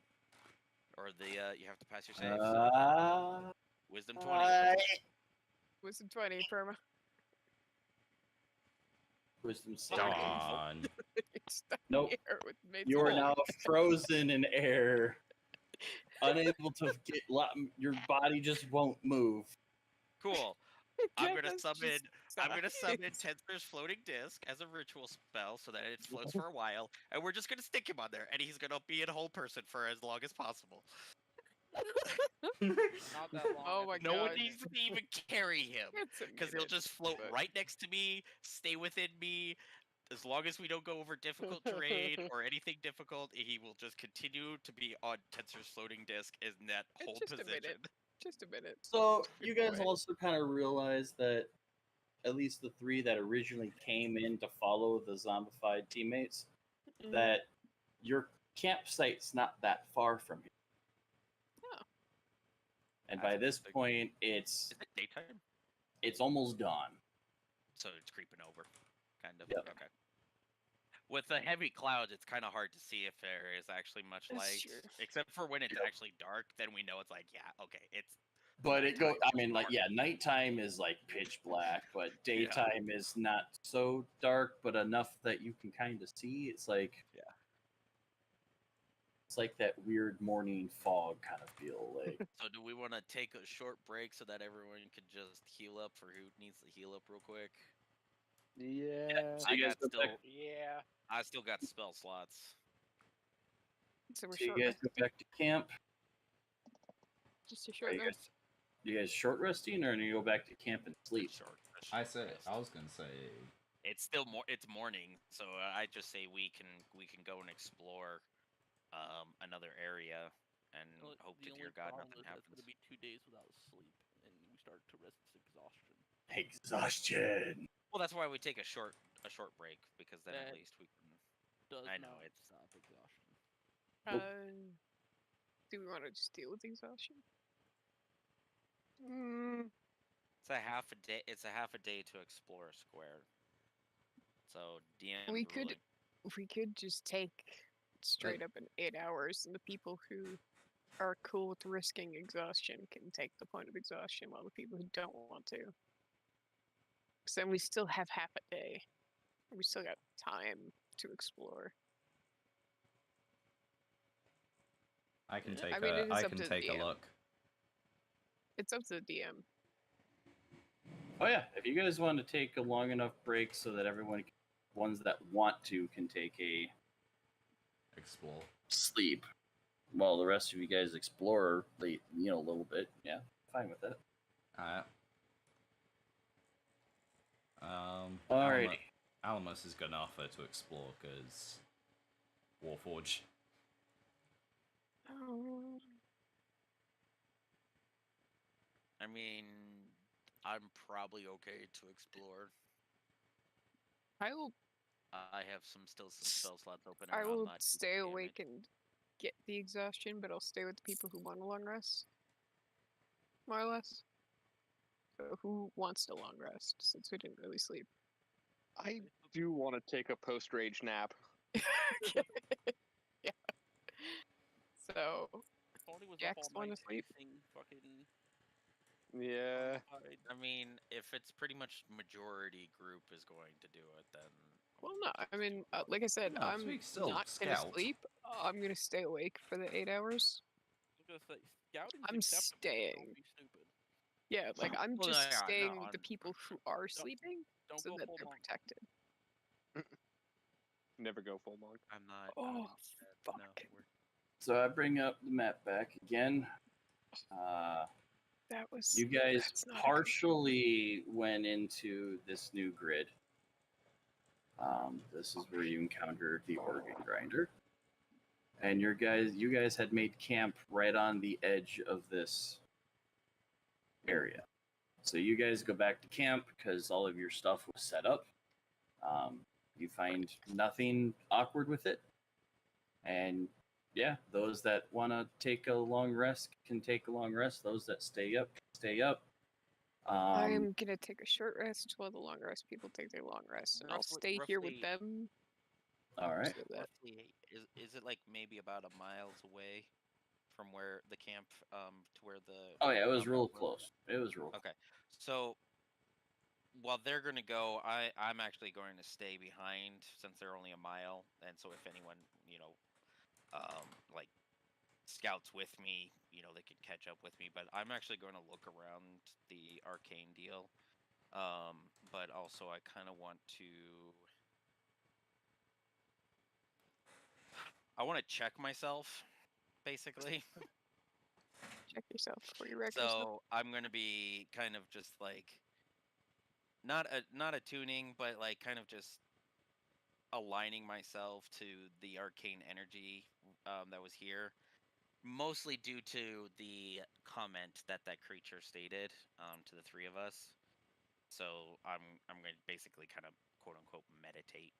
or you have to pass your saves. Wisdom 20. Wisdom 20, Perma. Wisdom save. Darn. You're stuck Nope. here with mace You are hold. now frozen in air, unable to get. Your body just won't move. Cool. I'm Yeah, gonna that's summon. just I'm gonna summon size. Tensor's floating disc as a ritual spell, so that it floats for a while, and we're just gonna stick him on there, and he's gonna be a whole person for as long as possible. Not that long. Oh I my think No one God. needs to even carry him, It's a because he'll minute, just float but- right next to me, stay within me. As long as we don't go over difficult terrain or anything difficult, he will just continue to be on Tensor's floating disc in that It's whole just a position. minute. Just a minute. So you Good guys boy. also kind of realize that at least the three that originally came in to follow the zombified teammates, Mhm. that your campsite's not that far from here. Oh. And That's by this interesting. point, it's Is it daytime? almost dawn. So it's creeping over, kind of. Yep. Okay. With the heavy clouds, it's kind of hard to see if there is actually much That's light, true. except for when it's Yep. actually dark. Then we know it's like, yeah, okay, it's. But it go. nighttime, I mean, like, dark. yeah, nighttime is like pitch black, but daytime is not so dark, but enough that you can kind of see. It's like, Yeah. it's like that weird morning fog kind of feel. Like, So do we want to take a short break so that everyone can just heal up for who needs to heal up real quick? Yeah. so I you guys got go back. Yeah. I still got spell slots. So we're So you short guys rest. go back to camp. Just a short you guys- rest. You guys short resting, or do you go back to camp and sleep? A I short say rest. I was gonna say It's still it's morning, so I just say we can go and explore another area and Well, hope the to only dear God problem nothing is that's going happens. to be 2 days without sleep, and we start to risk exhaustion. Exhaustion. Well, that's why we take a short break, because then That at least we can. Does I know, not it's- stop exhaustion. Do we want to just deal with exhaustion? It's a half a day. It's a half a day to explore a square. So DM We could just take straight Like- up in 8 hours, and the people who are cool with risking exhaustion can take the point of exhaustion, while the people who don't want to. So then we still have half a day. We still got time to explore. I can Yeah. take I mean, it is I up can to the take a DM. look. It's up to the DM. Oh yeah, if you guys want to take a long enough break so that everyone, ones that want to, can take a Explore. sleep, while the rest of you guys explore, a little bit. Yeah, fine with that. Alright. Alrighty. Alamos is gonna offer to explore because Warforge. Oh. I mean, I'm probably okay to explore. I will. I have some spell slots open. I and I'm will not stay using awake and get the exhaustion, but I'll stay with the people who want a long rest. More or less. So who wants a long rest, since we didn't really sleep? I do want to take a post rage nap. Yeah. So, Tony was Jax up all wanna night sleep? chasing fucking. Yeah. I mean, if it's pretty much majority group is going to do it, then. well, no. I mean, like I said, No, so I'm we can still not gonna scout. sleep. I'm gonna stay awake for the 8 hours. I was gonna say scouting's I'm acceptable, but staying. Don't be stupid. Yeah, like I'm Well, just yeah, staying no, with the I'm- people who are sleeping, Don't so go that full they're monk. protected. Never go full monk. I'm not. Oh, no, fuck. we're- So I bring up the map back again. That was. You guys that's not a good- partially went into this new grid. This is where you encountered the organ grinder, and you guys had made camp right on the edge of this area. So you guys go back to camp because all of your stuff was set up. You find nothing awkward with it, and yeah, those that want to take a long rest can take a long rest. Those that stay up, stay up. I'm gonna take a short rest while the long rest people take their long rest, and I'll Roughly- stay here with roughly- them. All right. So that Roughly, is it like maybe about a miles away from where the camp to where the. Oh yeah, it was combat real was? close. It was real. Okay, so while they're gonna go, I'm actually going to stay behind since they're only a mile, and so if anyone like scouts with me, they could catch up with me. But I'm actually going to look around the arcane deal But also I kind of want to. I want to check myself, basically. Check yourself before you wreck yourself. So I'm gonna be kind of just like not attuning, but like kind of just aligning myself to the arcane energy that was here, mostly due to the comment that creature stated to the three of us. So I'm going to basically kind of quote unquote meditate.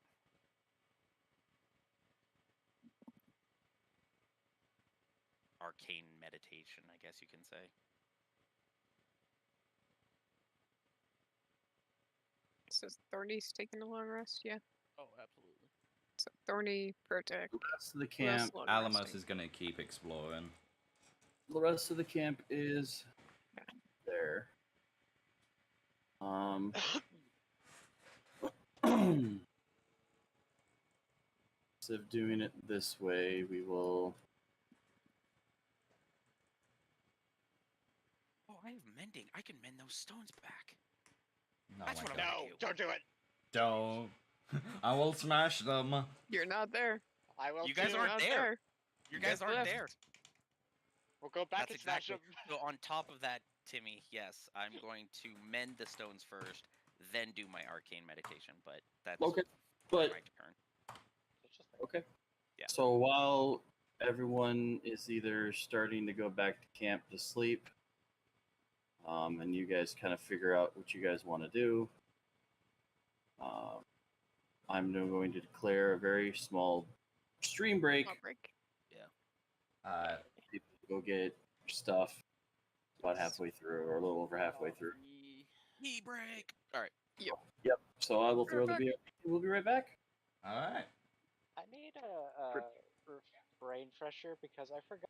Arcane meditation, I guess you can say. So Thorny's taking a long rest, yeah. Oh, absolutely. So Thorny, protect. The rest of the Who else camp, long Alamos resting? is gonna keep exploring. the rest of the camp is there. Instead of doing it this way, we will. Oh, I have mending. I can mend those stones back. No, That's my what I'm God. gonna No, do. don't do it. Don't. I will smash them. You're not there. I will You guys too. You're aren't not there. there. You guys aren't left. there. We'll go back That's and smash exactly. them. So on top of that, Timmy, yes, I'm going to mend the stones first, then do my arcane meditation. But that's Okay, for but my turn. okay. Yeah. So while everyone is either starting to go back to camp to sleep, and you guys kind of figure out what you guys want to do, I'm now going to declare a very small stream break. Small break. People go get your stuff about halfway through, or a little over halfway through. Knee break. All right. Yep. So I will throw the back. beer. We'll be right back. All right. I need a brain fresher because I forgot.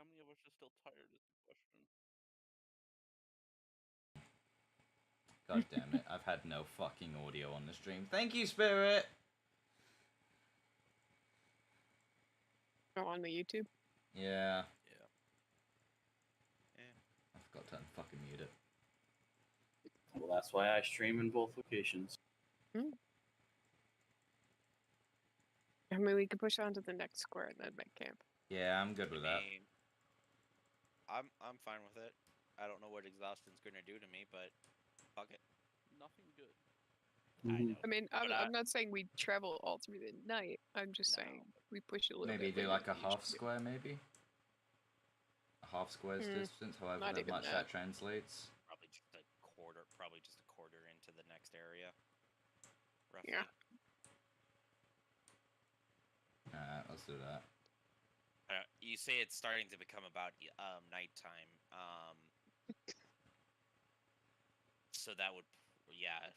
how many of us are still tired is the question. God damn it! I've had no fucking audio on the stream. Thank you, Spirit. Oh, on the YouTube. Yeah. Yeah. Yeah. I forgot to fucking mute it. Well, that's why I stream in both locations. I mean, we could push on to the next square and then make camp. Yeah, I'm good with that. mean, I'm fine with it. I don't know what exhaustion's gonna do to me, but fuck it. Nothing good. I know. I mean, But I'm not saying we travel all through the night. I'm just No. saying we push a little Maybe bit. do later like a than we half usually do. square, maybe? A half square's distance, however not even much that that. translates. probably just a quarter into the next area. Roughly. Yeah. Alright, let's do that. You say it's starting to become about nighttime. So that would,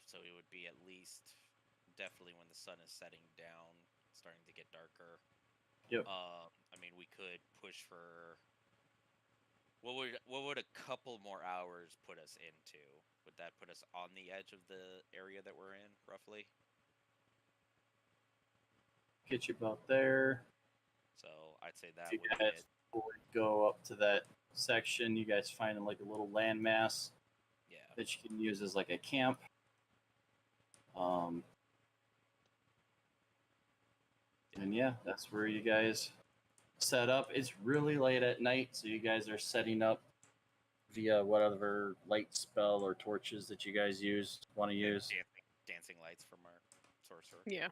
so it would be at least definitely when the sun is setting down, starting to get darker. Yep. I mean, we could push for. What would a couple more hours put us into? Would that put us on the edge of the area that we're in, roughly? Get you about there. So I'd say that If you would be guys it. before you go up to that section, you guys find like a little landmass Yeah. that you can use as like a camp. And yeah, that's where you guys set up. It's really late at night, so you guys are setting up via whatever light spell or torches that you guys want to use. Dancing lights from our sorcerer. Yeah.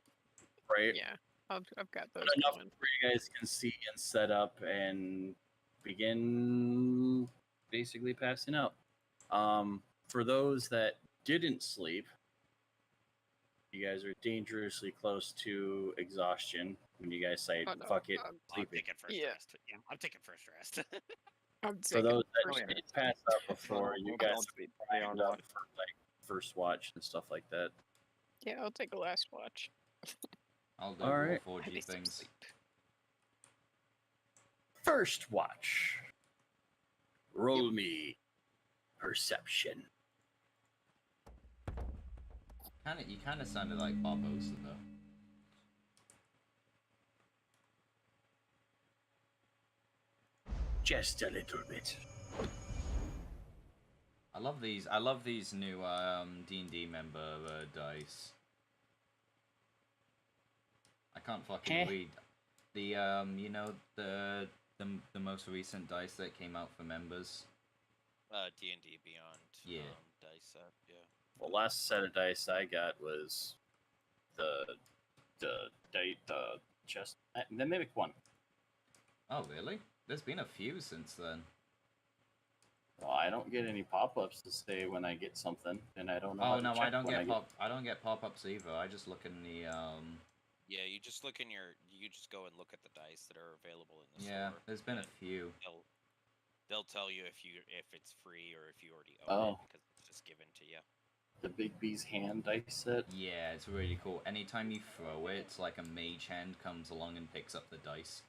Right? Yeah. I've got those But enough going. where you guys can see and set up and begin basically passing out. For those that didn't sleep, you guys are dangerously close to exhaustion when you guys say, Oh, no. fuck it, I'm sleeping. taking first Yeah. rest. Yeah, I'm taking first rest. I'm For taking those that first didn't rest. pass out before, you guys Don't be beyond signed up watch. for like first watch and stuff like that. Yeah, I'll take a last watch. I'll do Alright. I Warforged need some things. sleep. First watch. Roll me perception. You kind of sounded like Barbosa, though. Just a little bit. I love these new D&D member dice. I can't fucking read the you know the most recent dice that came out for members. D&D Beyond. Yeah. Dice set. Yeah. The last set of dice I got was the chest, the mimic one. Oh really? There's been a few since then. Well, I don't get any pop-ups to say when I get something, and I don't know. Oh no, I don't get pop-ups either. I just look in the Yeah, you just look in you just go and look at the dice that are available in the yeah. store. There's been a and few. They'll tell you if it's free or if you already own it because it's just given to you. The Big B's hand dice set. Yeah, it's really cool. Anytime you throw it, it's like a mage hand comes along and picks up the dice.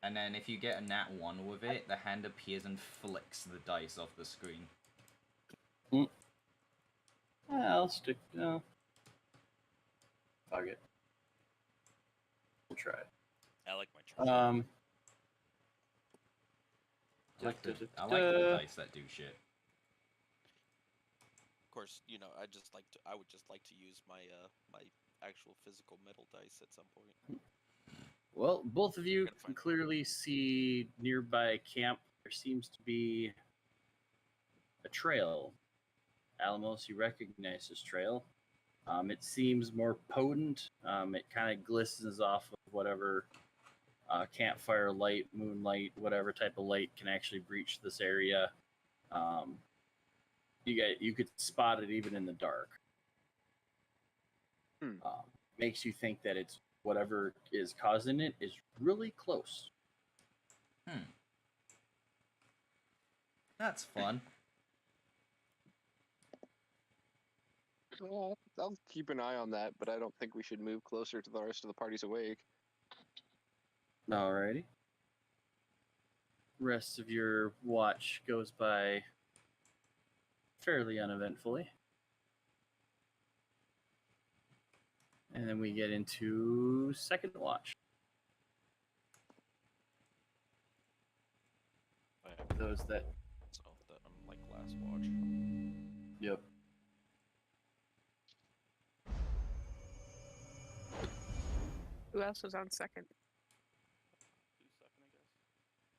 And then if you get a nat 1 with it, the hand appears and flicks the dice off the screen. I'll stick. No. Fuck it. We'll try it. I like my choice. I like the dice that do shit. Of course, you know, I would just like to use my my actual physical metal dice at some point. Well, both of you can clearly see nearby camp. There seems to be a trail. Alamos, you recognize this trail. It seems more potent. It kind of glistens off of whatever campfire light, moonlight, whatever type of light can actually breach this area. You could spot it even in the dark. Makes you think that it's whatever is causing it is really close. That's fun. Well, I'll keep an eye on that, but I don't think we should move closer to the rest of the party's awake. Alrighty. Rest of your watch goes by fairly uneventfully. And then we get into second watch. Those that. So the like last watch. Yep. Who else was on second?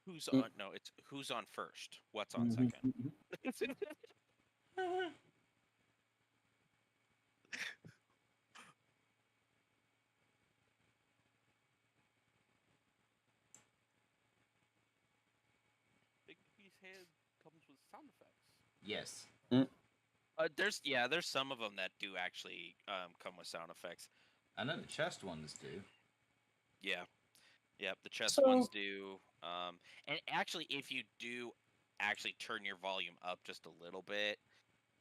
Who's Mm. on? No, it's who's on first. What's on second? Big P's head comes with sound effects. Yes. There's some of them that do actually come with sound effects. I know the chest ones do. Yeah, yep. The chest So- ones do. And actually, if you do actually turn your volume up just a little bit,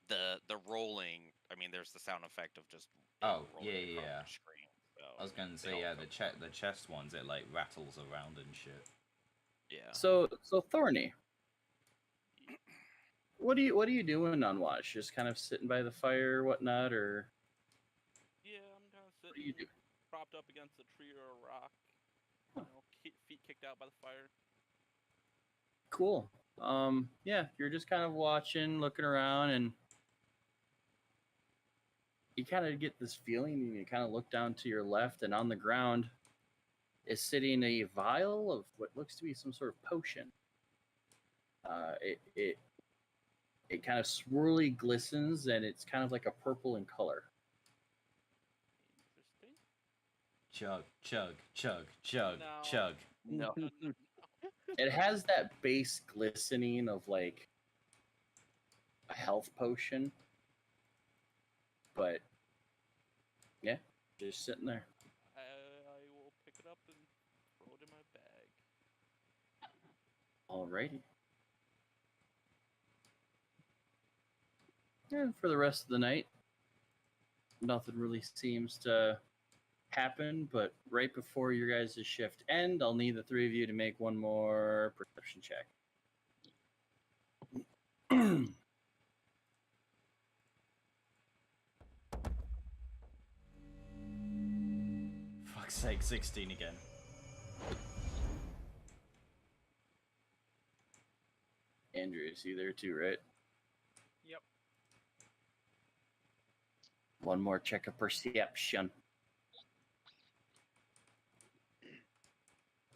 the rolling. I mean, there's the sound effect of just it Oh, rolling yeah, across yeah. your screen. So I was gonna they say, all yeah, come- the chest ones, it like rattles around and shit. Yeah. So Thorny, what are you doing on watch? Just kind of sitting by the fire, whatnot, or Yeah, I'm kind of what do you sitting do? propped up against a tree or a rock. You know, feet kicked out by the fire. Cool. Yeah, you're just kind of watching, looking around, and you kind of get this feeling, and you kind of look down to your left, and on the ground is sitting a vial of what looks to be some sort of potion. It kind of swirly glistens, and it's kind of like a purple in color. Interesting. Chug, chug, chug, chug, No. chug. No. No. It has that base glistening of like a health potion, but yeah, just sitting there. I will pick it up and throw it in my bag. Alrighty. And for the rest of the night, nothing really seems to happen, but right before your guys' shift end, I'll need the three of you to make one more perception check. Fuck's sake, 16 again. Andrew, is you there too, right? Yep. One more check of perception.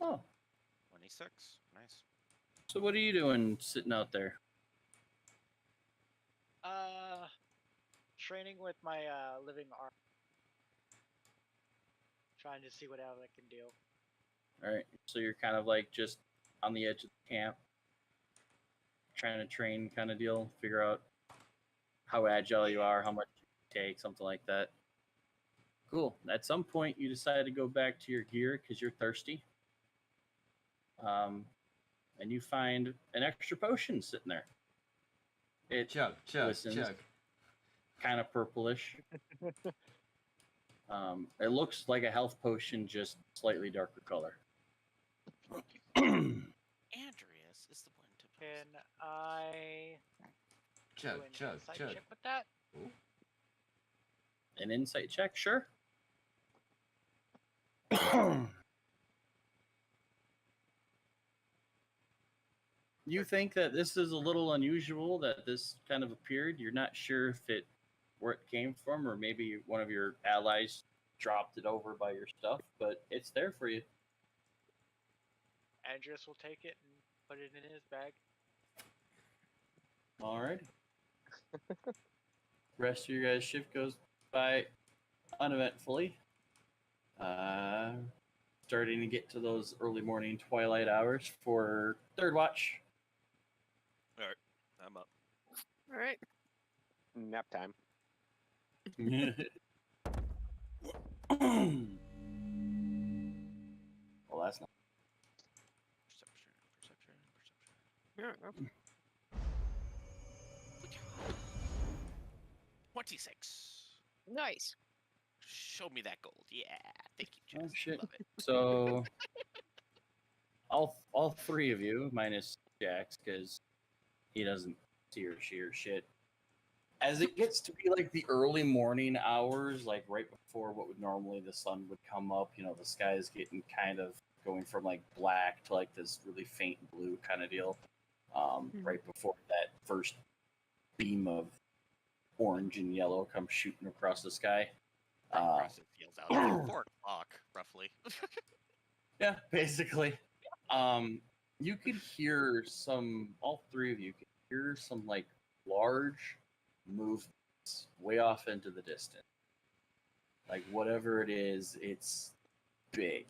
Oh, 26. Nice. so what are you doing sitting out there? Training with my living arm. Trying to see what else I can do. All right, so you're kind of like just on the edge of the camp, trying to train kind of deal, figure out how agile you are, how much you take, something like that. Cool. At some point, you decide to go back to your gear because you're thirsty. And you find an extra potion sitting there. It Chug, chug, glistens, chug. kind of purplish. It looks like a health potion, just slightly darker color. Andreas is the one to. Can I Chug, do an chug, insight chug. check with that? An insight check, sure. You think that this is a little unusual that this kind of appeared. You're not sure if it where it came from, or maybe one of your allies dropped it over by your stuff, but it's there for you. Andreas will take it and put it in his bag. All right. Rest of your guys' shift goes by uneventfully. Starting to get to those early morning twilight hours for third watch. All right, I'm up. All right. Nap time. Well, that's not. Perception. I don't know. 26. Nice. Show me that gold. Yeah, thank you, Oh, Jess. shit. Love it. So all three of you, minus Jax, because he doesn't see or shear shit. As it gets to be like the early morning hours, like right before what would normally the sun would come up, the sky is getting kind of going from like black to like this really faint blue kind of deal. Right before that first beam of orange and yellow comes shooting across the sky. Cross yells out, it's like 4 o'clock, roughly. Yeah, basically. You could hear all three of you could hear some like large movements way off into the distance. Like whatever it is, it's big.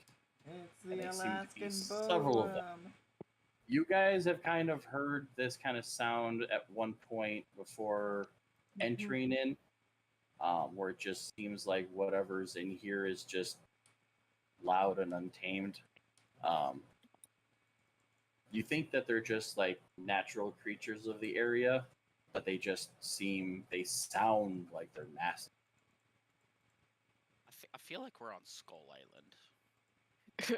It's And the they seem to be Alaskan several of them. bowworm. You guys have kind of heard this kind of sound at one point before entering in, where it just seems like whatever's in here is just loud and untamed. You think that they're just like natural creatures of the area, but they sound like they're massive. I feel like we're on Skull Island.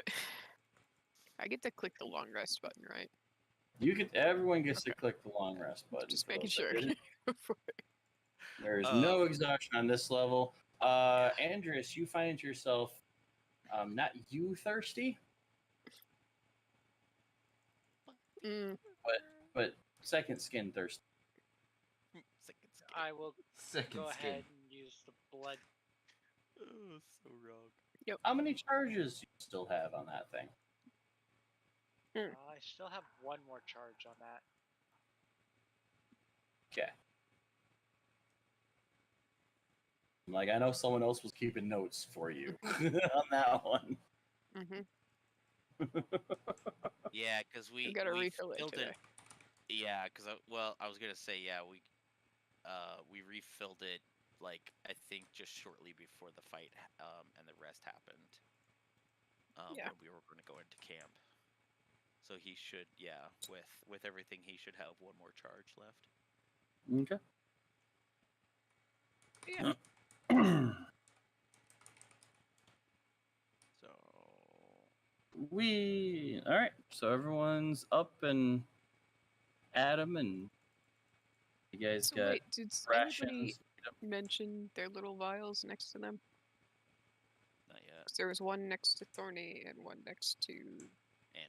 I get to click the long rest button, right? Everyone gets to click the long rest button. Just for making those that sure. didn't. There is no exhaustion on this level. Andreas, you find yourself not you thirsty, but second skin thirsty. Second skin. I will Second go skin. ahead and use the blood. Oh, so wrong. How many charges do you still have on that thing? I still have one more charge on that. Okay. Like, I know someone else was keeping notes for you on that one. Yeah, because we gotta we refill it filled today. Yeah, because I was gonna say we refilled it like I think just shortly before the fight and the rest happened. Yeah. When we were going to go into camp. So he should, with everything, he should have one more charge left. Okay. Yeah. So All right. So everyone's up and Adam and you guys So got wait, did anybody rations. mention their little vials next to them? not yet. 'Cause there was one next to Thorny and one next to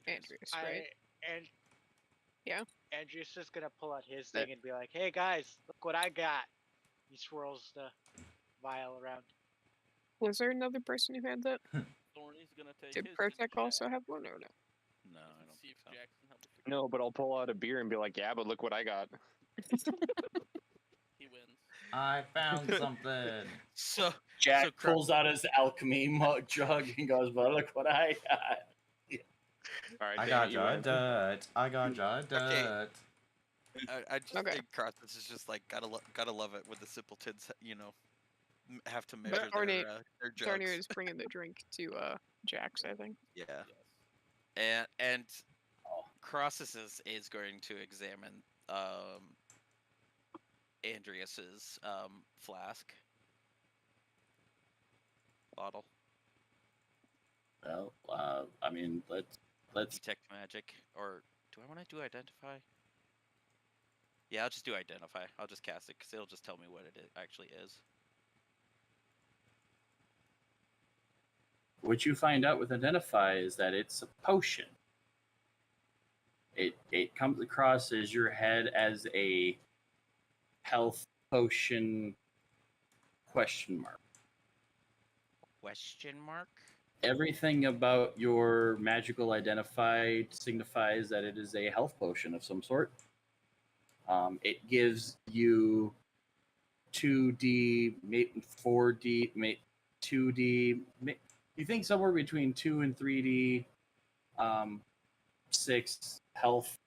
Andreas, right? Andrew's just gonna pull out his thing and be like, "Hey guys, look what I got." He swirls the vial around. Was there another person who had that? Thorny's gonna take Did his. Pertec also have one or no? No, I don't See think if so. Jackson helps. Figure No, but I'll pull out a beer and be like, yeah, but look what I got. He wins. I found something. So Jack pulls out his alchemy jug and goes, "Well, look what I got." All right, I Danny, got you jar win. dirt. I got jar dirt. I just Okay. think Crossbits is just like gotta love it when the simpletons have to measure Thorny their Thorny jugs. is bringing the drink to Jax, I think. Yeah, Yes. and Crosses is going to examine Andreas's flask bottle. Well, I mean, let's. Detect magic, or do I want to do identify? Yeah, I'll just do identify. I'll just cast it because it'll just tell me what it actually is. What you find out with identify is that it's a potion. It comes across as your head as a health potion question mark. Question mark? Everything about your magical identify signifies that it is a health potion of some sort. It gives you 2d, 4d, 2d. You think somewhere between 2 and 3d, 6 health.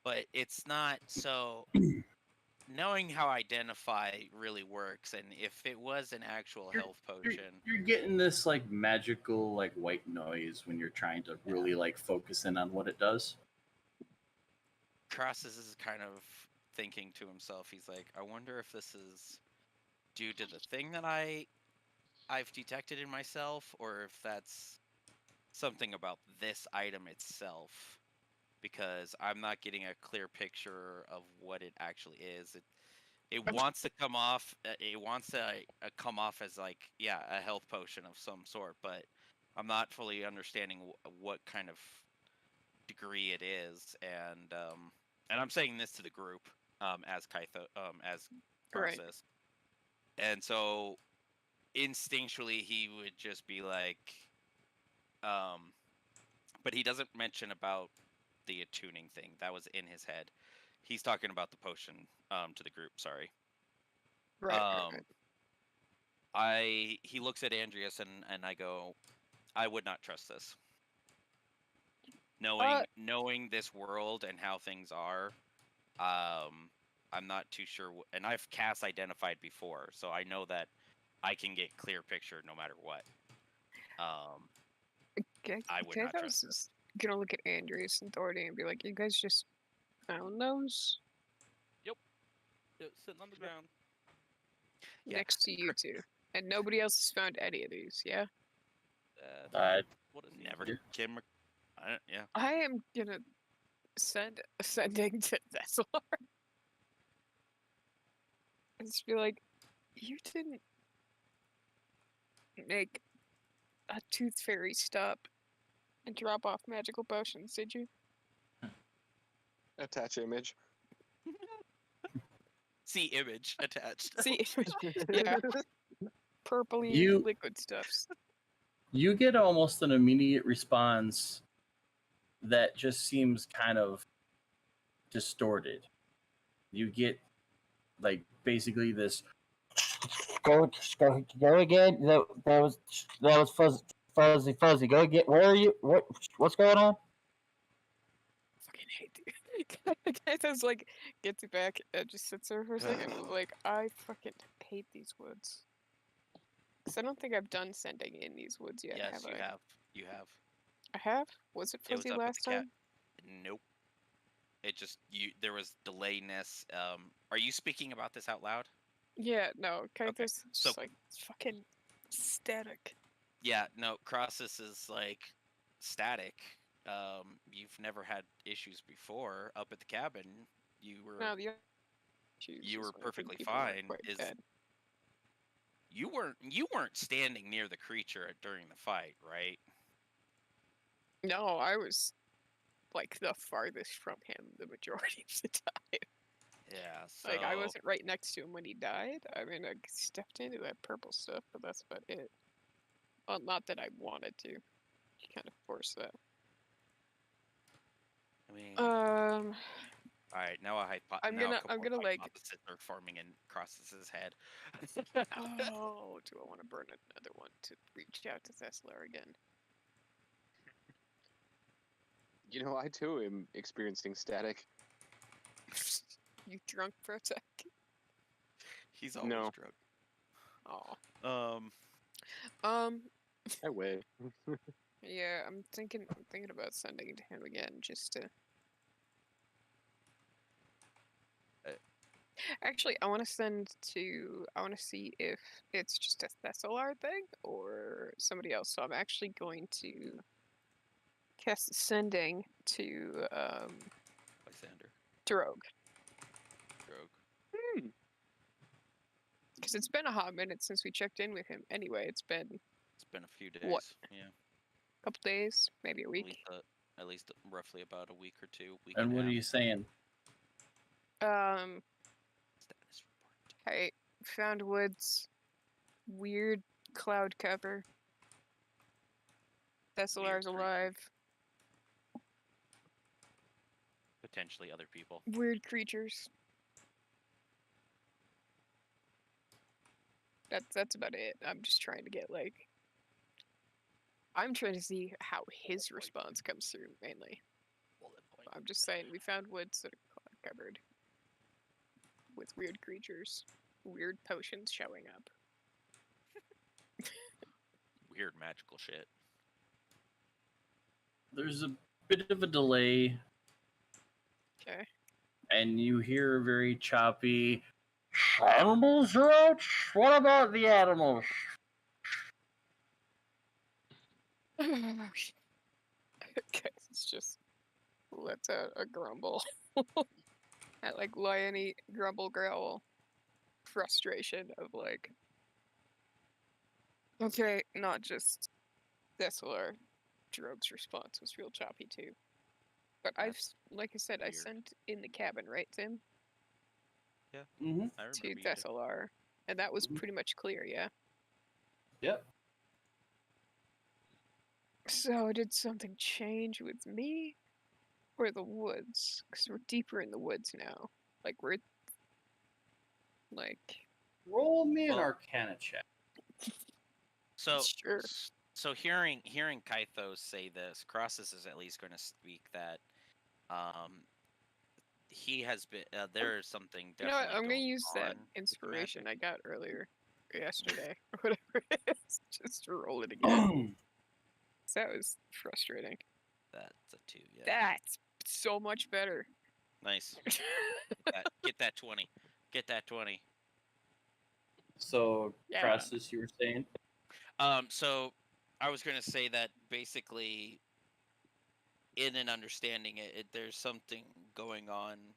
But it's not so. Knowing how identify really works, and if it was an actual health potion, You're getting this like magical like white noise when you're trying to really like focus in on what it does. Crosses is kind of thinking to himself. He's like, I wonder if this is due to the thing that I've detected in myself, or if that's something about this item itself, because I'm not getting a clear picture of what it actually is. It wants to come off. It wants to come off as like, yeah, a health potion of some sort, but I'm not fully understanding what kind of degree it is, and I'm saying this to the group, as as Right. process, and so instinctually he would just be like, but he doesn't mention about the attuning thing that was in his head. He's talking about the potion to the group. Sorry. Right. Right. He looks at Andreas and I go, I would not trust this. Knowing this world and how things are, I'm not too sure. And I've cast identified before, so I know that I can get clear picture no matter what. I would not trust this. Is gonna look at Andreas and Thorny and be like, "You guys just found those Yep, sitting on the ground. Yeah. next to you two, and nobody else has found any of these." Yeah. What is he Never. doing? Kim. Yeah. I am gonna sending to Thessalar and just be like, "You didn't make a tooth fairy stop and drop off magical potions, did you?" Attach image. See image attached. See, yeah, purpley You- liquid stuffs. You get almost an immediate response that just seems kind of distorted. You get like basically this Go again. That was fuzzy. Go again. Where are you? What's going on? Fucking hate you. Kaito's like gets it back and just sits there for a second. Like, I fucking hate these woods. Cause I don't think I've done sending in these woods yet. Yes, have you I? have. You have. I have. Was it It was fuzzy up at last the cat. time? Nope. It just there was delayness. Are you speaking about this out loud? Yeah. No. Kaito's just so- like fucking static. Yeah, no, Crossus is like static. You've never had issues before up at the cabin. You were No, the issues you is were when I think perfectly people are fine. quite Is dead. you weren't standing near the creature during the fight, right? No, I was like the farthest from him the majority of the time. Yeah. So Like, I wasn't right next to him when he died. I mean, I stepped into that purple stuff, but that's about it. Well, not that I wanted to. You kind of force that. I mean, Um, all right. Now I'm now a gonna- couple I'm of gonna, like- hypotheses are forming in Crossus's head. oh, do I want to burn another one to reach out to Thessalar again? You know, I too am experiencing static. You drunk for a sec? He's always No. drunk. Oh. I weigh. Yeah, I'm thinking about sending it to him again, just to. Actually, I want to see if it's just a Thessalar thing or somebody else. So I'm actually going to cast sending to Lysander. Drogue. Drogue. Because it's been a hot minute since we checked in with him. Anyway, it's been It's been a few days. What? Yeah. a couple days, maybe a week. At least roughly about a week or two. Week and and what a are half. you saying? Status report. I found woods, weird cloud cover. Thessalar's creature. alive. Potentially other people. Weird creatures. That's about it. I'm just trying to get like. I'm trying to see how his response comes through mainly. Bullet point. I'm just saying we found woods that are cloud covered with weird creatures, weird potions showing up. Weird magical shit. There's a bit of a delay, Okay. and you hear very choppy. Animals, Roach? What about the animals? It's just lets out a grumble. That like liony grumble growl frustration of like, okay, not just Thessalar. Drogue's response was real choppy too. But like I said, I weird. sent in the cabin, right, Tim? Mm-hmm. I remember To you did. Thessalar. And that was Mhm. pretty much clear, yeah? Yep. So did something change with me? Or the woods? Because we're deeper in the woods now. Like, we're... Like... Roll me an Well- Arcana check. So, Sure. so hearing Kythos say this, Crossus is at least going to speak that he has been there is something You know what? definitely I'm gonna going use that on with the inspiration magic. I got earlier, yesterday, or whatever it is, just to roll it again. 'Cause that was frustrating. That's a 2, yeah. That's so much better. Nice. Get that 20. Get that 20. So, Yeah. Crassus, you were saying? So I was going to say that basically, in an understanding there's something going on,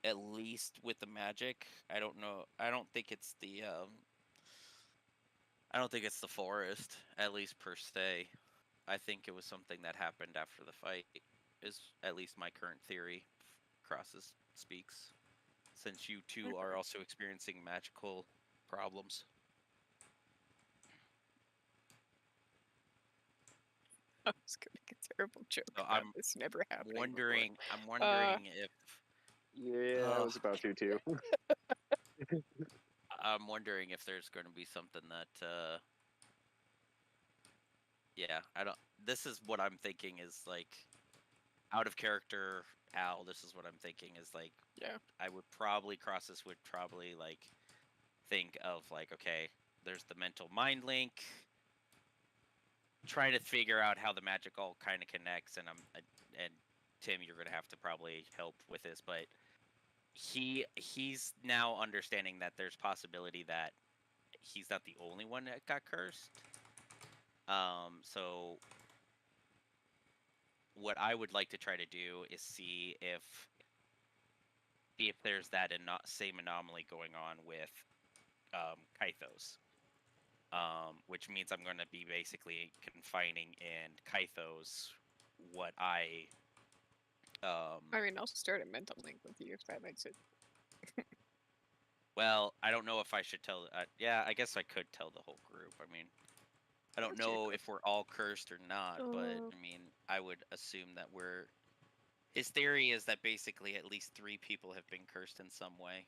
at least with the magic. I don't know. I don't think it's the forest, at least per se. I think it was something that happened after the fight. Is at least my current theory. Crosses speaks, since you two are also experiencing magical problems. I was gonna make a terrible joke So about this never happening I'm wondering if Yeah, I was about to too. I'm wondering if there's going to be something that yeah, I don't this is what I'm thinking is like out of character Al, this is what I'm thinking is like Yeah. I would probably Crosses would probably like think of like, okay, there's the mental mind link. Try to figure out how the magic all kind of connects, and Tim, you're gonna have to probably help with this, but he's now understanding that there's possibility that he's not the only one that got cursed. So what I would like to try to do is see if there's that same anomaly going on with Kythos. Which means I'm going to be basically confining in Kythos what I mean, I'll start a mental link with you if that makes it. well, I don't know if I should tell. Yeah, I guess I could tell the whole group. I mean, I don't That's your know if we're all cursed or not, but I mean, I would assume that we're. His theory is that basically at least 3 people have been cursed in some way.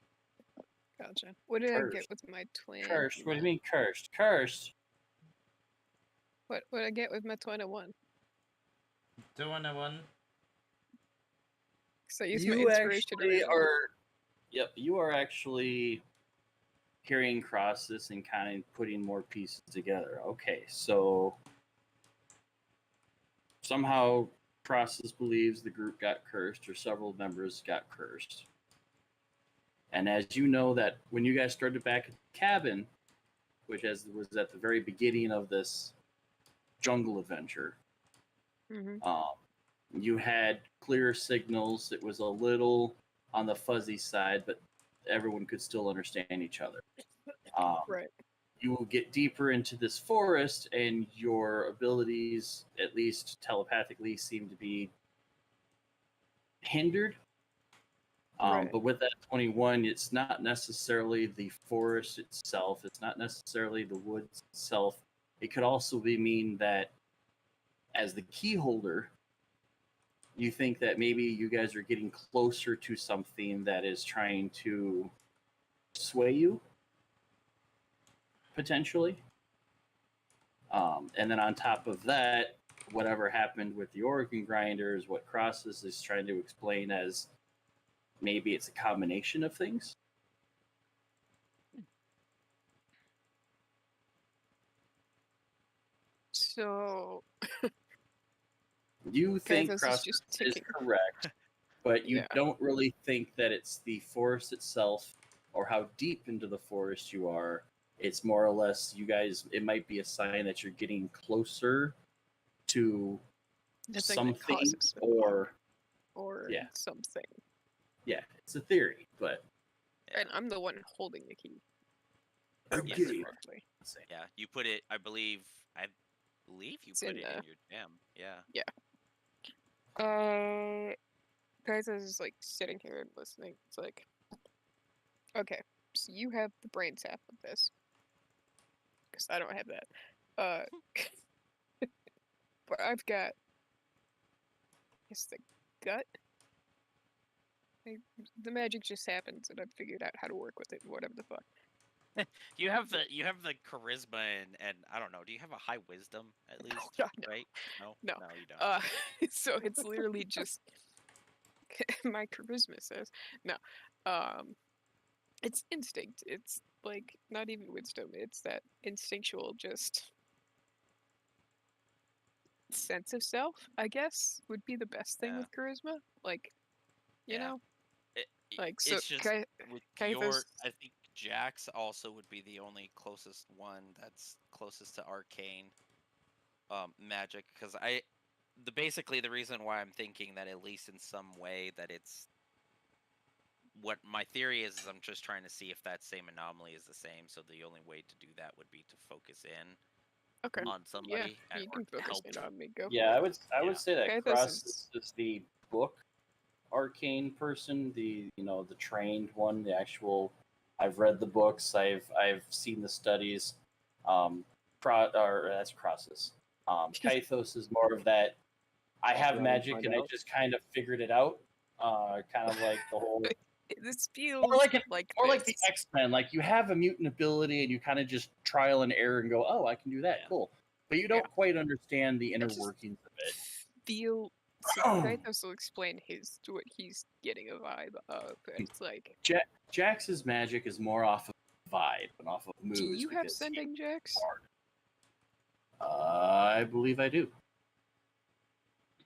Gotcha. What did I get Cursed. with my twin? Cursed. What do you mean cursed? Cursed. What did I get with my 21? 201. So I used my You inspiration to actually randomly. are. Yep, you are actually hearing Crosses and kind of putting more pieces together. Okay, so somehow Crosses believes the group got cursed, or several members got cursed. And as you know, that when you guys started back at the cabin, which was at the very beginning of this jungle adventure, Mm-hmm. you had clear signals. It was a little on the fuzzy side, but everyone could still understand each other. Right. You will get deeper into this forest, and your abilities, at least telepathically, seem to be hindered. Right. But with that 21, it's not necessarily the forest itself. It's not necessarily the woods itself. It could also mean that as the key holder, you think that maybe you guys are getting closer to something that is trying to sway you, potentially. And then on top of that, whatever happened with the organ grinders, what Crosses is trying to explain as maybe it's a combination of things. So You think Kythos is Crosses just is ticking. correct, but you Yeah. don't really think that it's the forest itself or how deep into the forest you are. It's more or less you guys, it might be a sign that you're getting closer to The thing something that causes it, or or something. yeah, it's a theory, but And I'm the one holding the key. Okay. Correctly. Yeah, you put it. I believe you It's put in it the- in your gem. Yeah. Kaisa's is like sitting here and listening. It's like, okay, so you have the brain sap of this, because I don't have that. But I've got, I guess, the gut. The magic just happens, and I've figured out how to work with it. Whatever the fuck. You have the charisma and I don't know. Do you have a high wisdom at least? God, no. Right? No. No. No, you don't. So it's literally just my charisma says no. It's instinct. It's like not even wisdom. It's that instinctual just sense of self, I guess, would be the best thing Yeah. with charisma. Like, you Yeah. know, It, like so. it's just with Kaithos, I think Jax also would be the only closest one that's closest to arcane magic, because basically the reason why I'm thinking that at least in some way that it's what my theory is I'm just trying to see if that same anomaly is the same. So the only way to do that would be to focus in okay, on somebody yeah, you or can focus help. in on me. Go. yeah, for it. I would say that Kaithos Cross is the book arcane person, the the trained one, the actual. I've read the books. I've seen the studies. That's Crosses. Kythos is more of that. I have Rather magic find and I out. just kind of figured it out. Kind of like the whole, This feels or like the this. X-Men. Like you have a mutant ability and you kind of just trial and error and go, oh, I can do that. Yeah. Cool. But you don't quite understand the inner just workings of it. Feel. So Kaithos will explain what he's getting a vibe of. And it's like, Jax's magic is more off of vibe and off of moods. do you have because sending, Jax? I believe I do.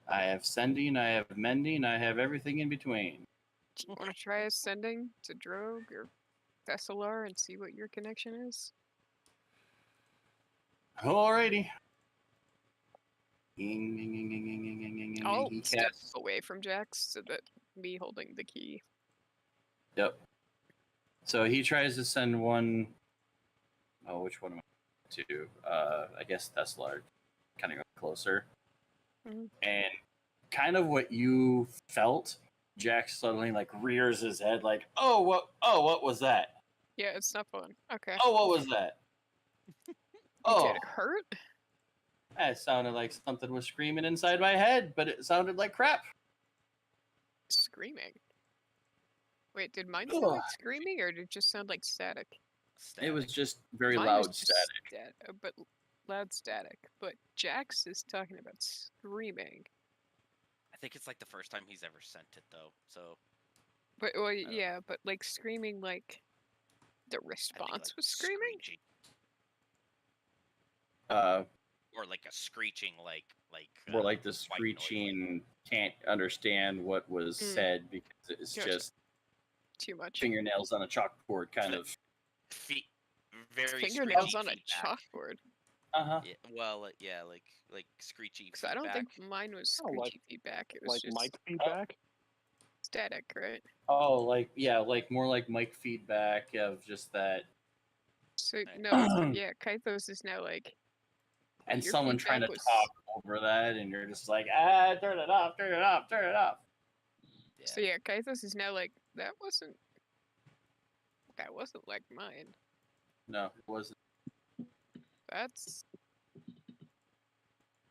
I have sending, I have mending, I have everything in between. Do you want to try sending to Drogue or Thessalar and see what your connection is? Alrighty. I'll He step casts. away from Jax so that me holding the key. Yep. So he tries to send one. Oh, which one am I to? I guess Thessalar, kind of closer. Mhm. And kind of what you felt, Jax suddenly like rears his head, like, "Oh, what was that? Yeah, it's not fun. Okay. Oh, what was that? Oh, Did it hurt? that sounded like something was screaming inside my head, but it sounded like crap." Screaming. Wait, did mine sound like screaming or did it just sound like static? It was just very Mine loud was just static. but loud static. But Jax is talking about screaming. I think it's like the first time he's ever sent it though. So. But well, don't yeah, but like screaming, like the I think, response like, was screaming. screeching. Or like a screeching, More like the white noise, like- screeching can't understand what was said because it's Gotcha. just Too much. fingernails on a chalkboard kind of. very Fingernails screechy on a feedback. chalkboard. Uh-huh. Yeah, well, yeah, like screechy. Because I don't think mine was Oh, screechy like- feedback. It was Like just mic feedback? static, right? Oh, like more like mic feedback of just that, So no, so, yeah, Kythos is now like. and your someone trying to feedback was- talk over that, and you're just like, turn it off, turn it off, turn it off. Yeah. So yeah, Kythos is now like that wasn't like mine. No, it wasn't. That's.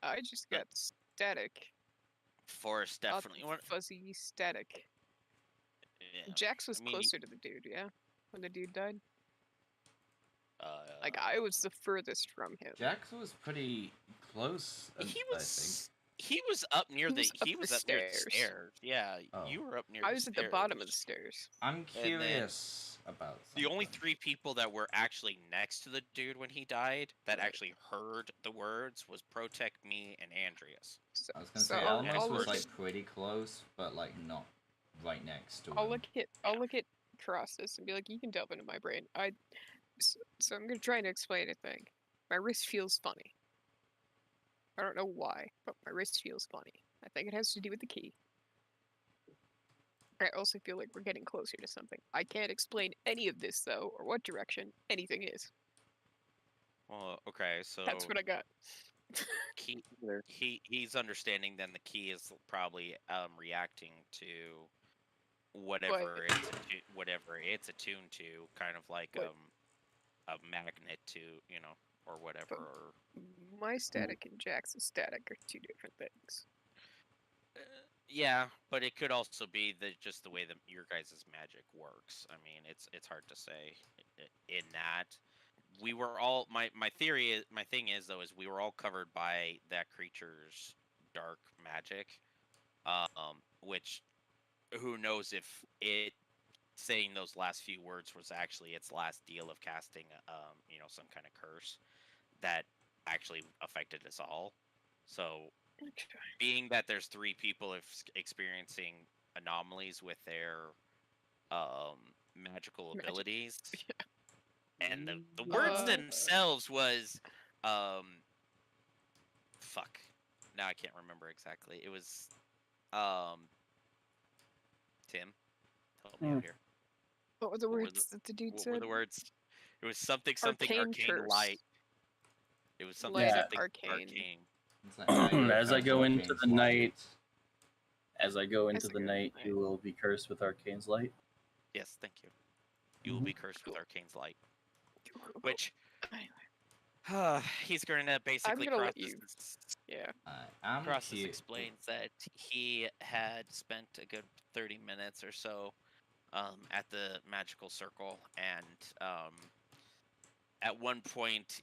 I just got static. Forest Lots definitely. of fuzzy static. Yeah. Jax was I mean, closer to the dude, yeah, when the dude died. Uh, Like I was the furthest from him. Jax was pretty close. he I was. He was up near He the. was up He the was up near the stairs. stairs. Yeah, Oh. you were up near. I was at the stairs. bottom of the stairs. I'm then curious about The only something. 3 people that were actually next to the dude when he died that actually heard the words was Protect, me, and Andreas. So, I was gonna so say I'll, Elmas I'll was look like at pretty close, but like not right next to him. I'll look at Crosses and be like, you can delve into my brain. So I'm gonna try and explain a thing. My wrist feels funny. I don't know why, but my wrist feels funny. I think it has to do with the key. I also feel like we're getting closer to something. I can't explain any of this though, or what direction anything is. Well, okay, so That's what I got. key, There. he's understanding. Then the key is probably reacting to whatever it's attuned to, kind of like What? a magnet to, or whatever. But- Or My static and Jax's static are two different things. yeah, but it could also be just the way that your guys' magic works. I mean, it's hard to say in that. We were all my thing is though is we were all covered by that creature's dark magic, which who knows if it saying those last few words was actually its last deal of casting some kind of curse that actually affected us all. So Okay. being that there's 3 people experiencing anomalies with their magical Magic. abilities, and the words themselves was fuck. Now I can't remember exactly. It was Tim, help me out here. What were the What were words that the dude What said? were the words? It was something Arcane curse. light. It was something Light something arcane. It's like, now you're As I cursed go with into Arcane's the night, light. as I go into As I the go night, into you will be cursed with Arcane's light. Yes, thank you. You will be cursed with Arcane's light. Which Anyway, he's going to basically gonna cross let you- yeah. I'm Crosses cute. explains that he had spent a good 30 minutes or so at the magical circle, and at one point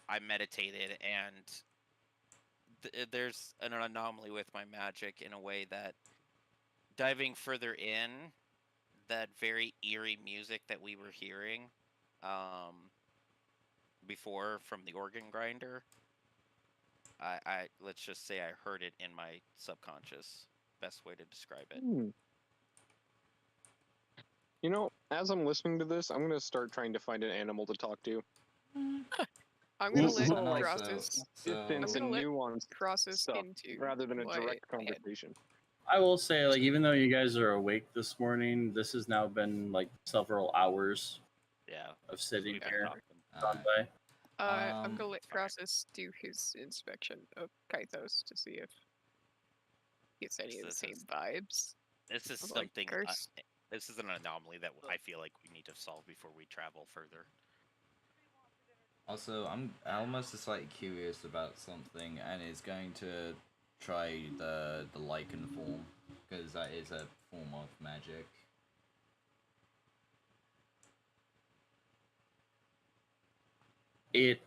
I meditated, and there's an anomaly with my magic in a way that diving further in, that very eerie music that we were hearing before from the organ grinder, I let's just say I heard it in my subconscious. Best way to describe it. You know, as I'm listening to this, I'm gonna start trying to find an animal to talk to. I'm gonna This let is all like Crosses. distance I'm and gonna let nuanced Crosses stuff into rather than a my direct head. conversation. I will say, like, even though you guys are awake this morning, this has now been like several hours Yeah. of sitting We've been here. talking. Gone by. I'm gonna let fine. Crosses do his inspection of Kythos to see if he gets any of the This same is- vibes. This is of, like, something. curse. This is an anomaly that I feel like we need to solve before we travel further. Also, I'm almost just like curious about something, and is going to try the lichen form, because that is a form of magic. It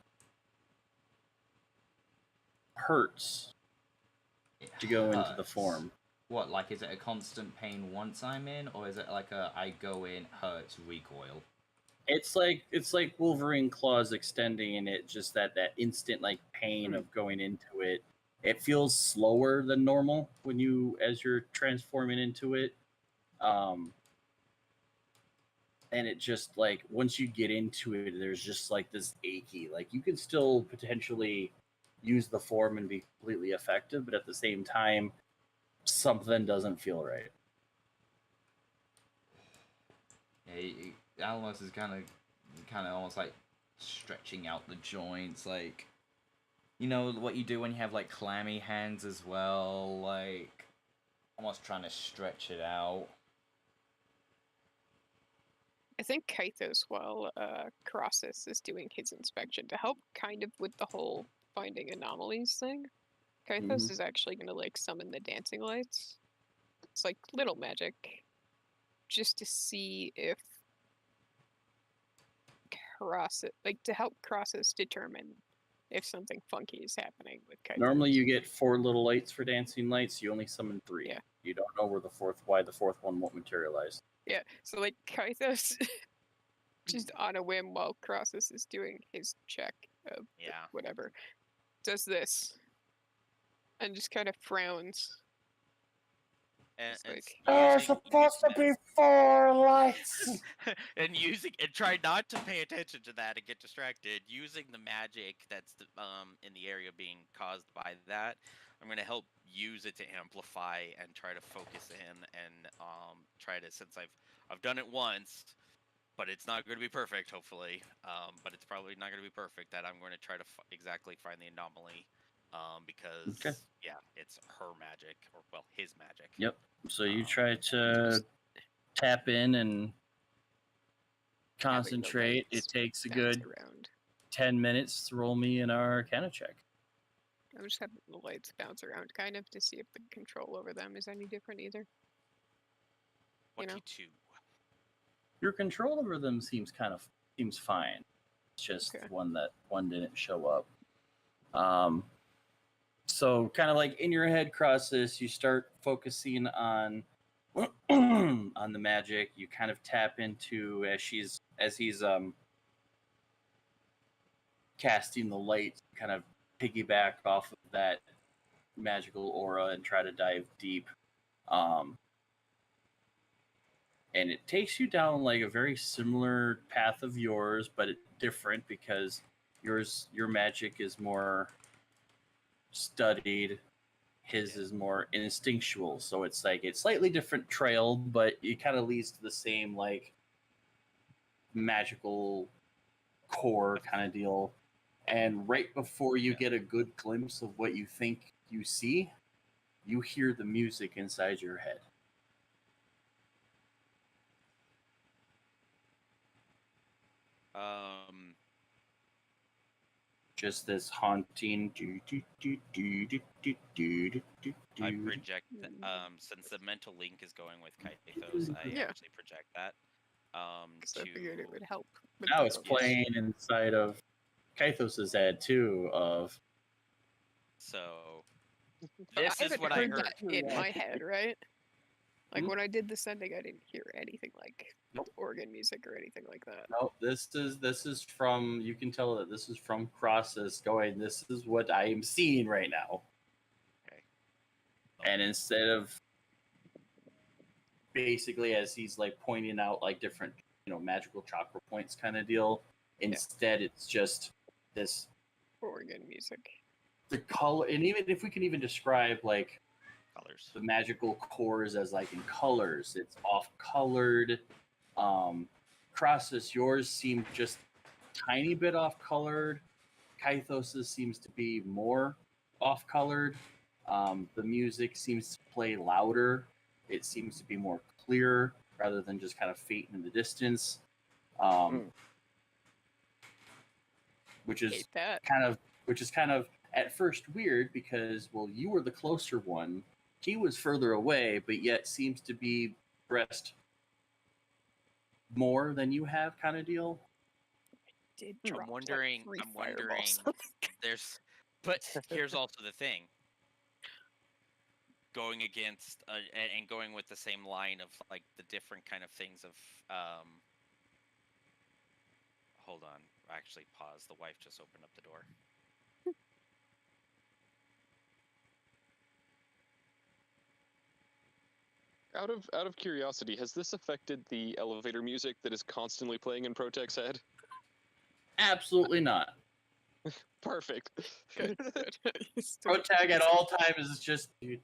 hurts It to go into the hurts. form. What, like, is it a constant pain once I'm in, or is it like a I go in, hurts, recoil? It's like Wolverine claws extending, and it just that instant like pain of going into it. It feels slower than normal as you're transforming into it. And it just like once you get into it, there's just like this achy. Like you can still potentially use the form and be completely effective, but at the same time, something doesn't feel right. Yeah, Alamos is kind of almost like stretching out the joints, like, you know what you do when you have like clammy hands as well, like almost trying to stretch it out. I think Kythos, while Crossus is doing his inspection, to help kind of with the whole finding anomalies thing, Kythos is actually gonna like summon the dancing lights. It's like little magic, just to see if Crossus, like to help Crossus determine if something funky is happening with Kythos. Normally, you get 4 little lights for dancing lights. You only summon 3. Yeah. You don't know why the fourth one won't materialize. Yeah, so like Kythos, just on a whim while Crossus is doing his check of whatever, does this and just kind of frowns. And There's supposed to be 4 lights. and try not to pay attention to that and get distracted. Using the magic that's in the area being caused by that, I'm gonna help use it to amplify and try to focus in and try to, since I've done it once, but it's not going to be perfect, hopefully. But it's probably not going to be perfect. That I'm going to try to exactly find the anomaly, because yeah, it's her magic, or well, his magic. Yep. So you try to tap in and concentrate. It takes a good around. 10 minutes to roll me an Arcana check. I'm just having the lights bounce around, kind of, to see if the control over them is any different either. 22. Your control over them seems fine. It's just one didn't show up. So kind of like in your head, Crosses, you start focusing on on the magic. You kind of tap into as he's casting the light, kind of piggyback off of that magical aura and try to dive deep. And it takes you down like a very similar path of yours, but different because your magic is more studied. His is more instinctual, so it's like it's slightly different trail, but it kind of leads to the same like magical core kind of deal. And right before you get a good glimpse of what you think you see, you hear the music inside your head. Just this haunting. I project, since the mental link is going with Kaithos, I actually project that. So I figured it would help. Now it's playing inside of Kaithos' head too. So this is what I heard in my head, right? Like when I did the sending, I didn't hear anything like organ music or anything like that. No, this is from. You can tell that this is from Crosses going. This is what I am seeing right now. Okay. And instead of basically as he's like pointing out like different magical chakra points kind of deal, instead it's just this organ music. The color, and even if we can even describe like colors, the magical cores as like in colors, it's off-colored. Crosses, yours seemed just tiny bit off-colored. Kaithos' seems to be more off-colored. The music seems to play louder. It seems to be more clear rather than just kind of fading in the distance. Which is kind of at first weird because, well, you were the closer one. He was further away, but yet seems to be pressed more than you have, kind of deal. I'm wondering. But here's also the thing. Going against and going with the same line of like the different kind of things of. Hold on. Actually, pause. The wife just opened up the door. Out of curiosity, has this affected the elevator music that is constantly playing in Protec's head? Absolutely not. Perfect. Good. Protag at all times is just. Is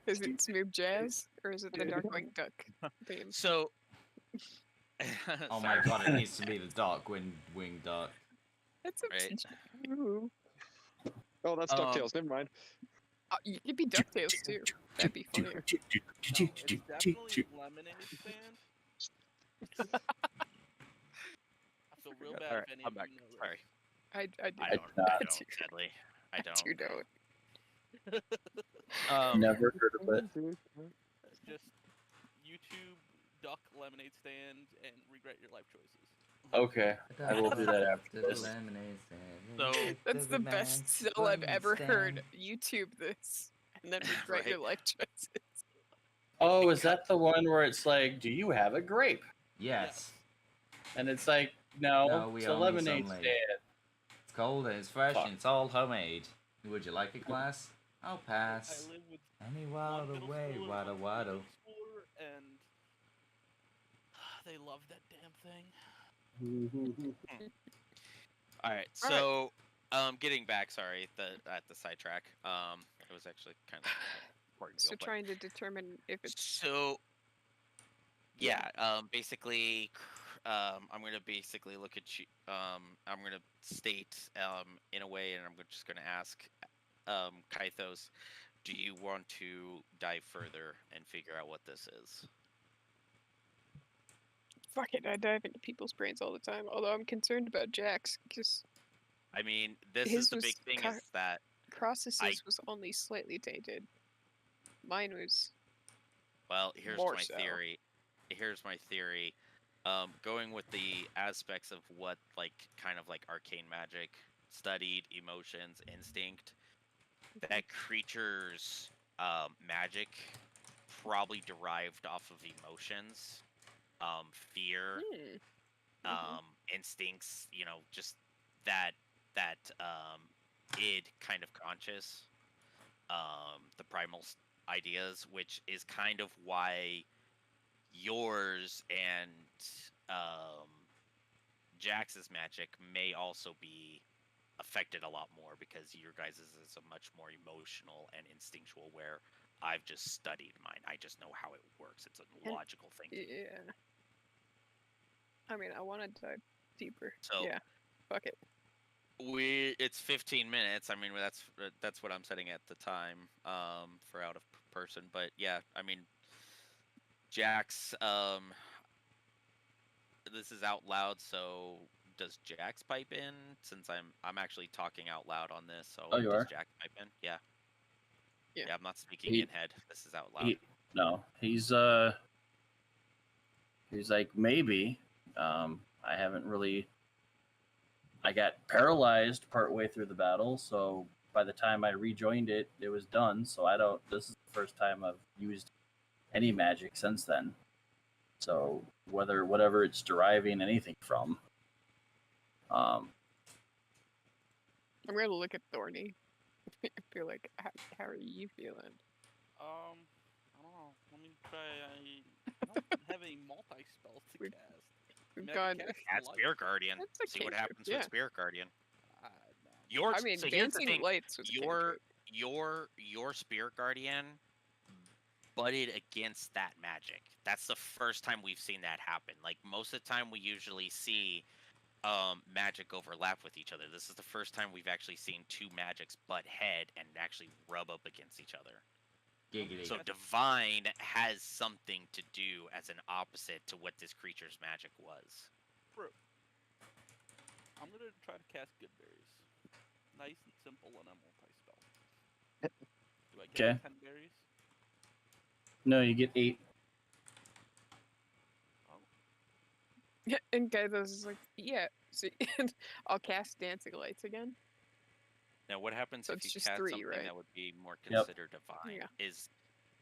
it smooth jazz or is it the Darkwing Duck theme? So. Oh my god! It needs to be the Darkwing Duck. That's right. Oh, that's DuckTales. Never mind. You could be DuckTales too. That'd be funnier. No, it's definitely Lemonade Stand. I feel real bad if any of you know Sorry. I don't. Sadly, I don't. You don't. Never heard of it. Just YouTube Duck Lemonade Stand and regret your life choices. Okay, I will do that after this. So that's the best still I've ever heard. YouTube this and then regret your life choices. Oh, is that the one where it's like, do you have a grape? Yes. And it's like, no, we it's a only lemonade sunlight. stand. It's cold and it's fresh and it's all homemade. Would you like a glass? I'll pass. I live with Any waddle way, waddle waddle. And they love that damn thing. All right. All right. So, getting back, sorry, at the sidetrack. It was actually kind of important deal. So But trying to determine if it's so Yeah. yeah, basically, I'm gonna basically look at you. I'm gonna state in a way, and I'm just gonna ask Kythos, do you want to dive further and figure out what this is? fuck it. I dive into people's brains all the time. Although I'm concerned about Jack's because I mean, this his is the was big thing is that Cross's was only slightly tainted. Mine was well, here's more my so. theory. Here's my theory. Going with the aspects of what like kind of like arcane magic, studied emotions, instinct, that creature's magic probably derived off of emotions, fear, instincts. You know, just that id kind of conscious, the primal ideas, which is kind of why yours and Jax's magic may also be affected a lot more because your guys' is a much more emotional and instinctual, where I've just studied mine. I just know how it works. It's a logical thing. Yeah. I mean, I want to dive deeper. So yeah, fuck it. It's 15 minutes. I mean, that's what I'm setting at the time for out of person. But yeah, I mean, Jax, this is out loud, so does Jax pipe in? Since I'm actually talking out loud on this, so Oh, you does are? Jax pipe in? Yeah. Yeah. I'm not speaking in head. This is out loud. No, he's like, maybe. I haven't really. I got paralyzed partway through the battle, so by the time I rejoined it, it was done. So I don't. This is the first time I've used any magic since then. So whatever it's deriving anything from. I'm gonna look at Thorny. I feel like, how are you feeling? I don't know. Let me try. I don't have a multi spell to cast. We've Maybe gone. cast Add light. Spirit Guardian. That's a See what cantrip, happens yeah. with Spirit Guardian. No. I mean, So here's the Dancing thing. Lights was a Your Spirit Guardian butted against that magic. That's the first time we've seen that happen. Like, most of the time we usually see magic overlap with each other. This is the first time we've actually seen two magics butt head and actually rub up against each other. Giggity. So divine has something to do as an opposite to what this creature's magic was. True. I'm gonna try to cast Good Berries. Nice and simple and a multi-spell. Do I get 10 berries? No, you get 8. Yeah, and Gythos is like, yeah. So, I'll cast Dancing Lights again. Now, what happens So if it's you just cast 3, something right? that would be more Yep. considered divine? Yeah.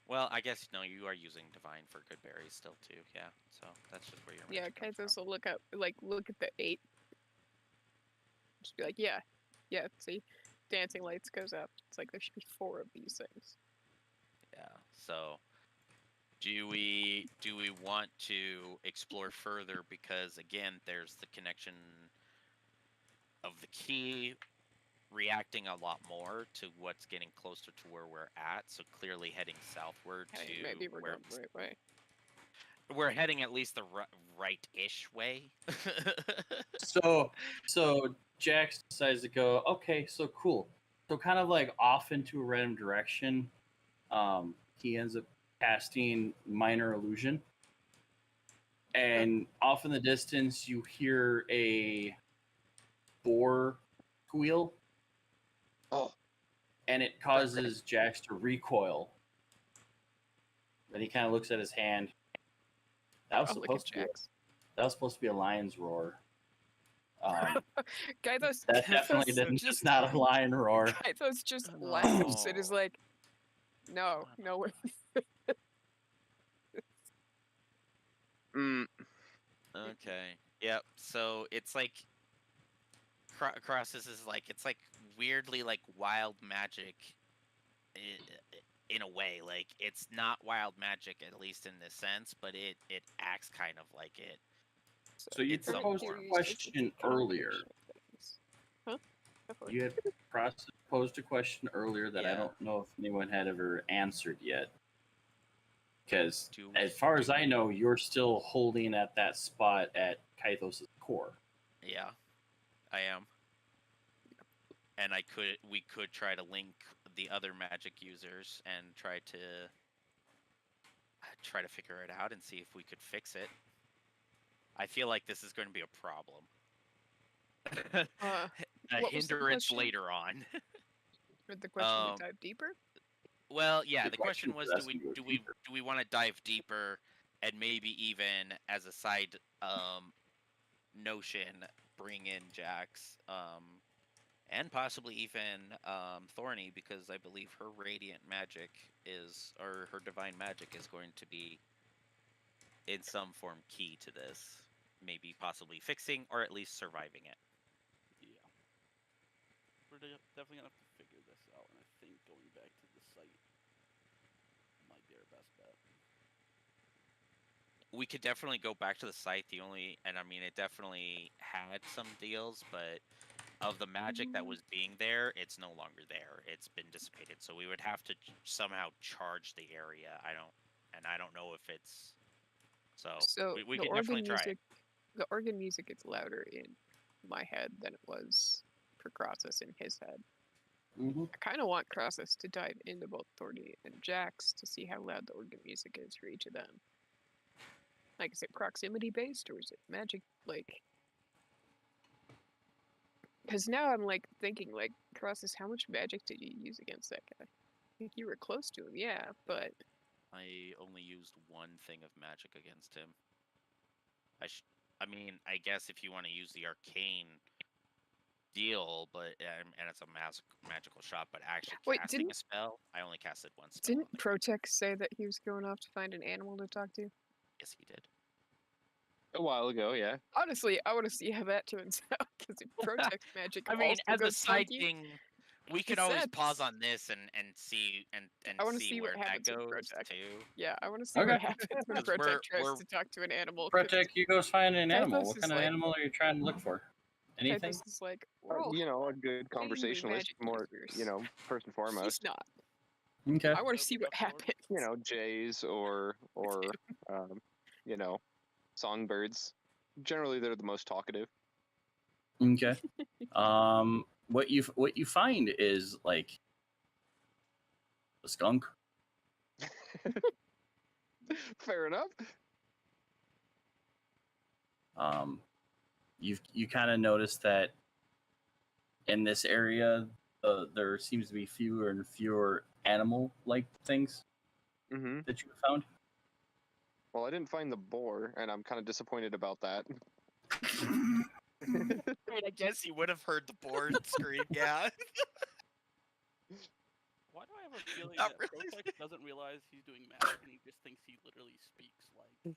Well, I guess no. You are using divine for good berries still too. Yeah, so that's just where you're. Yeah, Gythos will look at the 8. Just be like, yeah. See, Dancing Lights goes up. It's like there should be 4 of these things. Yeah. So, do we want to explore further? Because again, there's the connection of the key reacting a lot more to what's getting closer to where we're at. So clearly heading southward Hey, to maybe we're where going the right way. we're heading at least the right-ish way. So Jax decides to go, okay, so cool. So kind of like off into a random direction, he ends up casting Minor Illusion. And off in the distance, you hear a boar squeal. Oh. And it causes Jax to recoil. Then he kind of looks at his hand. That was supposed to be a lion's roar. Gythos, That definitely didn't. Just not a lion roar. Gythos just laughs and is like, no way. Okay. Yep. So it's like Crosses is like, it's like weirdly like wild magic in a way. Like, it's not wild magic, at least in this sense, but it acts kind of like it. So you It's proposed somewhat. a question earlier. You had posed a question earlier that I Yeah. don't know if anyone had ever answered yet. Because Do as far as I know, you're still holding at that spot at Kythos' core. Yeah, I am. And we could try to link the other magic users and try to figure it out and see if we could fix it. I feel like this is going to be a problem. A what was the hindrance question? later on. With the question to dive deeper? Well, yeah, The the question was, question was, do we want to dive deeper, and maybe even as a side notion, bring in Jax, and possibly even Thorny, because I believe her radiant magic or her divine magic is going to be in some form key to this, maybe possibly fixing or at least surviving it. Yeah. We're definitely gonna have to figure this out, and I think going back to the site might be our best bet. We could definitely go back to the site. And I mean, it definitely had some deals, but of the magic that was being there, it's no longer there. It's been dissipated. So we would have to somehow charge the area. I don't know if it's. So we the could definitely try. music, the organ music is louder in my head than it was for Crossus in his head. Mm-hmm. I kind of want Crossus to dive into both Thorny and Jax to see how loud the organ music is for each of them. Like, is it proximity based or is it magic? Like, because now I'm like thinking, like, Crossus, how much magic did you use against that guy? I think you were close to him, yeah, but I only used one thing of magic against him. I mean, I guess if you want to use the arcane deal, but and it's a magical shot, but actually casting a spell, I only casted one spell. Didn't Protex say that he was going off to find an animal to talk to? Yes, he did. A while ago, yeah. Honestly, I want to see how that turns out, because if Protex magic I mean, also as a goes side funky, thing, we could always pause on this and see I want to see see where what that happens goes with Protect. too. Yeah, I want to see Okay. what happens when 'Cause Protect tries we're- to talk to an animal. 'cause Protek, you go find an animal. Kythos What is kind of like- animal are you trying to look for? Anything? Kythos is like, we're all You know, a good genuinely conversationalist, magic more, users. you know, first and He's foremost. not. Okay. I want to see what happens. You know, jays or you know, songbirds. Generally, they're the most talkative. Okay. What you find is like a skunk. Fair enough. You kind of notice that in this area, there seems to be fewer and fewer animal-like things Mm-hmm. that you found. Well, I didn't find the boar, and I'm kind of disappointed about that. I mean, I guess you would have heard the board scream, yeah. Why do I have a feeling Not that really. Protect doesn't realize he's doing magic and he just thinks he literally speaks like?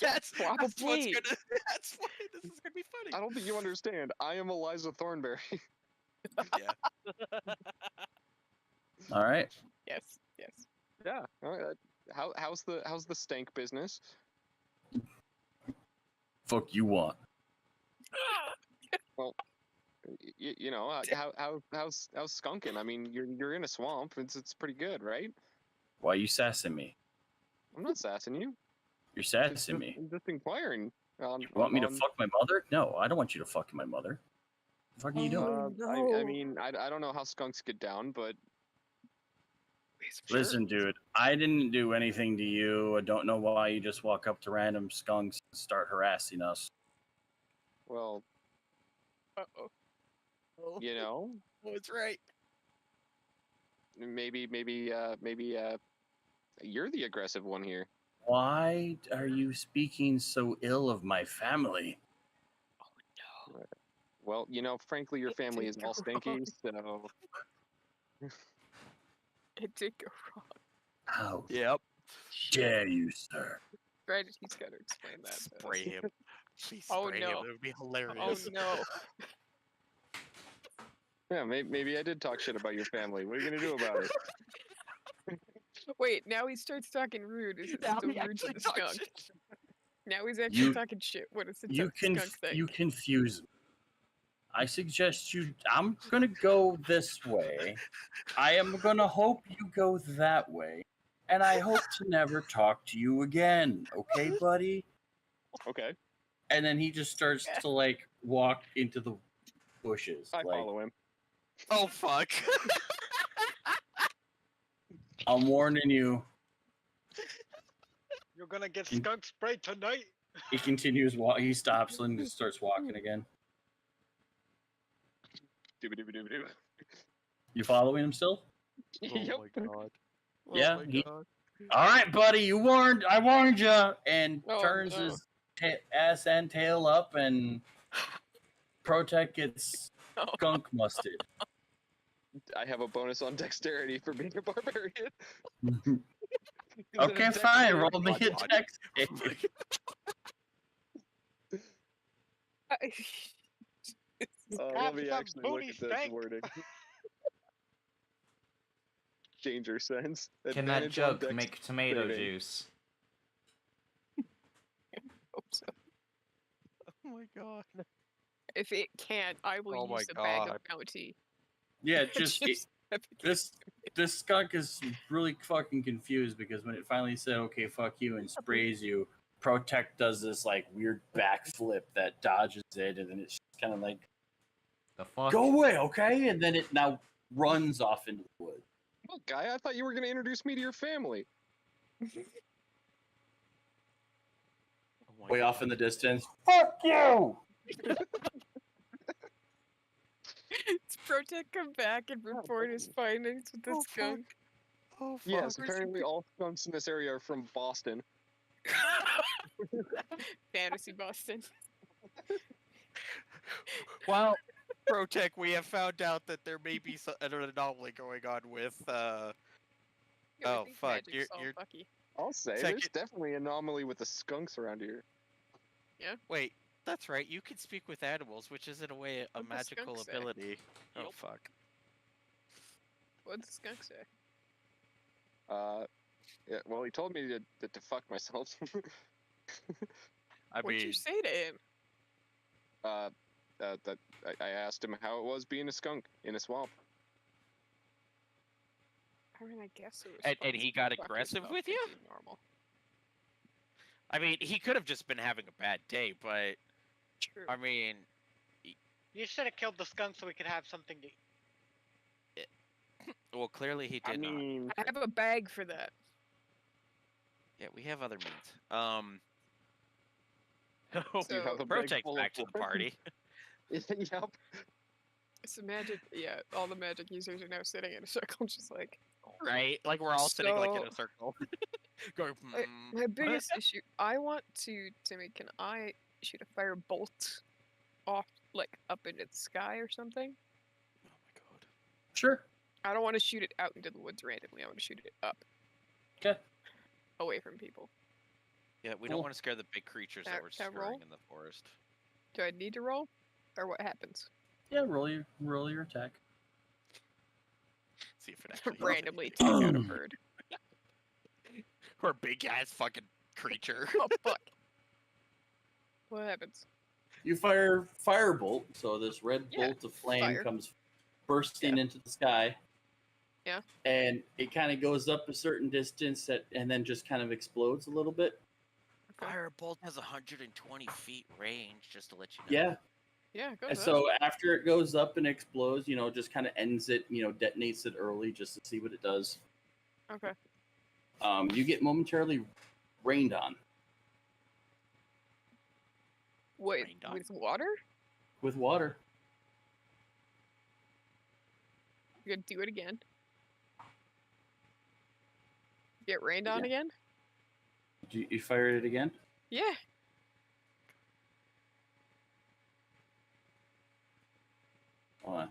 That's what's Probably. gonna. That's why this is gonna be funny. I don't think you understand. I am Eliza Thornberry. Yeah. All right. Yes, yes. Yeah. How's the stank business? Fuck you want. Well, you know, how's skunking? I mean, you're in a swamp. It's pretty good, right? Why you sassing me? I'm not sassing you. You're sassing me. I'm just inquiring. You want me to fuck my mother? No, I don't want you to fuck my mother. The fuck are you doing? I mean, I don't know how skunks get down, but Listen, dude, I didn't do anything to you. I don't know why you just walk up to random skunks and start harassing us. well, Uh-oh. you know, Oh, it's right. maybe you're the aggressive one here. Why are you speaking so ill of my family? Well, you know, frankly, your family is all stinky, so It did go wrong. How Yep. dare you, sir? Granted, he's got to explain that. to us. Spray him. Please Oh, spray no. him. It would be Oh hilarious. no. yeah, maybe I did talk shit about your family. What are you gonna do about it? Wait, now he starts talking rude. Is it Now still he rude to actually the talks skunk? shit. Now he's actually You- talking shit. What does the You skunk think? confuse me. I suggest you. I'm gonna go this way. I am gonna hope you go that way, and I hope to never talk to you again. Okay, buddy? Okay, And then he just starts to like walk into the bushes. I Like, follow him. Oh fuck. I'm warning you. You're gonna get Mm. skunk sprayed tonight. He continues. He stops and just starts walking again. Dooba-dooba-dooba-doo. You following him still? Yep. god. Yeah. my He, god. all right, buddy. I warned you. And Oh, turns no. his ass and tail up, and Protect gets Oh. skunk musted. I have a bonus on dexterity for being a barbarian. Okay, fine. Roll me a God. dex. Let Have me some actually look booty at the stank. wording. Danger sense. Can that Advantage on jug make tomato dexterity. juice? Hope so. Oh my god. If it can't, I will Oh my use the bag of God. bounty. Yeah, this skunk is really fucking confused because when it finally said "okay, fuck you" and sprays you, Protect does this like weird backflip that dodges it, and then it's kind of like, The fuck? "Go away, okay?" And then it now runs off into the woods. Look, guy, I thought you were going to introduce me to your family. Oh my Way god. off in the distance. Fuck you! It's Protect come back and report his findings with the Oh, skunk. Oh fuck. Yes, apparently all skunks in this area are from Boston. Fantasy Boston. Well, Protect, we have found out that there may be an anomaly going on with. Yeah, we Oh, think fuck, magic's all you're- fucky. I'll say, there's Second- definitely an anomaly with the skunks around here. Wait, that's right. You can speak with animals, which is in a way a What'd the magical skunk say? ability. Oh Yup. fuck. What'd the skunk say? Yeah, well, he told me to fuck myself. I What'd mean, you say to him? That I asked him how it was being a skunk in a swamp. I mean, I guess it was. And fun he to got fuck aggressive yourself with to you? be Normal. I mean, he could have just been having a bad day, but True. I mean, You should have killed the skunk so we could have something to eat. well, clearly he did I mean, I have a bag for that. Yeah, we have other means. So- have a bag Protect's full of back to the pork. party. yep. It's a magic. Yeah, all the magic users are now sitting in a circle, just like. Right? Like we're all sitting like in So- a circle. Going, Like, "Hmm." my biggest issue. I want to Timmy. Can I shoot a fire bolt off, like up into the sky or something? Oh my god. Sure. I don't want to shoot it out into the woods randomly. I want to shoot it up. 'Kay. Away from people. Yeah, we Cool. don't want to scare the big creatures that Can we're I roll? scurrying in the forest. Do I need to roll, or what happens? Yeah, roll your attack. See if it actually hits Randomly anything. take out a bird. Or a big ass fucking creature. Oh fuck! What happens? You fire firebolt, so this red Yeah, bolt of flame fire. comes bursting into the sky. Yeah. And it kind of goes up a certain distance and then just kind of explodes a little bit. Okay. Firebolt has 120 feet range, just to let you know. Yeah. Yeah, go And to so after it goes up and explodes, just kind of ends it, detonates it early just to see what it does. Okay. You get momentarily rained on Wait, Rained on? with water? with water. You gonna do it again? Get rained on Yeah. again? You fired it again? Yeah. Hold on.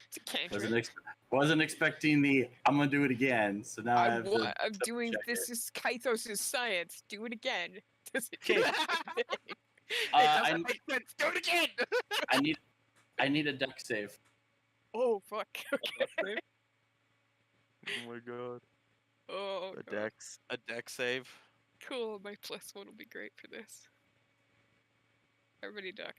It's a cantrip. Wasn't expecting the I'm gonna do it again. So now I have to I'm doing check this it. is Kythos' science. Do it again. Does it Okay. do the thing? It I- doesn't make sense. Do it again! I need a deck save. Oh fuck. Okay. Oh my god. Oh A God. deck save. Cool. My +1 will be great for this. Everybody duck.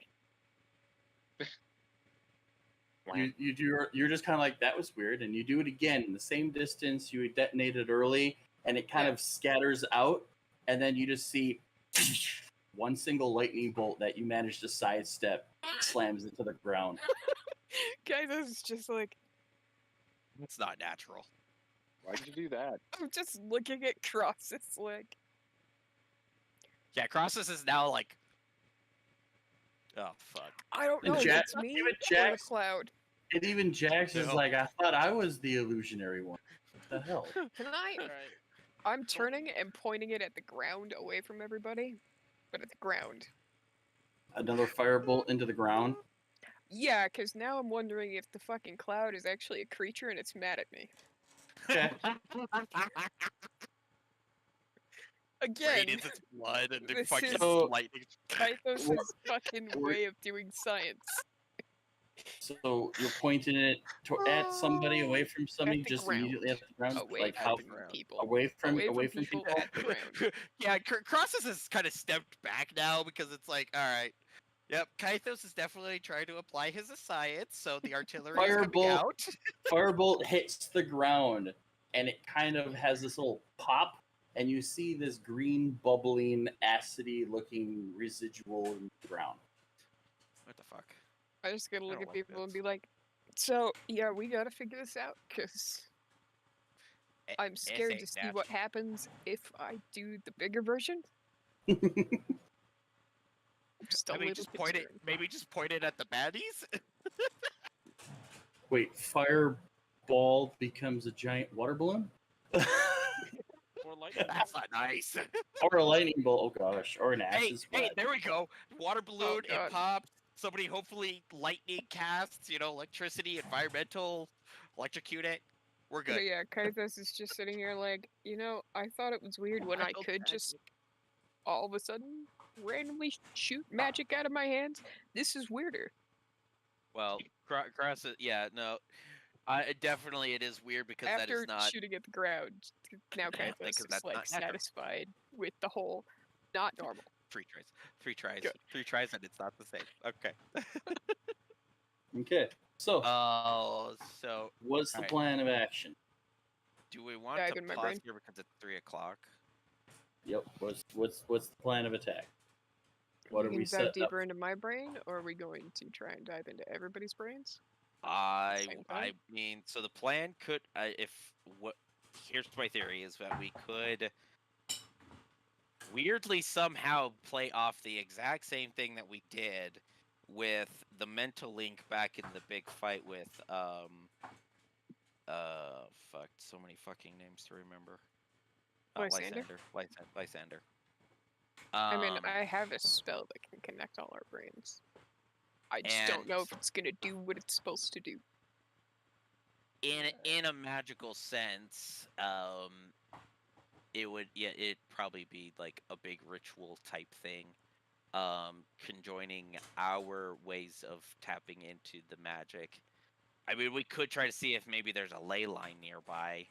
you're just kind of like, that was weird, and you do it again in the same distance you detonated early, and it kind of scatters out, and then you just see one single lightning bolt that you managed to sidestep slams into the ground. Guys, this is just like, It's not natural. Why did you do that? I'm just looking at Cross. It's like, Yeah, Crosses is now like, oh fuck. I don't And know. Jack- It's me even or the Jax- cloud. And even Jax is No. like, I thought I was the illusionary one. What the hell? Can I? All right. I'm turning and pointing it at the ground away from everybody, but at the ground. Another firebolt into the ground. Yeah, because now I'm wondering if the fucking cloud is actually a creature and it's mad at me. Okay. Again, Radiance its blood and the this fucking is- lightning. Kythos' fucking way of doing science. So you're pointing it at somebody, away from somebody, At the just ground. immediately at the ground, Away like from how people. away from people people. at the ground. Yeah, Crosses has kind of stepped back now because it's like, all right, yep, Kythos is definitely trying to apply his science, so the artillery is coming Firebolt. out. Firebolt hits the ground, and it kind of has this little pop, and you see this green, bubbling, acidy-looking residual in the ground. What the fuck? I just gotta look don't at like people and this. be like, so, yeah, we gotta figure this out, because I'm scared to see what happens if I do the bigger version. I'm just a I mean, little just point it. concerned. Maybe just point it at the baddies. Wait, fireball becomes a giant water balloon? Or lightning. That's not nice. Or a lightning bolt, oh gosh, or an Hey, acid hey, splat. there we go. Water balloon, it God. pops. Somebody hopefully lightning casts, electricity, environmental, electrocute it. We're So good. yeah, Kythos is just sitting here like, I thought it was weird when I could just all of a sudden randomly shoot magic out of my hands. This is weirder. Well, cross it. Yeah, no. Definitely it is weird because that After is not. shooting at the ground, now Yeah, Kythos because is that's like not natural. satisfied with the whole not normal. 3 tries. 3 tries. Good. 3 tries and it's not the same. Okay. Okay, so Oh, so what's the alright. plan of action? do we want Dive to in my pause brain. here because it's 3 o'clock? Yep, what's the plan of attack? What we are can we dive set up? deeper into my brain, or are we going to try and dive into everybody's brains? I Same I time? mean, so the plan could here's my theory is that we could weirdly somehow play off the exact same thing that we did with the mental link back in the big fight with fuck, so many fucking names to remember. Lysander? Lysander. I mean, I have a spell that can connect all our brains. I just don't know if it's gonna do what it's supposed to do. in a magical sense, it'd probably be like a big ritual type thing, conjoining our ways of tapping into the magic. I mean, we could try to see if maybe there's a ley line nearby,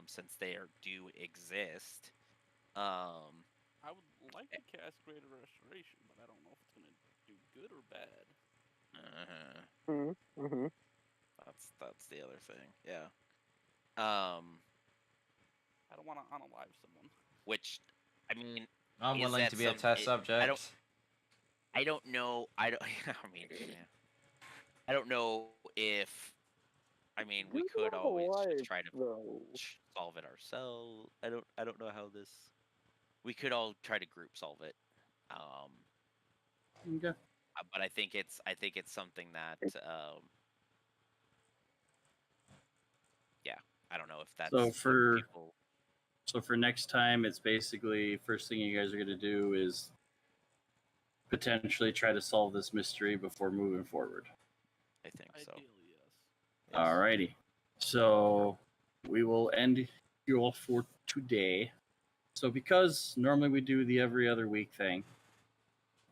since they do exist. I would like to cast Greater Restoration, but I don't know if it's gonna do good or bad. Mm-hmm. That's the other thing. Yeah. I don't want to unalive someone. Which, I mean, I'm Is willing that to be a some- test it- subject. I don't know. I don't. I mean, yeah. I don't know if. I mean, we could always just try to solve it ourselves. I don't know how this. We could all try to group solve it. Okay. But I think it's something that. Yeah, I don't know if that's So what for- people. So for next time, it's basically first thing you guys are going to do is potentially try to solve this mystery before moving forward. I think so. Ideally, yes. Alrighty. So we will end you all for today. So because normally we do the every other week thing,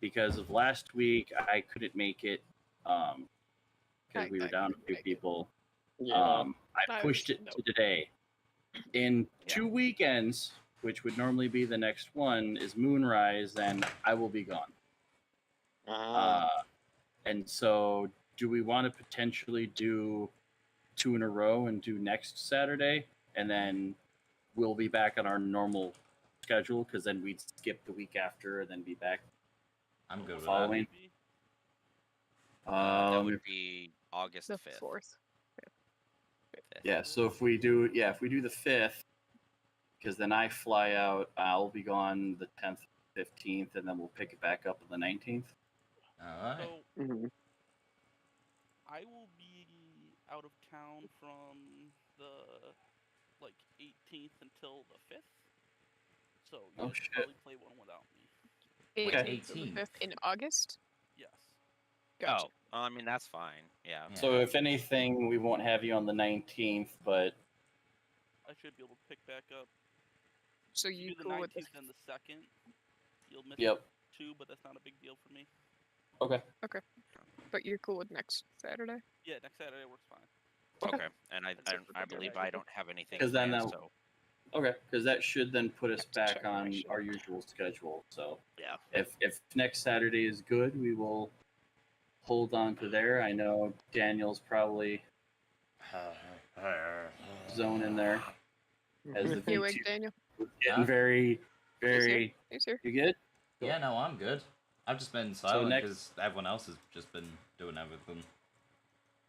because of last week I couldn't make it because we were down a few people. I pushed it to today. In 2 weekends, which would normally be the next one, is Moonrise, and I will be gone. And so do we want to potentially do 2 in a row and do next Saturday, and then we'll be back on our normal schedule? Because then we'd skip the week after and then be back I'm good with following. That would be August The 5th. 4th. Yeah, so if we do the 5th, because then I fly out, I'll be gone the 10th, 15th, and then we'll pick it back up on the 19th. All right. So Mhm. I will be out of town from the 18th until the 5th. So you Oh, guys shit. should probably play one without me. 18th to the 18th. 5th in August? Yes. Gotcha. Oh, I mean that's fine. Yeah. Yeah. So if anything, we won't have you on the 19th, but I should be able to pick back up. So If you you do the cool with 19th and the 2nd, you'll miss Yep. 2, but that's not a big deal for me. okay. but you're cool with next Saturday? Yeah, next Saturday works fine. Okay. And I believe I don't have anything 'Cause then planned, that- so Okay, because that should then put us Have to back check my on shit. our usual schedule. So yeah. if next Saturday is good, we will hold on to there. I know Daniel's probably zoning there as the You awake, VTuber Daniel? was getting Huh? very, very. He's here. You good? Yeah, no, I'm good. I've just been silent next- because everyone else has just been doing everything.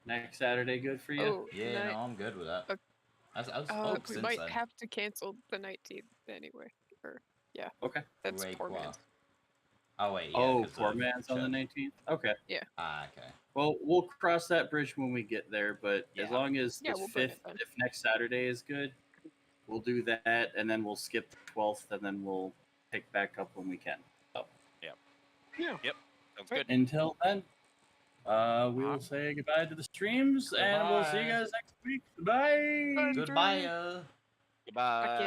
Next Saturday, good for you? Oh, Yeah, night. no, I'm good with that. Okay. I've spoke We since might then. have to cancel the 19th anyway. Or yeah, Okay. that's Wait, poor what? man's. Oh wait, yeah. Oh, 'cause poor of man's on the Chef. 19th. Okay. Ah, okay. Well, we'll cross that bridge when we get there. But as Yeah. long as Yeah, the we'll bring it 5th, then. if next Saturday is good, we'll do that, and then we'll skip the 12th, and then we'll pick back up when we can. So Sounds good. until then, we will say goodbye to the streams, and we'll see you Goodbye. guys next week. Bye. Goodbye. Goodbye.